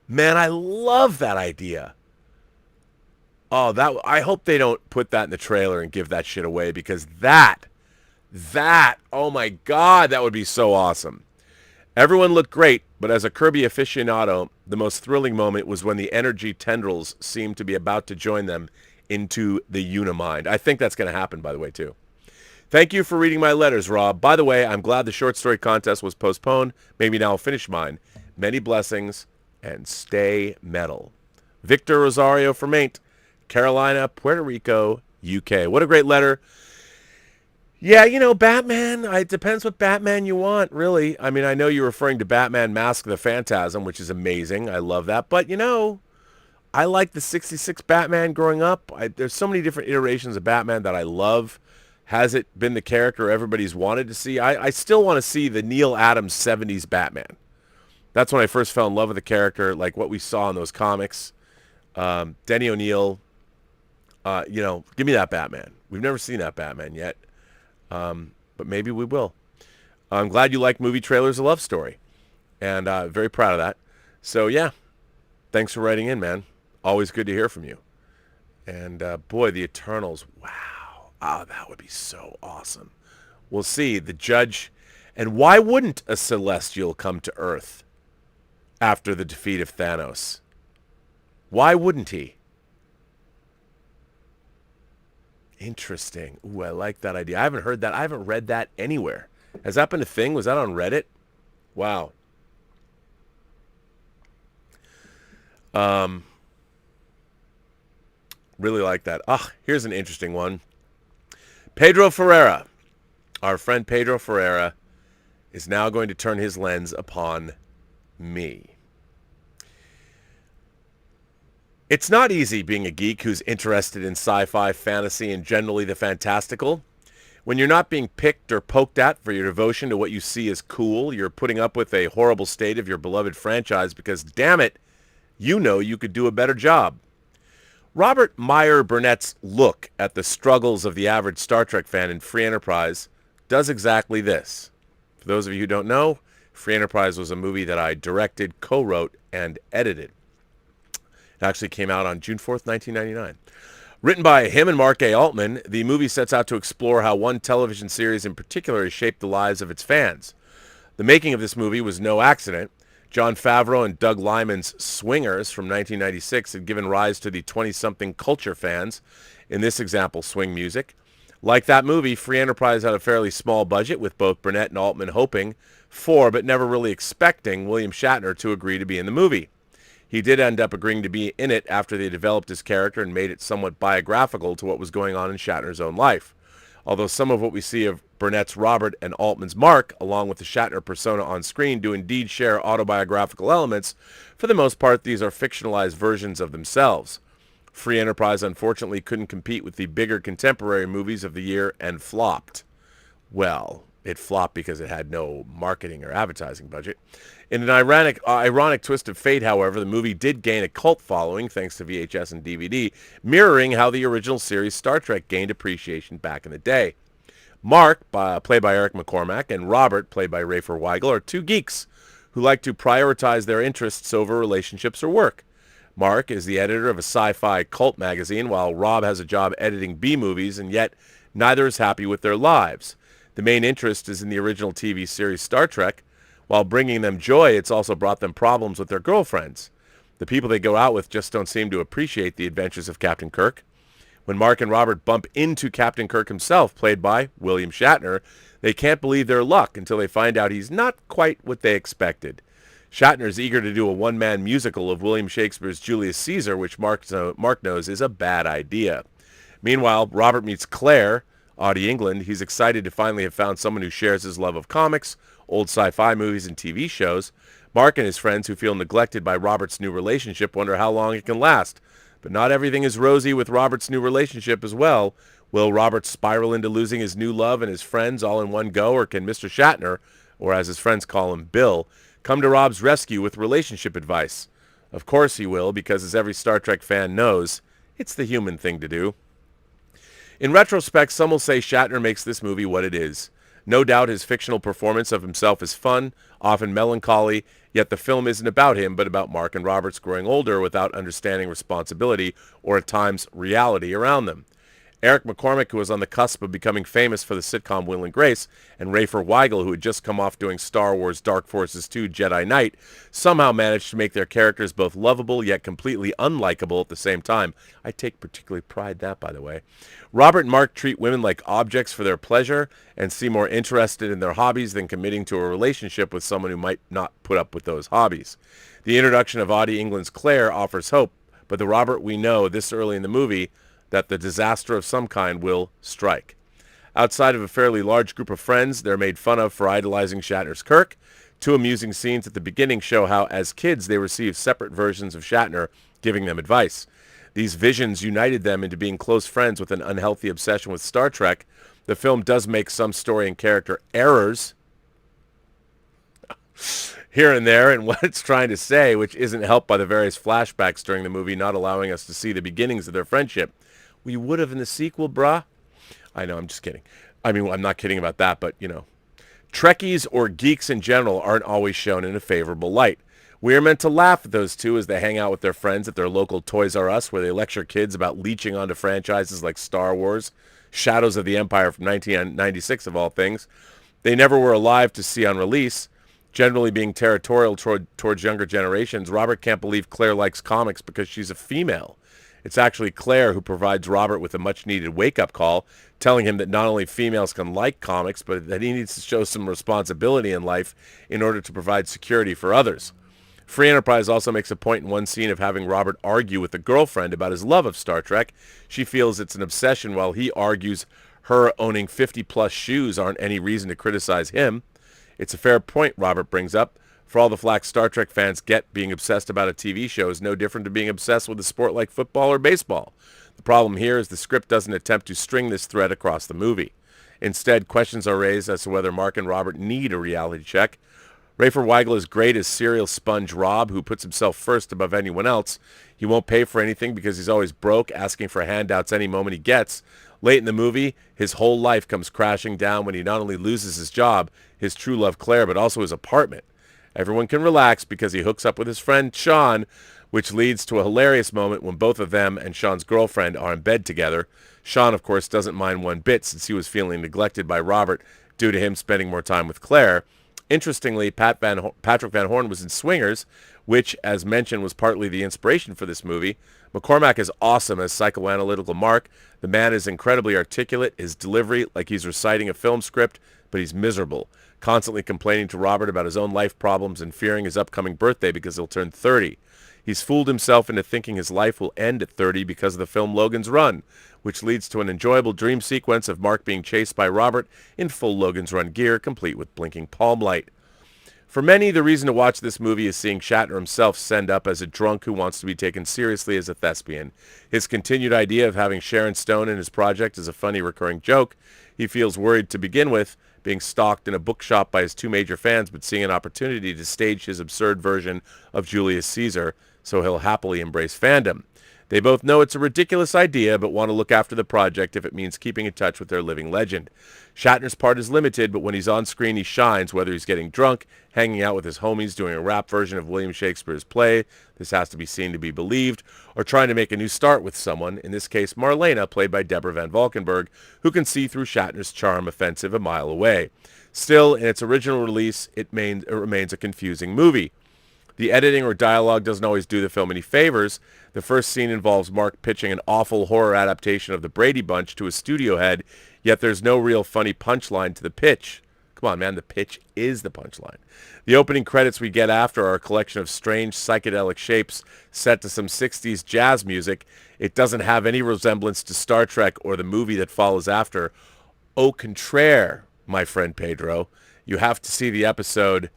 Man, I love that idea. Oh, I hope they don't put that in the trailer and give that shit away, because that, oh my God, that would be so awesome. Everyone looked great, but as a Kirby aficionado, the most thrilling moment was when the energy tendrils seemed to be about to join them into the Unimind. I think that's going to happen, by the way, too. Thank you for reading my letters, Rob. By the way, I'm glad the short story contest was postponed. Maybe now I'll finish mine. Many blessings, and stay metal. Victor Rosario from Maine, Carolina, Puerto Rico, UK. What a great letter. Yeah, Batman, it depends what Batman you want, really. I mean, I know you're referring to Batman Mask of the Phantasm, which is amazing. I love that. But, I like the 66 Batman growing up. There's so many different iterations of Batman that I love. Has it been the character everybody's wanted to see? I still want to see the Neil Adams 70s Batman. That's when I first fell in love with the character, like what we saw in those comics. Denny O'Neil, give me that Batman. We've never seen that Batman yet, but maybe we will. I'm glad you like movie trailers, A Love Story, and very proud of that. So, yeah, thanks for writing in, man. Always good to hear from you. And, boy, the Eternals, wow. Oh, that would be so awesome. We'll see. The Judge, and why wouldn't a Celestial come to Earth after the defeat of Thanos? Why wouldn't he? Interesting. Ooh, I like that idea. I haven't heard that. I haven't read that anywhere. Has that been a thing? Was that on Reddit? Wow. Really like that. Here's an interesting one. Pedro Ferreira. Our friend Pedro Ferreira is now going to turn his lens upon me. It's not easy being a geek who's interested in sci-fi, fantasy, and generally the fantastical. When you're not being picked or poked at for your devotion to what you see as cool, you're putting up with a horrible state of your beloved franchise because, damn it, you know you could do a better job. Robert Meyer Burnett's look at the struggles of the average Star Trek fan in Free Enterprise does exactly this. For those of you who don't know, Free Enterprise was a movie that I directed, co-wrote, and edited. It actually came out on June 4th, 1999. Written by him and Mark A. Altman, the movie sets out to explore how one television series in particular has shaped the lives of its fans. The making of this movie was no accident. Jon Favreau and Doug Liman's Swingers from 1996 had given rise to the 20-something culture fans, in this example, swing music. Like that movie, Free Enterprise had a fairly small budget, with both Burnett and Altman hoping for, but never really expecting, William Shatner to agree to be in the movie. He did end up agreeing to be in it after they developed his character and made it somewhat biographical to what was going on in Shatner's own life. Although some of what we see of Burnett's Robert and Altman's Mark, along with the Shatner persona on screen, do indeed share autobiographical elements, for the most part these are fictionalized versions of themselves. Free Enterprise unfortunately couldn't compete with the bigger contemporary movies of the year and flopped. Well, it flopped because it had no marketing or advertising budget. In an ironic twist of fate, however, the movie did gain a cult following thanks to VHS and DVD, mirroring how the original series Star Trek gained appreciation back in the day. Mark, played by Eric McCormack, and Robert, played by Rafer Weigel, are two geeks who like to prioritize their interests over relationships or work. Mark is the editor of a sci-fi cult magazine, while Rob has a job editing B-movies, and yet neither is happy with their lives. The main interest is in the original TV series Star Trek. While bringing them joy, it's also brought them problems with their girlfriends. The people they go out with just don't seem to appreciate the adventures of Captain Kirk. When Mark and Robert bump into Captain Kirk himself, played by William Shatner, they can't believe their luck until they find out he's not quite what they expected. Shatner's eager to do a one-man musical of William Shakespeare's Julius Caesar, which Mark knows is a bad idea. Meanwhile, Robert meets Claire, Audie England. He's excited to finally have found someone who shares his love of comics, old sci-fi movies, and TV shows. Mark and his friends, who feel neglected by Robert's new relationship, wonder how long it can last. But not everything is rosy with Robert's new relationship as well. Will Robert spiral into losing his new love and his friends all in one go, or can Mr. Shatner, or as his friends call him, Bill, come to Rob's rescue with relationship advice? Of course he will, because as every Star Trek fan knows, it's the human thing to do. In retrospect, some will say Shatner makes this movie what it is. No doubt his fictional performance of himself is fun, often melancholy, yet the film isn't about him, but about Mark and Robert's growing older without understanding responsibility or at times reality around them. Eric McCormack, who was on the cusp of becoming famous for the sitcom Will and Grace, and Rafer Weigel, who had just come off doing Star Wars Dark Forces 2 Jedi Knight, somehow managed to make their characters both lovable yet completely unlikable at the same time. I take particular pride in that, by the way. Robert and Mark treat women like objects for their pleasure and seem more interested in their hobbies than committing to a relationship with someone who might not put up with those hobbies. The introduction of Audie England's Claire offers hope, but the Robert we know this early in the movie that the disaster of some kind will strike. Outside of a fairly large group of friends, they're made fun of for idolizing Shatner's Kirk. Two amusing scenes at the beginning show how, as kids, they received separate versions of Shatner giving them advice. These visions united them into being close friends with an unhealthy obsession with Star Trek. The film does make some story and character errors. here and there and what it's trying to say, which isn't helped by the various flashbacks during the movie not allowing us to see the beginnings of their friendship. We would have in the sequel, brah. I know, I'm just kidding. I mean, I'm not kidding about that, but, Trekkies or geeks in general aren't always shown in a favorable light. We are meant to laugh at those two as they hang out with their friends at their local Toys R Us, where they lecture kids about leeching onto franchises like Star Wars, Shadows of the Empire from 1996 of all things. They never were alive to see on release. Generally being territorial towards younger generations, Robert can't believe Claire likes comics because she's a female. It's actually Claire who provides Robert with a much-needed wake-up call, telling him that not only females can like comics, but that he needs to show some responsibility in life in order to provide security for others. Free Enterprise also makes a point in one scene of having Robert argue with a girlfriend about his love of Star Trek. She feels it's an obsession while he argues her owning 50-plus shoes aren't any reason to criticize him. It's a fair point Robert brings up. For all the flack Star Trek fans get, being obsessed about a TV show is no different to being obsessed with a sport like football or baseball. The problem here is the script doesn't attempt to string this thread across the movie. Instead, questions are raised as to whether Mark and Robert need a reality check. Rafer Weigel is great as serial sponge Rob, who puts himself first above anyone else. He won't pay for anything because he's always broke, asking for handouts any moment he gets. Late in the movie, his whole life comes crashing down when he not only loses his job, his true love Claire, but also his apartment. Everyone can relax because he hooks up with his friend Sean, which leads to a hilarious moment when both of them and Sean's girlfriend are in bed together. Sean, of course, doesn't mind one bit since he was feeling neglected by Robert due to him spending more time with Claire. Interestingly, Patrick Van Horn was in Swingers, which, as mentioned, was partly the inspiration for this movie. McCormack is awesome as psychoanalytical Mark. The man is incredibly articulate, his delivery like he's reciting a film script, but he's miserable, constantly complaining to Robert about his own life problems and fearing his upcoming birthday because he'll turn 30. He's fooled himself into thinking his life will end at 30 because of the film Logan's Run, which leads to an enjoyable dream sequence of Mark being chased by Robert in full Logan's Run gear, complete with blinking palm light. For many, the reason to watch this movie is seeing Shatner himself send up as a drunk who wants to be taken seriously as a thespian. His continued idea of having Sharon Stone in his project is a funny recurring joke. He feels worried to begin with, being stalked in a bookshop by his two major fans, but seeing an opportunity to stage his absurd version of Julius Caesar, so he'll happily embrace fandom. They both know it's a ridiculous idea, but want to look after the project if it means keeping in touch with their living legend. Shatner's part is limited, but when he's on screen, he shines, whether he's getting drunk, hanging out with his homies, doing a rap version of William Shakespeare's play, this has to be seen to be believed, or trying to make a new start with someone, in this case Marlena, played by Deborah Van Valkenburg, who can see through Shatner's charm offensive a mile away. Still, in its original release, it remains a confusing movie. The editing or dialogue doesn't always do the film any favors. The first scene involves Mark pitching an awful horror adaptation of the Brady Bunch to a studio head, yet there's no real funny punchline to the pitch. Come on, man, the pitch is the punchline. The opening credits we get after are a collection of strange psychedelic shapes set to some 60s jazz music. It doesn't have any resemblance to Star Trek or the movie that follows after. Au contraire, my friend Pedro, you have to see the episode,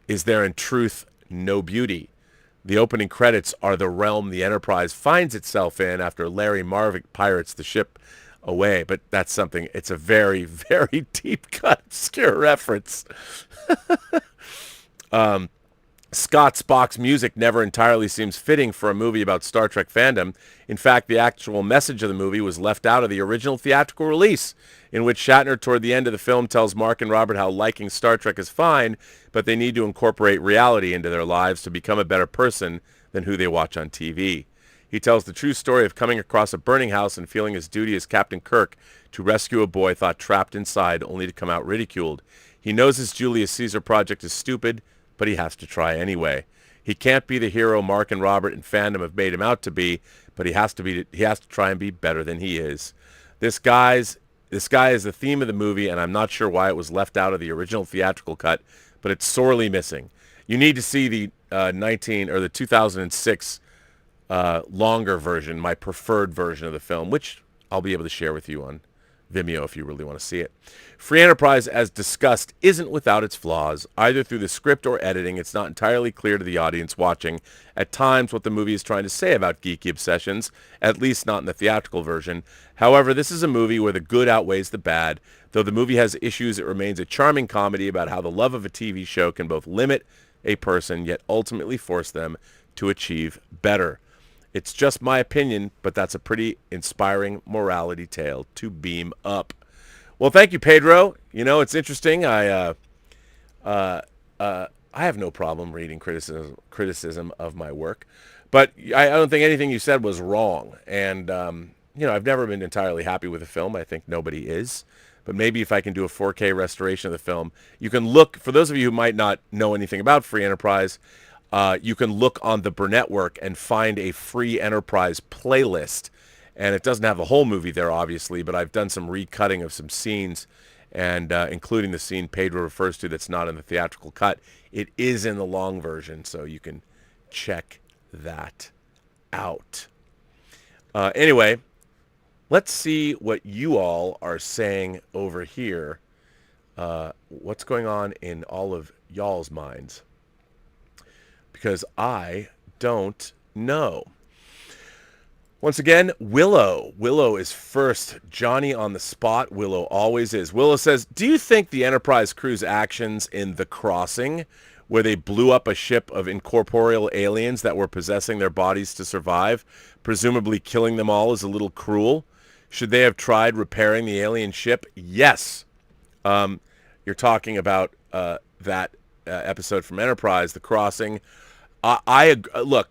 Is There in Truth No Beauty? The opening credits are the realm the Enterprise finds itself in after Larry Marvick pirates the ship away. But that's something, it's a very, very deep cut, obscure reference. Scott Spock's music never entirely seems fitting for a movie about Star Trek fandom. In fact, the actual message of the movie was left out of the original theatrical release, in which Shatner toward the end of the film tells Mark and Robert how liking Star Trek is fine, but they need to incorporate reality into their lives to become a better person than who they watch on TV. He tells the true story of coming across a burning house and feeling his duty as Captain Kirk to rescue a boy thought trapped inside only to come out ridiculed. He knows his Julius Caesar project is stupid, but he has to try anyway. He can't be the hero Mark and Robert and fandom have made him out to be, but he has to try and be better than he is. This guy is the theme of the movie, and I'm not sure why it was left out of the original theatrical cut, but it's sorely missing. You need to see the 2006 longer version, my preferred version of the film, which I'll be able to share with you on Vimeo if you really want to see it. Free Enterprise, as discussed, isn't without its flaws. Either through the script or editing, it's not entirely clear to the audience watching at times what the movie is trying to say about geeky obsessions, at least not in the theatrical version. However, this is a movie where the good outweighs the bad. Though the movie has issues, it remains a charming comedy about how the love of a TV show can both limit a person, yet ultimately force them to achieve better. It's just my opinion, but that's a pretty inspiring morality tale to beam up. Well, thank you, Pedro. You know, it's interesting. I have no problem reading criticism of my work, but I don't think anything you said was wrong. And you know, I've never been entirely happy with a film. I think nobody is. But maybe if I can do a 4K restoration of the film, you can look, for those of you who might not know anything about Free Enterprise, you can look on the Burnettwork and find a Free Enterprise playlist. And it doesn't have the whole movie there, obviously, but I've done some recutting of some scenes, and including the scene Pedro refers to that's not in the theatrical cut. It is in the long version, so you can check that out. Anyway, let's see what you all are saying over here. What's going on in all of y'all's minds? Because I don't know. Once again, Willow. Willow is first. Johnny on the spot. Willow always is. Willow says, do you think the Enterprise crew's actions in The Crossing, where they blew up a ship of incorporeal aliens that were possessing their bodies to survive, presumably killing them all, is a little cruel? Should they have tried repairing the alien ship? Yes. You're talking about that episode from Enterprise, The Crossing. Look,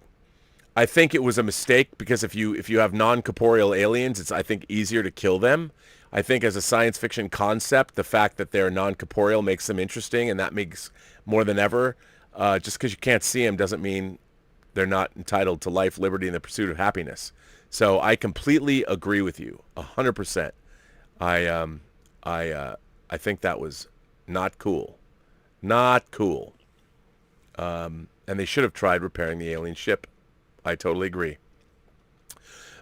I think it was a mistake because if you have non-corporeal aliens, it's, I think, easier to kill them. I think as a science fiction concept, the fact that they're non-corporeal makes them interesting, and that makes more than ever. Just because you can't see them doesn't mean they're not entitled to life, liberty, and the pursuit of happiness. So I completely agree with you, 100%. I think that was not cool. Not cool. And they should have tried repairing the alien ship. I totally agree.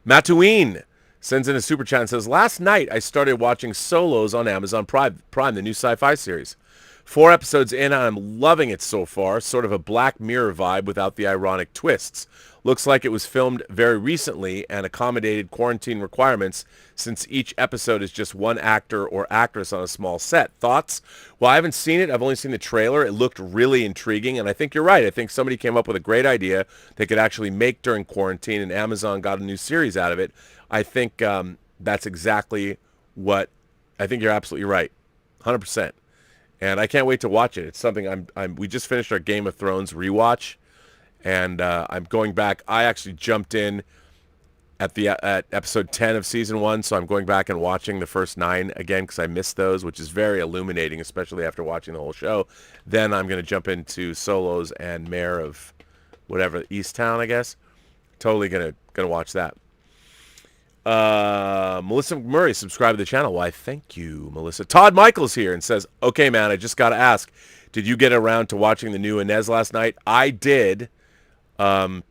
Matouine sends in a super chat and says, last night I started watching Solos on Amazon Prime, the new sci-fi series. 4 episodes in, and I'm loving it so far. Sort of a Black Mirror vibe without the ironic twists. Looks like it was filmed very recently and accommodated quarantine requirements since each episode is just one actor or actress on a small set. Thoughts? Well, I haven't seen it. I've only seen the trailer. It looked really intriguing, and I think you're right. I think somebody came up with a great idea they could actually make during quarantine, and Amazon got a new series out of it. I think that's exactly what... I think you're absolutely right. 100%. And I can't wait to watch it. It's something we just finished our Game of Thrones rewatch, and I'm going back. I actually jumped in at episode 10 of season 1, so I'm going back and watching the first 9 again because I missed those, which is very illuminating, especially after watching the whole show. Then I'm going to jump into Solos and Mayor of whatever, Easttown, I guess. Totally gonna watch that. Melissa Murray subscribed to the channel. Why, thank you, Melissa. Todd Michaels here and says, okay, man, I just got to ask, did you get around to watching the new Cena'S last night? I did. I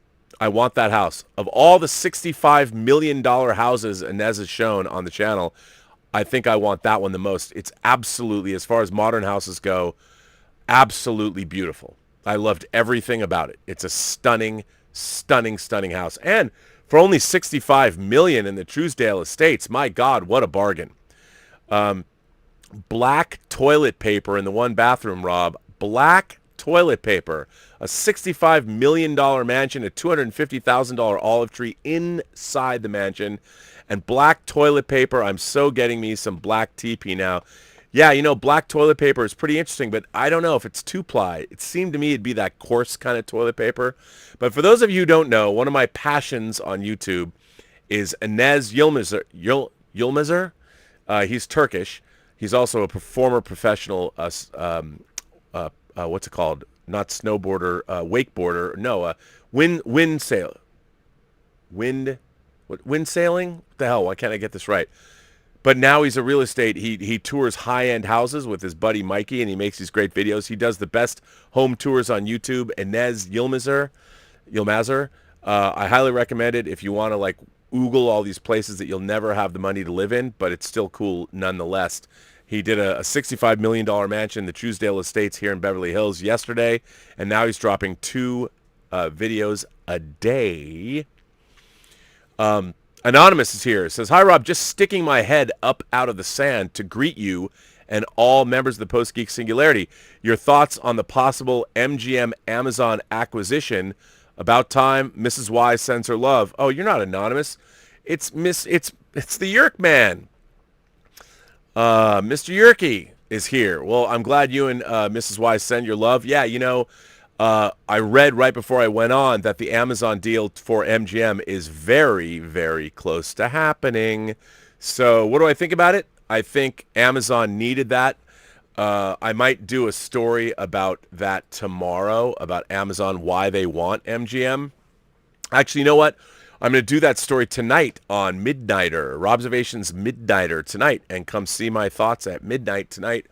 want that house. Of all the $65 million houses Cena'S has shown on the channel, I think I want that one the most. It's absolutely, as far as modern houses go, absolutely beautiful. I loved everything about it. It's a stunning, stunning, stunning house. And for only $65 million in the Truesdale Estates, my God, what a bargain. Black toilet paper in the one bathroom, Rob. Black toilet paper. A $65 million mansion, a $250,000 olive tree inside the mansion, and black toilet paper. I'm so getting me some black TP now. Yeah, you know, black toilet paper is pretty interesting, but I don't know if it's 2-ply. It seemed to me it'd be that coarse kind of toilet paper. But for those of you who don't know, one of my passions on YouTube is Cena'S Yilmazer. He's Turkish. He's also a former professional, what's it called? Not snowboarder, wakeboarder. No, wind sailing. Wind sailing? What the hell? Why can't I get this right? But now he's a real estate. He tours high-end houses with his buddy Mikey, and he makes these great videos. He does the best home tours on YouTube. Cena'S Yilmazer. I highly recommend it if you want to like oogle all these places that you'll never have the money to live in, but it's still cool nonetheless. He did a $65 million mansion in the Truesdale Estates here in Beverly Hills yesterday, and now he's dropping 2 videos a day. Anonymous is here. It says, hi, Rob. Just sticking my head up out of the sand to greet you and all members of the Post-Geek Singularity. Your thoughts on the possible MGM Amazon acquisition. About time, Mrs. Y sends her love. Oh, you're not anonymous. It's the Yerk Man. Mr. Yerky is here. Well, I'm glad you and Mrs. Y send your love. Yeah, I read right before I went on that the Amazon deal for MGM is very, very close to happening. So what do I think about it? I think Amazon needed that. I might do a story about that tomorrow, about Amazon, why they want MGM. Actually, you know what? I'm going to do that story tonight on Midnighter, Robservations Midnighter tonight, and come see my thoughts at midnight tonight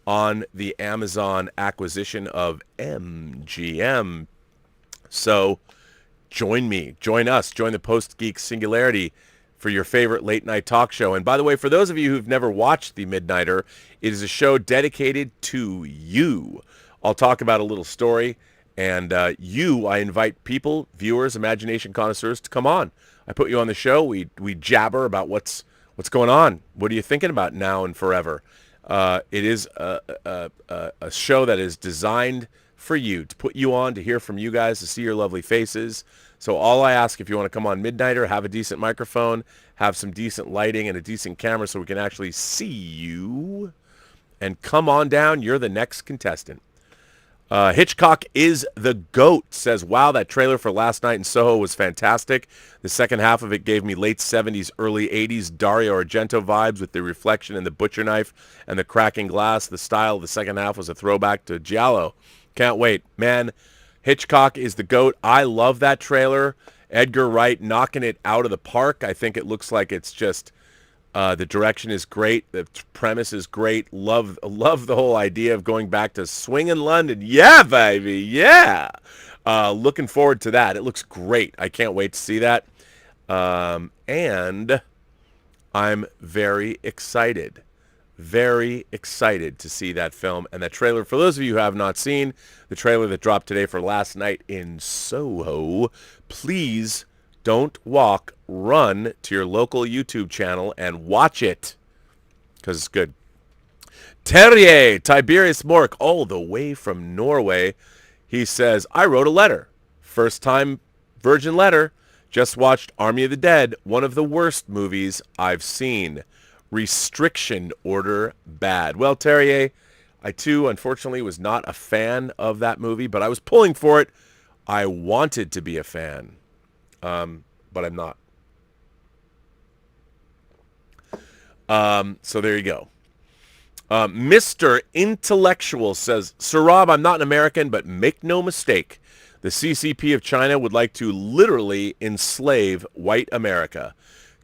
on the Amazon acquisition of MGM. So join me, join us, join the Post-Geek Singularity for your favorite late-night talk show. And by the way, for those of you who've never watched the Midnighter, it is a show dedicated to you. I'll talk about a little story. And I invite people, viewers, imagination connoisseurs to come on. I put you on the show. We jabber about what's going on. What are you thinking about now and forever? It is a show that is designed for you, to put you on, to hear from you guys, to see your lovely faces. So all I ask, if you want to come on Midnighter, have a decent microphone, have some decent lighting and a decent camera so we can actually see you. And come on down. You're the next contestant. Hitchcock is the GOAT says, wow, that trailer for Last Night in Soho was fantastic. The second half of it gave me late 70s, early 80s Dario Argento vibes with the reflection in the butcher knife and the cracking glass. The style of the second half was a throwback to Giallo. Can't wait. Man, Hitchcock is the GOAT. I love that trailer. Edgar Wright knocking it out of the park. I think it looks like it's just... the direction is great. The premise is great. Love the whole idea of going back to swinging London. Yeah, baby. Yeah. Looking forward to that. It looks great. I can't wait to see that. And I'm very excited. Very excited to see that film and that trailer. For those of you who have not seen the trailer that dropped today for Last Night in Soho, please don't walk, run to your local YouTube channel and watch it, because it's good. Terje, Tiberius Mork, all the way from Norway. He says, I wrote a letter. First time virgin letter. Just watched Army of the Dead, one of the worst movies I've seen. Restriction order bad. Well, Terje, I too, unfortunately, was not a fan of that movie, but I was pulling for it. I wanted to be a fan. But I'm not. So there you go. Mr. Intellectual says, Sir Rob, I'm not an American, but make no mistake. The CCP of China would like to literally enslave white America,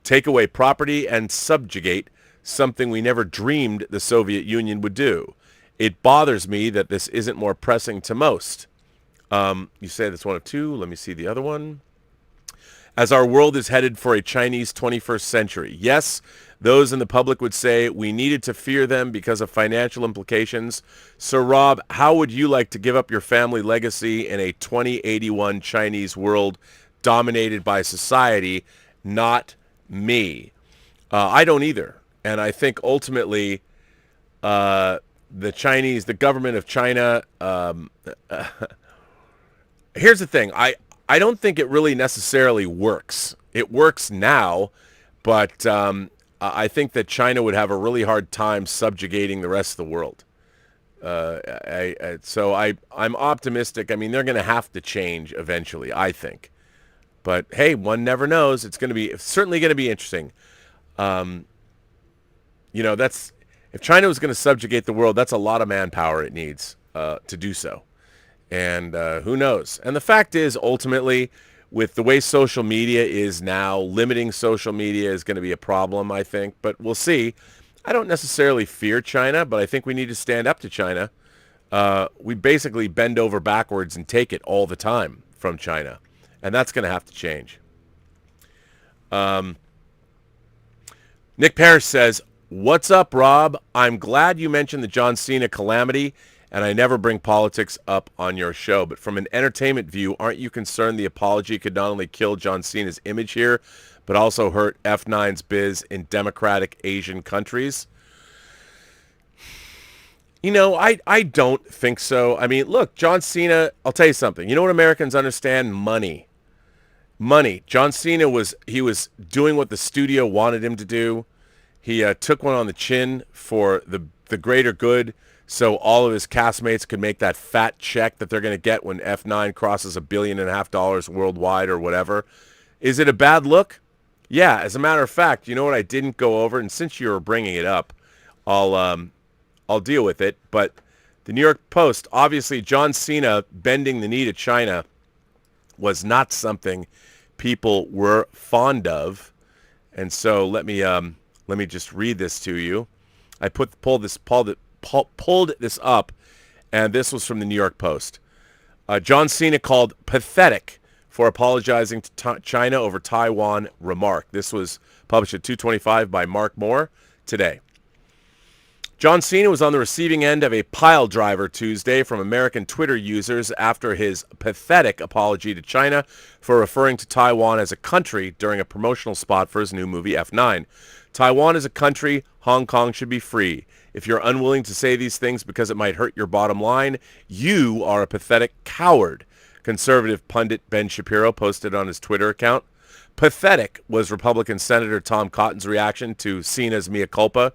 take away property and subjugate, something we never dreamed the Soviet Union would do. It bothers me that this isn't more pressing to most. You say that's one of two. Let me see the other one. As our world is headed for a Chinese 21st century. Yes, those in the public would say we needed to fear them because of financial implications. Sir Rob, how would you like to give up your family legacy in a 2081 Chinese world dominated by society? Not me. I don't either. And I think ultimately the government of China, here's the thing. I don't think it really necessarily works. It works now, but I think that China would have a really hard time subjugating the rest of the world. So I'm optimistic. I mean, they're going to have to change eventually, I think. But hey, one never knows. It's certainly going to be interesting. If China was going to subjugate the world, that's a lot of manpower it needs to do so. And who knows? And the fact is, ultimately, with the way social media is now, limiting social media is going to be a problem, I think. But we'll see. I don't necessarily fear China, but I think we need to stand up to China. We basically bend over backwards and take it all the time from China. And that's going to have to change. Nick Parrish says, what's up, Rob? I'm glad you mentioned the John Cena calamity, and I never bring politics up on your show. But from an entertainment view, aren't you concerned the apology could not only kill John Cena's image here, but also hurt F9's biz in democratic Asian countries? I don't think so. I mean, look, John Cena, I'll tell you something. You know what Americans understand? Money. Money. John Cena he was doing what the studio wanted him to do. He took one on the chin for the greater good, so all of his castmates could make that fat check that they're going to get when F9 crosses $1.5 billion worldwide or whatever. Is it a bad look? Yeah. As a matter of fact, you know what I didn't go over, and since you were bringing it up, I'll deal with it. But the New York Post, obviously, John Cena bending the knee to China was not something people were fond of, and so let me just read this to you. I pulled this up, and this was from the New York Post. John Cena called pathetic for apologizing to China over Taiwan remark. This was published at 2:25 by Mark Moore today. John Cena was on the receiving end of a pile driver Tuesday from American Twitter users after his pathetic apology to China for referring to Taiwan as a country during a promotional spot for his new movie F9. Taiwan is a country. Hong Kong should be free. If you're unwilling to say these things because it might hurt your bottom line, you are a pathetic coward, conservative pundit Ben Shapiro posted on his Twitter account. Pathetic was Republican Senator Tom Cotton's reaction to Cena's mea culpa.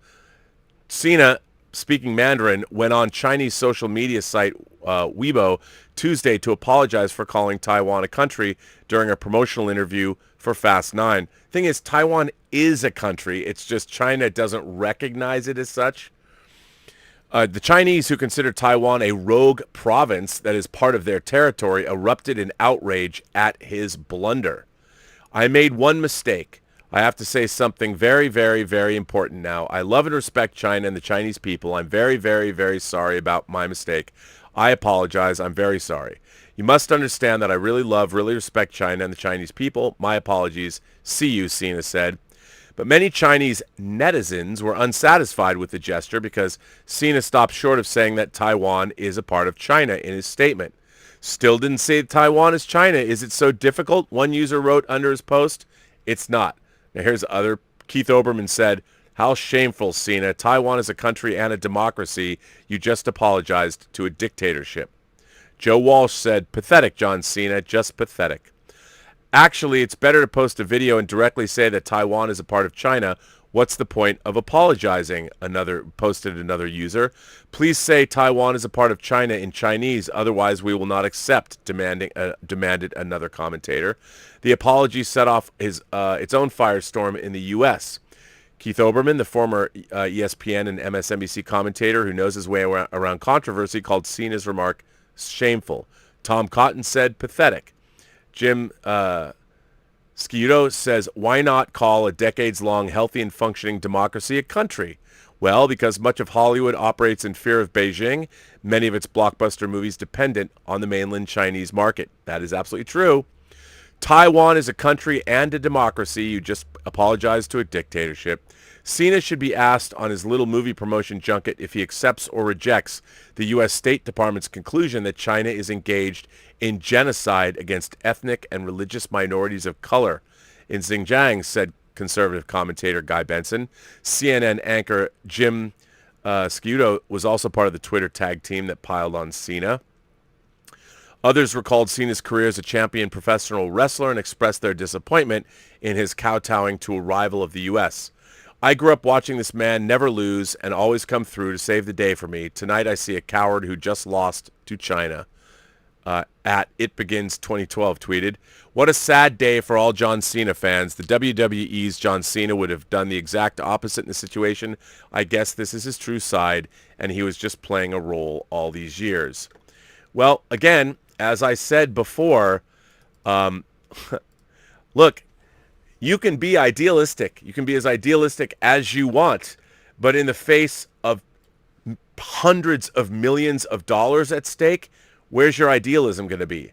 Cena, speaking Mandarin, went on Chinese social media site Weibo Tuesday to apologize for calling Taiwan a country during a promotional interview for Fast 9. Thing is, Taiwan is a country. It's just China doesn't recognize it as such. The Chinese, who consider Taiwan a rogue province that is part of their territory, erupted in outrage at his blunder. I made one mistake. I have to say something very, very, very important now. I love and respect China and the Chinese people. I'm very, very, very sorry about my mistake. I apologize. I'm very sorry. You must understand that I really love, really respect China and the Chinese people. My apologies. See you, Cena said. But many Chinese netizens were unsatisfied with the gesture because Cena stopped short of saying that Taiwan is a part of China in his statement. Still didn't say Taiwan is China. Is it so difficult? One user wrote under his post. It's not. Now here's other. Keith Oberman said, how shameful, Cena. Taiwan is a country and a democracy. You just apologized to a dictatorship. Joe Walsh said, pathetic, John Cena, just pathetic. Actually, it's better to post a video and directly say that Taiwan is a part of China. What's the point of apologizing? Posted another user. Please say Taiwan is a part of China in Chinese, otherwise we will not accept, demanded another commentator. The apology set off its own firestorm in the U.S. Keith Oberman, the former ESPN and MSNBC commentator who knows his way around controversy, called Cena's remark shameful. Tom Cotton said pathetic. Jim Sciutto says, why not call a decades-long healthy and functioning democracy a country? Well, because much of Hollywood operates in fear of Beijing, many of its blockbuster movies dependent on the mainland Chinese market. That is absolutely true. Taiwan is a country and a democracy. You just apologized to a dictatorship. Cena should be asked on his little movie promotion junket if he accepts or rejects the U.S. State Department's conclusion that China is engaged in genocide against ethnic and religious minorities of color in Xinjiang, said conservative commentator Guy Benson. CNN anchor Jim Sciutto was also part of the Twitter tag team that piled on Cena. Others recalled Cena's career as a champion professional wrestler and expressed their disappointment in his kowtowing to a rival of the U.S. I grew up watching this man never lose and always come through to save the day for me. Tonight I see a coward who just lost to China. At It Begins 2012 tweeted, what a sad day for all John Cena fans. The WWE's John Cena would have done the exact opposite in the situation. I guess this is his true side, and he was just playing a role all these years. Well, again, as I said before, look, you can be idealistic. You can be as idealistic as you want, but in the face of hundreds of millions of dollars at stake, where's your idealism going to be?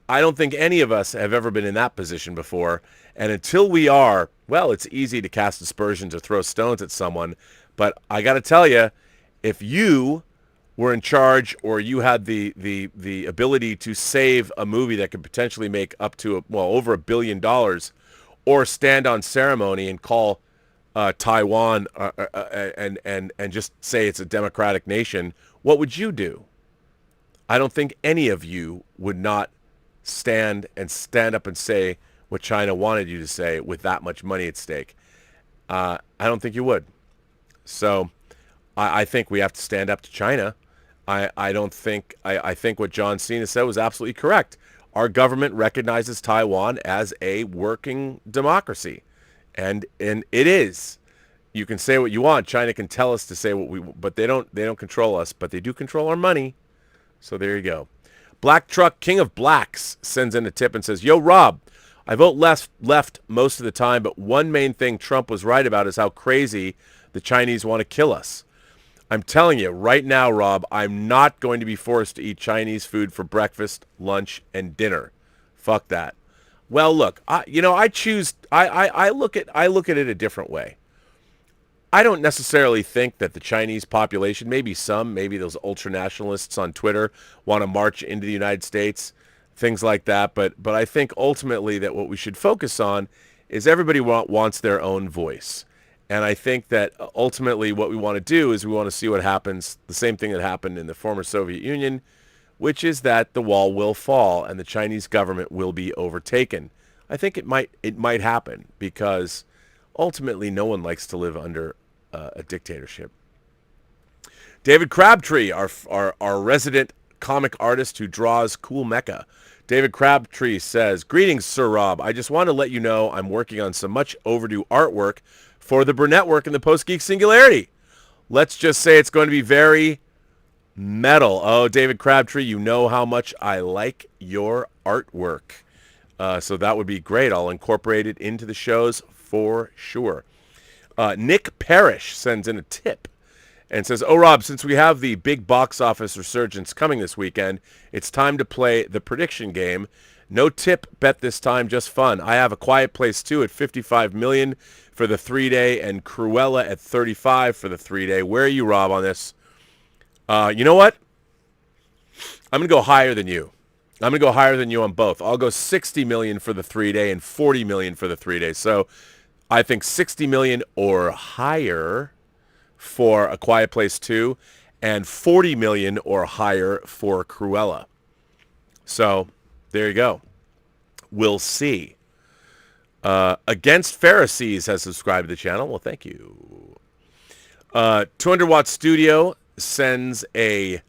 I don't think any of us have ever been in that position before. And until we are, well, it's easy to cast aspersions or throw stones at someone. But I got to tell you, if you were in charge or you had the ability to save a movie that could potentially make up to, over $1 billion, or stand on ceremony and call Taiwan and just say it's a democratic nation, what would you do? I don't think any of you would not stand up and say what China wanted you to say with that much money at stake. I don't think you would. So I think we have to stand up to China. I think what John Cena said was absolutely correct. Our government recognizes Taiwan as a working democracy, and it is. You can say what you want. China can tell us to say what we, but they don't control us, but they do control our money. So there you go. Black Truck King of Blacks sends in a tip and says, "Yo, Rob, I vote left most of the time, but one main thing Trump was right about is how crazy the Chinese want to kill us. I'm telling you right now, Rob, I'm not going to be forced to eat Chinese food for breakfast, lunch, and dinner. Fuck that." Well, look, I look at it a different way. I don't necessarily think that the Chinese population, maybe those ultra-nationalists on Twitter want to march into the United States, things like that. But I think ultimately that what we should focus on is everybody wants their own voice. And I think that ultimately what we want to do is we want to see what happens, the same thing that happened in the former Soviet Union, which is that the wall will fall and the Chinese government will be overtaken. I think it might happen because ultimately no one likes to live under a dictatorship. David Crabtree, our resident comic artist who draws cool mecha. David Crabtree says, "Greetings, Sir Rob. I just want to let you know I'm working on some much overdue artwork for the Burnettwork and the Post-Geek Singularity. Let's just say it's going to be very metal." Oh, David Crabtree, you know how much I like your artwork. So that would be great. I'll incorporate it into the shows for sure. Nick Parrish sends in a tip and says, "Oh, Rob, since we have the big box office resurgence coming this weekend, it's time to play the prediction game. No tip bet this time, just fun. I have A Quiet Place 2 at 55 million for the 3-day and Cruella at 35 for the 3-day. Where are you, Rob, on this?" You know what? I'm going to go higher than you. I'm going to go higher than you on both. I'll go 60 million for the 3-day and 40 million for the 3-day. So I think 60 million or higher for A Quiet Place 2 and 40 million or higher for Cruella. So there you go. We'll see. Against Pharisees has subscribed to the channel. Well, thank you. 200 Watt Studio sends a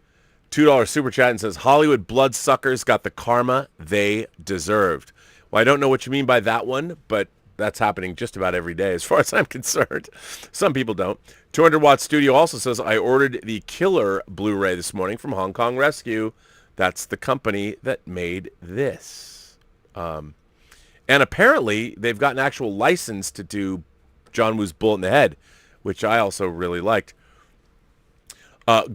$2 super chat and says, "Hollywood bloodsuckers got the karma they deserved." Well, I don't know what you mean by that one, but that's happening just about every day as far as I'm concerned. Some people don't. 200 Watt Studio also says, "I ordered the Killer Blu-ray this morning from Hong Kong Rescue." That's the company that made this. And apparently they've got an actual license to do John Woo's Bullet in the Head, which I also really liked.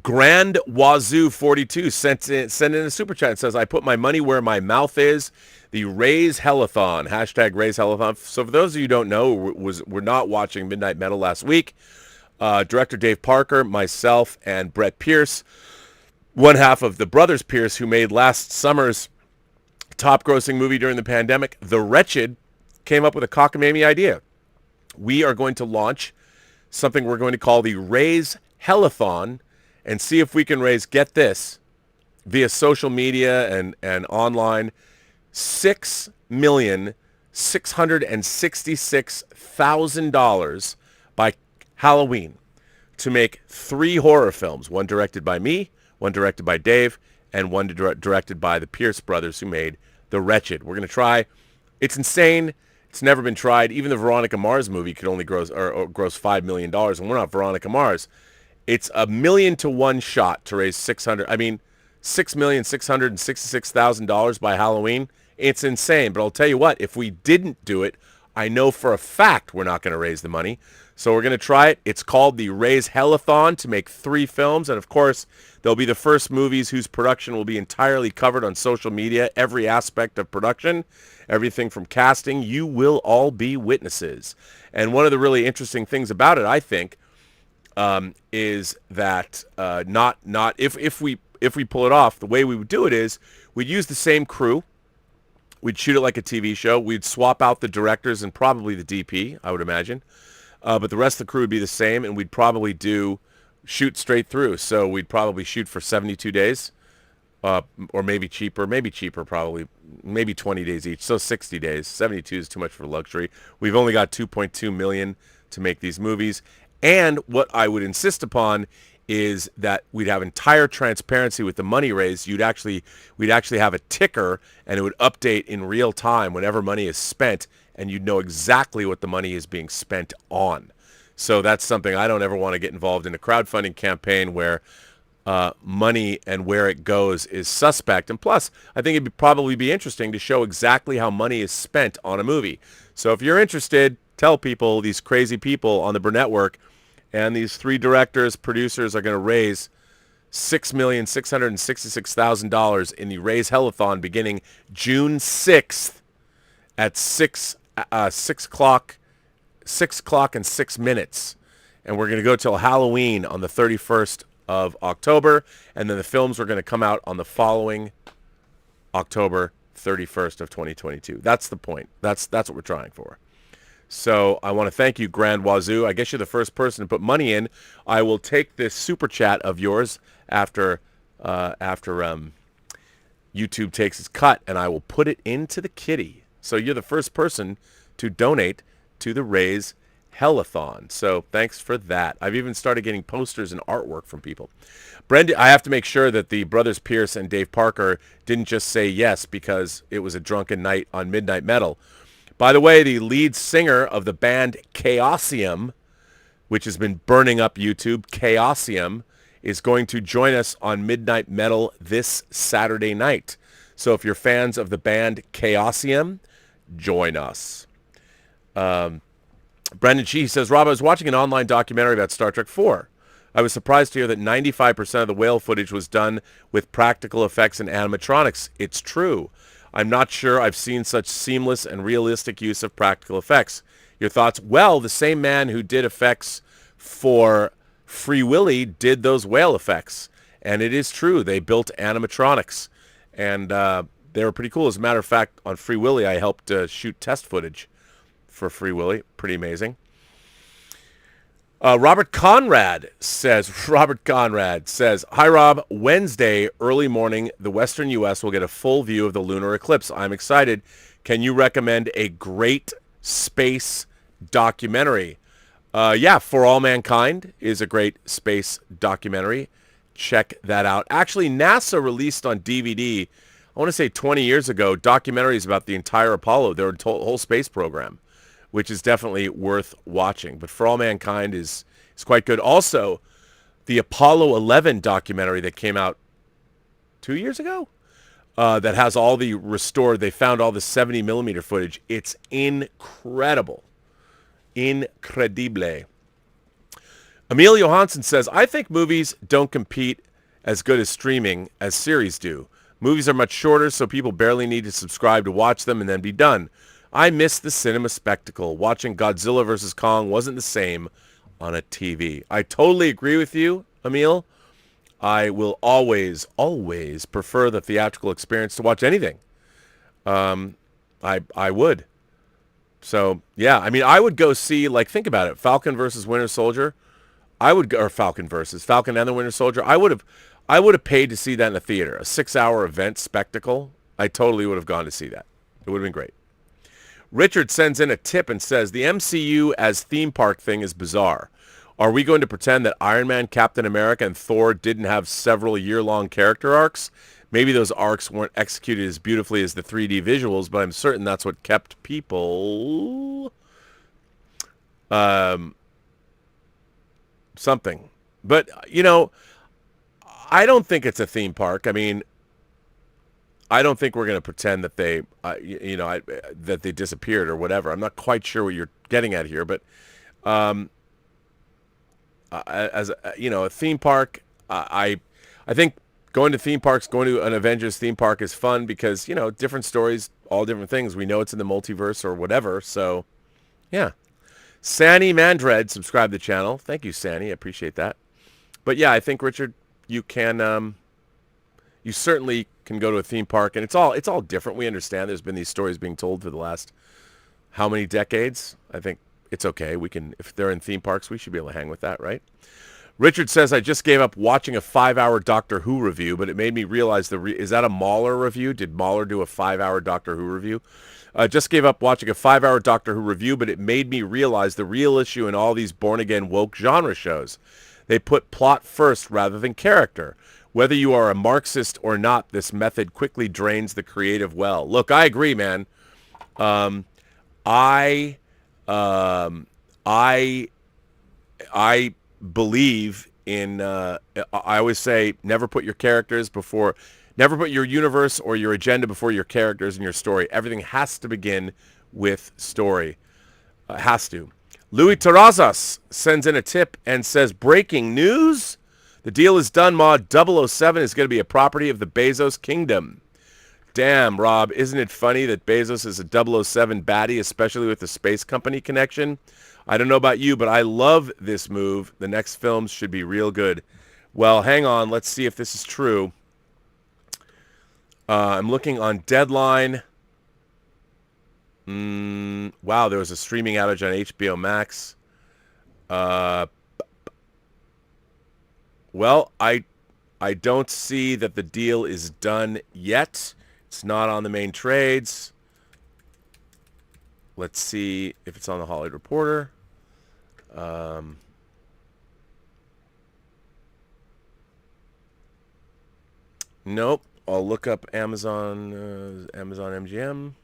Grand Wazoo 42 sent in a super chat and says, "I put my money where my mouth is. The Raise Hellathon, hashtag Raise Hellathon." So for those of you who don't know, we're not watching Midnight Metal last week. Director Dave Parker, myself, and Brett Pierce, one half of the Brothers Pierce, who made last summer's top-grossing movie during the pandemic, The Wretched, came up with a cockamamie idea. We are going to launch something we're going to call the Raise Hellathon and see if we can raise, get this, via social media and online, $6,666,000 by Halloween to make 3 horror films, one directed by me, one directed by Dave, and one directed by the Pierce brothers who made The Wretched. We're going to try. It's insane. It's never been tried. Even the Veronica Mars movie could only gross $5 million, and we're not Veronica Mars. It's a 1,000,000 to 1 shot to raise $6,666,000 by Halloween. It's insane. But I'll tell you what, if we didn't do it, I know for a fact we're not going to raise the money. So we're going to try it. It's called the Raise Hellathon to make 3 films. And of course, they'll be the first movies whose production will be entirely covered on social media. Every aspect of production, everything from casting, you will all be witnesses. And one of the really interesting things about it, I think, is that if we pull it off, the way we would do it is we'd use the same crew. We'd shoot it like a TV show. We'd swap out the directors and probably the DP, I would imagine. but the rest of the crew would be the same, and we'd probably shoot straight through. So we'd probably shoot for 72 days, or maybe cheaper, probably, maybe 20 days each. So 60 days. 72 is too much for luxury. We've only got 2.2 million to make these movies. And what I would insist upon is that we'd have entire transparency with the money raised. We'd actually have a ticker, and it would update in real time whenever money is spent, and you'd know exactly what the money is being spent on. So that's something I don't ever want to get involved in a crowdfunding campaign where money and where it goes is suspect. And plus, I think it'd probably be interesting to show exactly how money is spent on a movie. So if you're interested, tell people, these crazy people on the Burnettwork, and these 3 directors, producers are going to raise $6,666,000 in the Raise Hellathon beginning June 6th at 6 o'clock and 6 minutes. And we're going to go till Halloween on the 31st of October. And then the films are going to come out on the following October 31st of 2022. That's the point. That's what we're trying for. So I want to thank you, Grand Wazoo. I guess you're the first person to put money in. I will take this super chat of yours after YouTube takes its cut, and I will put it into the kitty. So you're the first person to donate to the Raise Hellathon. So thanks for that. I've even started getting posters and artwork from people. Brenda, I have to make sure that the brothers Pierce and Dave Parker didn't just say yes because it was a drunken night on Midnight Metal. By the way, the lead singer of the band Chaosium, which has been burning up YouTube, Chaosium, is going to join us on Midnight Metal this Saturday night. So if you're fans of the band Chaosium, join us. Brendan G says, Rob, I was watching an online documentary about Star Trek 4. I was surprised to hear that 95% of the whale footage was done with practical effects and animatronics. It's true. I'm not sure I've seen such seamless and realistic use of practical effects. Your thoughts? Well, the same man who did effects for Free Willy did those whale effects. And it is true. They built animatronics. And they were pretty cool. As a matter of fact, on Free Willy, I helped shoot test footage for Free Willy. Pretty amazing. Robert Conrad says, hi, Rob. Wednesday, early morning, the Western U.S. will get a full view of the lunar eclipse. I'm excited. Can you recommend a great space documentary? Yeah, For All Mankind is a great space documentary. Check that out. Actually, NASA released on DVD, I want to say 20 years ago, documentaries about the entire Apollo, their whole space program, which is definitely worth watching. But For All Mankind is quite good. Also, the Apollo 11 documentary that came out 2 years ago, that has all the restored, they found all the 70 millimeter footage. It's incredible. Incredible. Emil Johansson says, I think movies don't compete as good as streaming as series do. Movies are much shorter, so people barely need to subscribe to watch them and then be done. I miss the cinema spectacle. Watching Godzilla vs. Kong wasn't the same on a TV. I totally agree with you, Emil. I will always prefer the theatrical experience to watch anything. I would. So, yeah, I mean, I would go see, like, think about it, Falcon versus Winter Soldier. Falcon and the Winter Soldier. I would have paid to see that in a theater, a 6-hour event spectacle. I totally would have gone to see that. It would have been great. Richard sends in a tip and says, the MCU as theme park thing is bizarre. Are we going to pretend that Iron Man, Captain America, and Thor didn't have several year-long character arcs? Maybe those arcs weren't executed as beautifully as the 3D visuals, but I'm certain that's what kept people something. But, I don't think it's a theme park. I mean, I don't think we're going to pretend that they, that they disappeared or whatever. I'm not quite sure what you're getting at here, but as a theme park, I think going to theme parks, going to an Avengers theme park is fun because different stories, all different things. We know it's in the multiverse or whatever. So, yeah. Sani Mandred subscribed to the channel. Thank you, Sani. I appreciate that. But yeah, I think Richard, you can. You certainly can go to a theme park, and it's all different. We understand there's been these stories being told for the last how many decades? I think it's okay. We can, if they're in theme parks, we should be able to hang with that, right? Richard says, I just gave up watching a 5-hour Doctor Who review, but it made me realize is that a Mahler review? Did Mahler do a 5-hour Doctor Who review? Just gave up watching a 5-hour Doctor Who review, but it made me realize the real issue in all these born-again woke genre shows. They put plot first rather than character. Whether you are a Marxist or not, this method quickly drains the creative well. Look, I agree, man. I believe in, I always say, never put your universe or your agenda before your characters and your story. Everything has to begin with story. Has to. Louis Terrazas sends in a tip and says, breaking news. The deal is done, Mod. 007 is going to be a property of the Bezos Kingdom. Damn, Rob, isn't it funny that Bezos is a 007 baddie, especially with the space company connection? I don't know about you, but I love this move. The next films should be real good. Well, hang on. Let's see if this is true. I'm looking on Deadline. Wow, there was a streaming outage on HBO Max. Well, I don't see that the deal is done yet. It's not on the main trades. Let's see if it's on the Hollywood Reporter. Nope. I'll look up Amazon MGM.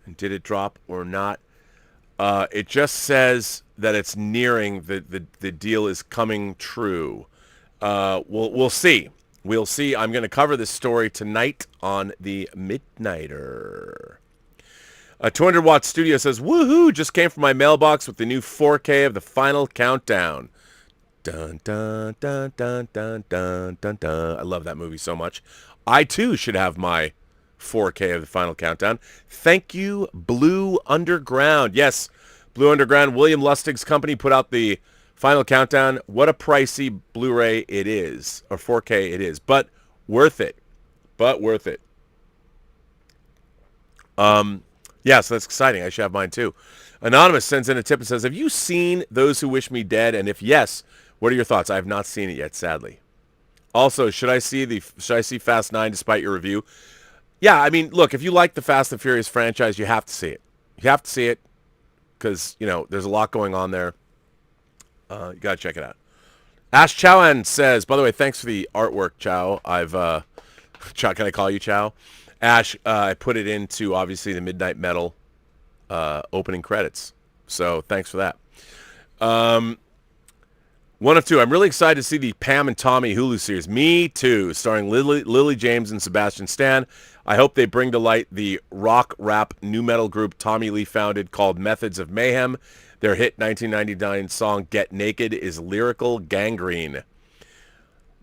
And did it drop or not? It just says that it's nearing, the deal is coming true. We'll see. We'll see. I'm going to cover this story tonight on the Midnighter. 200 Watt Studio says, woohoo, just came from my mailbox with the new 4K of The Final Countdown. Dun, dun, dun, dun, dun, dun, dun, dun. I love that movie so much. I, too, should have my 4K of The Final Countdown. Thank you, Blue Underground. Yes, Blue Underground. William Lustig's company put out the Final Countdown. What a pricey Blu-ray it is, or 4K it is, but worth it. But worth it. Yeah, so that's exciting. I should have mine too. Anonymous sends in a tip and says, have you seen Those Who Wish Me Dead? And if yes, what are your thoughts? I have not seen it yet, sadly. Also, should I see Fast 9 despite your review? Yeah, I mean, look, if you like the Fast and Furious franchise, you have to see it. You have to see it because, you know, there's a lot going on there. You got to check it out. Ash Chowan says, by the way, thanks for the artwork, Chow. Chow, can I call you Chow? Ash, I put it into, obviously, the Midnight Metal opening credits. So thanks for that. One of two. I'm really excited to see the Pam and Tommy Hulu series. Me too, starring Lily James and Sebastian Stan. I hope they bring to light the rock rap nu metal group Tommy Lee founded called Methods of Mayhem. Their hit 1999 song Get Naked is lyrical gangrene.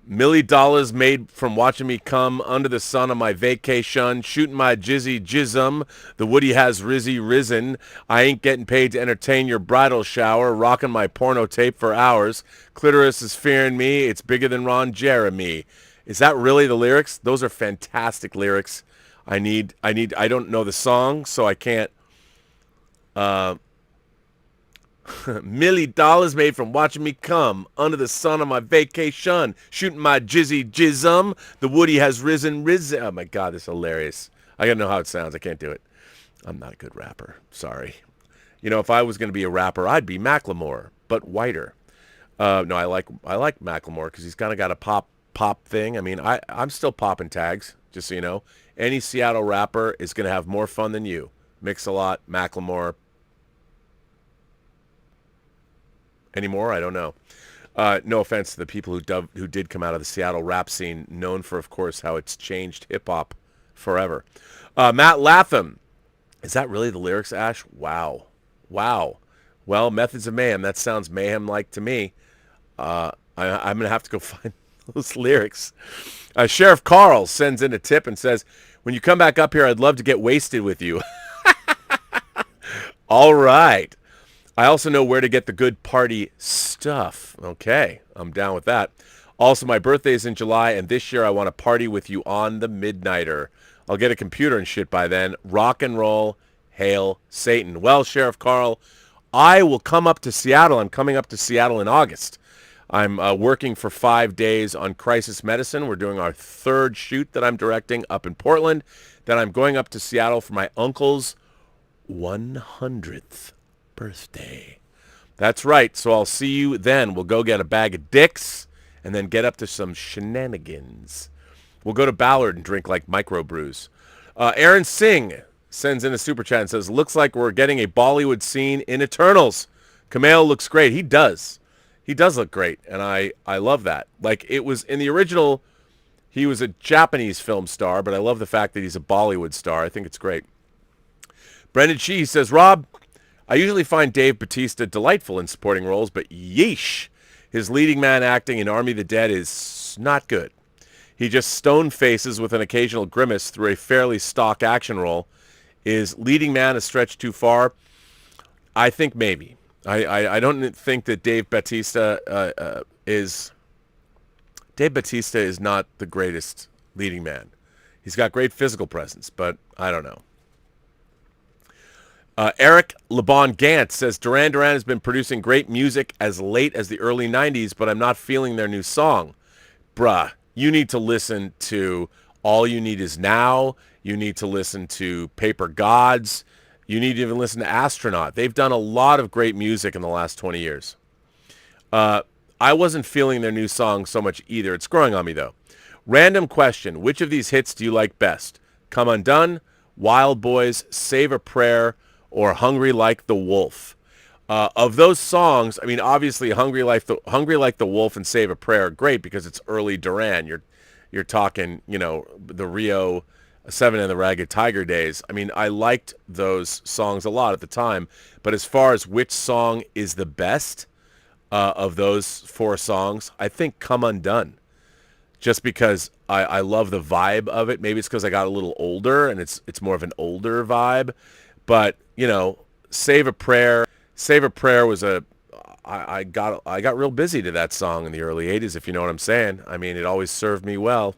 $1,000,000 made from watching me come under the sun on my vacation, shooting my jizzy jism. The Woody has risen. I ain't getting paid to entertain your bridal shower, rocking my porno tape for hours. Clitoris is fearing me. It's bigger than Ron Jeremy. Is that really the lyrics? Those are fantastic lyrics. I don't know the song, so I can't. $1,000,000 made from watching me come under the sun on my vacation, shooting my jizzy jism. The Woody has risen. Oh my God, this is hilarious. I gotta know how it sounds. I can't do it. I'm not a good rapper. Sorry. You know, if I was gonna be a rapper, I'd be Macklemore, but whiter. No, I like Macklemore because he's kind of got a pop thing. I mean, I'm still popping tags, just so you know. Any Seattle rapper is gonna have more fun than you. Mix-a-Lot, Macklemore. Anymore? I don't know. No offense to the people who did come out of the Seattle rap scene, known for, of course, how it's changed hip-hop forever. Matt Latham. Is that really the lyrics, Ash? Wow. Well, Methods of Mayhem. That sounds mayhem-like to me. I'm going to have to go find those lyrics. Sheriff Carl sends in a tip and says, when you come back up here, I'd love to get wasted with you. All right. I also know where to get the good party stuff. Okay, I'm down with that. Also, my birthday is in July, and this year I want to party with you on the Midnighter. I'll get a computer and shit by then. Rock and roll, Hail Satan. Well, Sheriff Carl, I will come up to Seattle. I'm coming up to Seattle in August. I'm working for 5 days on Crisis Medicine. We're doing our third shoot that I'm directing up in Portland. Then I'm going up to Seattle for my uncle's 100th birthday. That's right. So I'll see you then. We'll go get a bag of dicks and then get up to some shenanigans. We'll go to Ballard and drink like microbrews. Aaron Singh sends in a super chat and says, looks like we're getting a Bollywood scene in Eternals. Kumail looks great. He does. He does look great, and I love that. Like, it was in the original, he was a Japanese film star, but I love the fact that he's a Bollywood star. I think it's great. Brendan Shee says, Rob, I usually find Dave Bautista delightful in supporting roles, but yeesh, his leading man acting in Army of the Dead is not good. He just stone faces with an occasional grimace through a fairly stock action role. Is leading man a stretch too far? I think maybe. I don't think that Dave Bautista is... Dave Bautista is not the greatest leading man. He's got great physical presence, but I don't know. Eric LeBon Gant says, Duran Duran has been producing great music as late as the early 90s, but I'm not feeling their new song. Bruh, you need to listen to All You Need Is Now. You need to listen to Paper Gods. You need to even listen to Astronaut. They've done a lot of great music in the last 20 years. I wasn't feeling their new song so much either. It's growing on me, though. Random question. Which of these hits do you like best? Come Undone, Wild Boys, Save a Prayer, or Hungry Like the Wolf? Of those songs, I mean, obviously Hungry Like the Wolf and Save a Prayer are great because it's early Duran. You're talking, you know, the Rio 7 and the Ragged Tiger days. I mean, I liked those songs a lot at the time, but as far as which song is the best of those four songs, I think Come Undone. Just because I love the vibe of it. Maybe it's because I got a little older and it's more of an older vibe. But, you know, Save a Prayer was I got real busy to that song in the early 80s, if you know what I'm saying. I mean, it always served me well.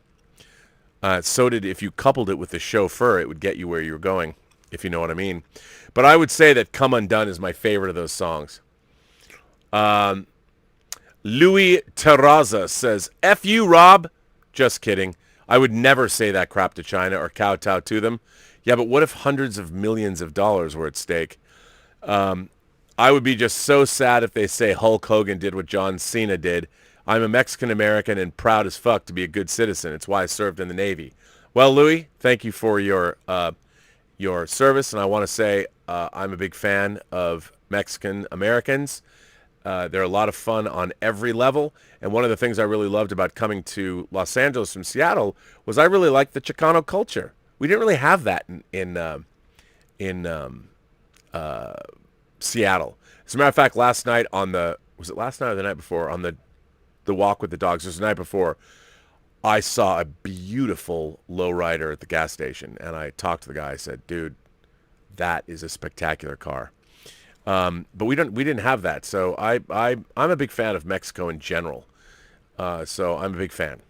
So did, if you coupled it with The Chauffeur, it would get you where you were going, if you know what I mean. But I would say that Come Undone is my favorite of those songs. Louis Terraza says, F you, Rob. Just kidding. I would never say that crap to China or kowtow to them. Yeah, but what if hundreds of millions of dollars were at stake? I would be just so sad if they say Hulk Hogan did what John Cena did. I'm a Mexican-American and proud as fuck to be a good citizen. It's why I served in the Navy. Well, Louis, thank you for your service, and I want to say I'm a big fan of Mexican-Americans. They're a lot of fun on every level, and one of the things I really loved about coming to Los Angeles from Seattle was I really liked the Chicano culture. We didn't really have that in Seattle. As a matter of fact, last night was it last night or the night before, on the walk with the dogs, it was the night before, I saw a beautiful lowrider at the gas station, and I talked to the guy. I said, dude, that is a spectacular car. But we didn't have that. So I'm a big fan of Mexico in general. So I'm a big fan.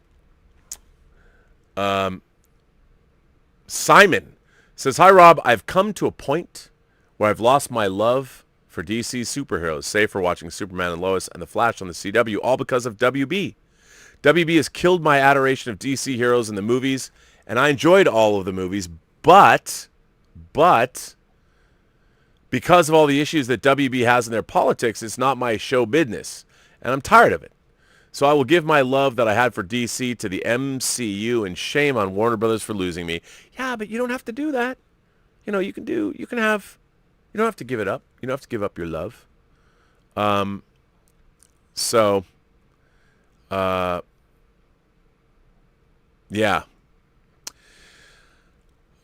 Simon says, hi, Rob. I've come to a point where I've lost my love for DC superheroes, save for watching Superman and Lois and The Flash on the CW, all because of WB. WB has killed my adoration of DC heroes in the movies, and I enjoyed all of the movies, but because of all the issues that WB has in their politics, it's not my show business, and I'm tired of it. So I will give my love that I had for DC to the MCU, and shame on Warner Brothers for losing me. Yeah, but you don't have to do that. You know, you don't have to give it up. You don't have to give up your love. Yeah.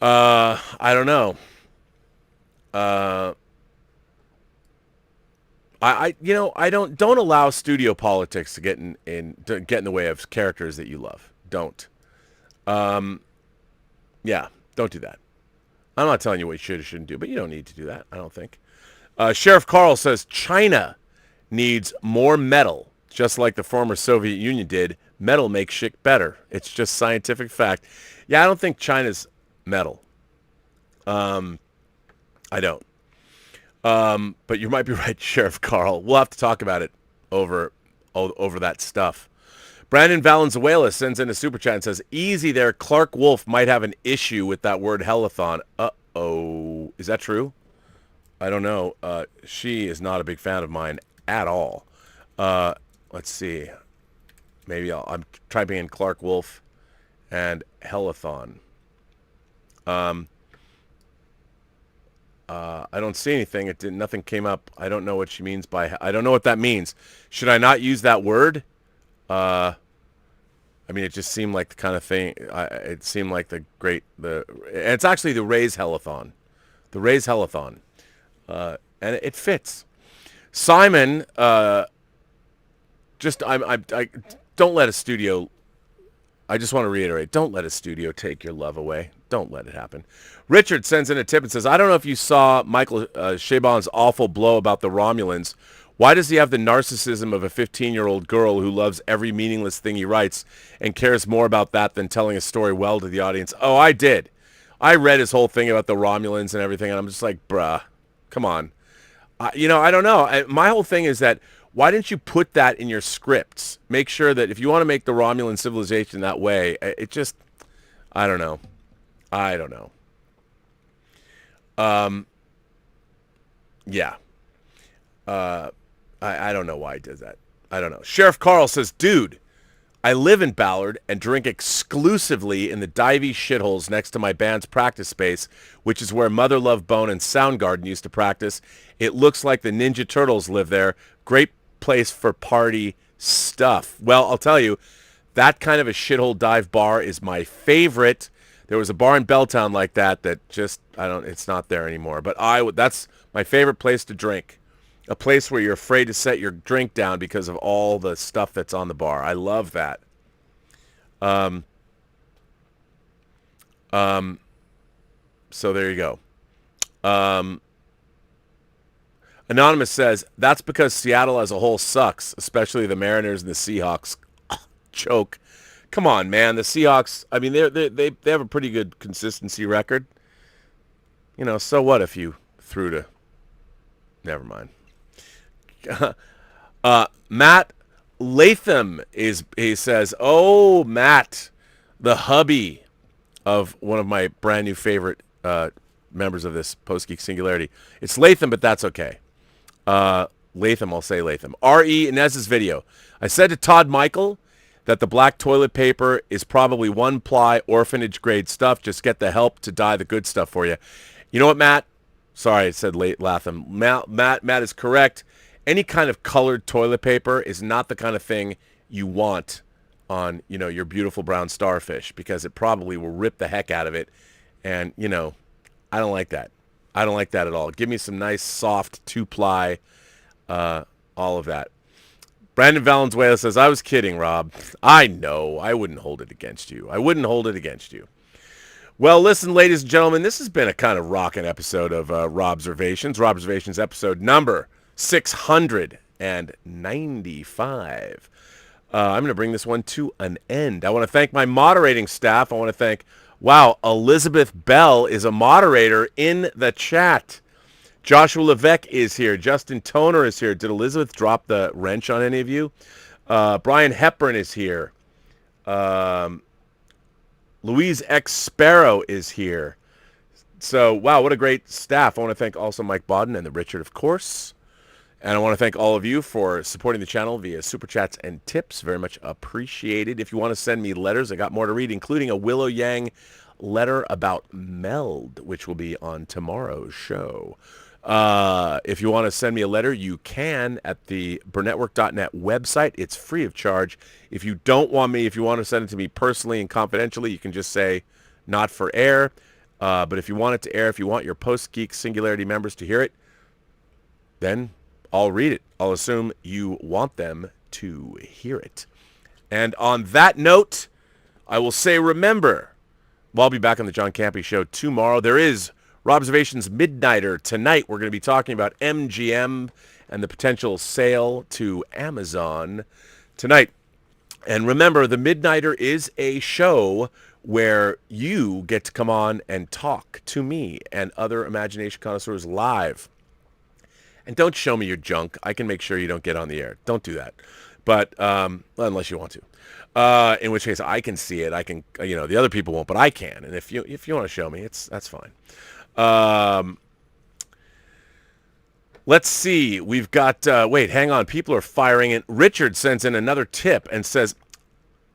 I don't know. I don't allow studio politics to get in the way of characters that you love. Don't. Yeah, don't do that. I'm not telling you what you should or shouldn't do, but you don't need to do that, I don't think. Sheriff Carl says China needs more metal, just like the former Soviet Union did. Metal makes shit better. It's just scientific fact. Yeah, I don't think China's metal. I I don't. But you might be right, Sheriff Carl. We'll have to talk about it over that stuff. Brandon Valenzuela sends in a super chat and says, easy there, Clark Wolf might have an issue with that word hellathon. Uh-oh. Is that true? I don't know. She is not a big fan of mine at all. Let's see. Maybe I'm typing in Clark Wolf and hellathon. I don't see anything. Nothing came up. I don't know what she means by. I don't know what that means. Should I not use that word? I mean, it just seemed like the kind of thing. It seemed like it's actually the Rays Hellathon, and it fits. Simon, I don't let a studio. I just want to reiterate, don't let a studio take your love away. Don't let it happen. Richard sends in a tip and says, I don't know if you saw Michael Chabon's awful blow about the Romulans. Why does he have the narcissism of a 15-year-old girl who loves every meaningless thing he writes and cares more about that than telling a story well to the audience? Oh, I did. I read his whole thing about the Romulans and everything, and I'm just like, bruh, come on. I don't know. My whole thing is that why didn't you put that in your scripts? Make sure that if you want to make the Romulan civilization that way, I don't know. Yeah. I don't know why he does that. I don't know. Sheriff Carl says, dude, I live in Ballard and drink exclusively in the divey shitholes next to my band's practice space, which is where Mother Love Bone and Soundgarden used to practice. It looks like the Ninja Turtles live there. Great place for party stuff. Well, I'll tell you, that kind of a shithole dive bar is my favorite. There was a bar in Belltown like that just, it's not there anymore. But that's my favorite place to drink. A place where you're afraid to set your drink down because of all the stuff that's on the bar. I love that. So there you go. Anonymous says, that's because Seattle as a whole sucks, especially the Mariners and the Seahawks. Choke. Come on, man. The Seahawks, I mean, they have a pretty good consistency record. So what if you threw to... Never mind. Matt Latham he says, oh, Matt, the hubby of one of my brand new favorite members of this Post-Geek Singularity. It's Latham, but that's okay. Latham, I'll say Latham. R.E. Inez's video. I said to Todd Michael that the black toilet paper is probably one-ply orphanage-grade stuff. Just get the help to dye the good stuff for you. You know what, Matt? Sorry, I said Latham. Matt is correct. Any kind of colored toilet paper is not the kind of thing you want on, your beautiful brown starfish, because it probably will rip the heck out of it. And, I don't like that. I don't like that at all. Give me some nice, soft, two-ply, all of that. Brandon Valenzuela says, I was kidding, Rob. I know. I wouldn't hold it against you. Well, listen, ladies and gentlemen, this has been a kind of rocking episode of Robservations. Robservations episode number 695. I'm going to bring this one to an end. I want to thank my moderating staff. I want to thank, Elizabeth Bell is a moderator in the chat. Joshua Levesque is here. Justin Toner is here. Did Elizabeth drop the wrench on any of you? Brian Hepburn is here. Louise X. Sparrow is here. So, wow, what a great staff. I want to thank also Mike Bodden and the Richard, of course. And I want to thank all of you for supporting the channel via Super Chats and tips. Very much appreciated. If you want to send me letters, I got more to read, including a Willow Yang letter about Meld, which will be on tomorrow's show. If you want to send me a letter, you can at the Burnettwork.net website. It's free of charge. If you don't want me, if you want to send it to me personally and confidentially, you can just say not for air. But if you want it to air, if you want your Post-Geek Singularity members to hear it, then I'll read it. I'll assume you want them to hear it. And on that note, I will say, remember, I'll be back on the John Campy Show tomorrow. There is Robservations Midnighter. Tonight, we're going to be talking about MGM and the potential sale to Amazon tonight. And remember, the Midnighter is a show where you get to come on and talk to me and other imagination connoisseurs live. And don't show me your junk. I can make sure you don't get on the air. Don't do that. But unless you want to. In which case I can see it. I can, the other people won't, but I can. And if you want to show me, that's fine. Let's see. We've got, wait, hang on. People are firing in. Richard sends in another tip and says,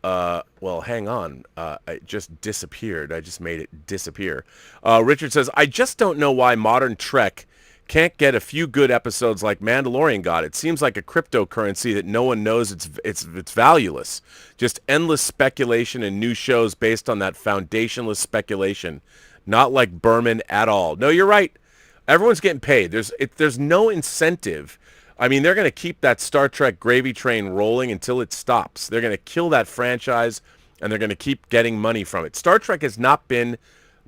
well, hang on. It just disappeared. I just made it disappear. Richard says, I just don't know why modern Trek can't get a few good episodes like Mandalorian got. It seems like a cryptocurrency that no one knows it's valueless. Just endless speculation and new shows based on that foundationless speculation. Not like Berman at all. No, you're right. Everyone's getting paid. There's no incentive. I mean, they're going to keep that Star Trek gravy train rolling until it stops. They're going to kill that franchise, and they're going to keep getting money from it. Star Trek has not been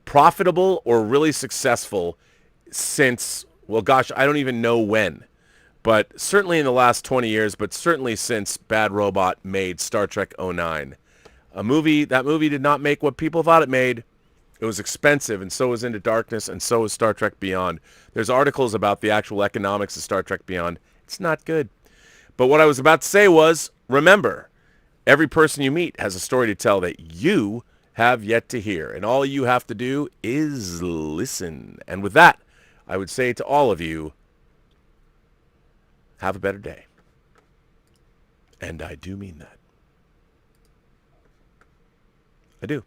profitable or really successful since, well, gosh, I don't even know when. But certainly in the last 20 years, but certainly since Bad Robot made Star Trek '09. That movie did not make what people thought it made. It was expensive, and so was Into Darkness, and so was Star Trek Beyond. There's articles about the actual economics of Star Trek Beyond. It's not good. But what I was about to say was, remember, every person you meet has a story to tell that you have yet to hear. And all you have to do is listen. And with that, I would say to all of you, have a better day. And I do mean that. I do.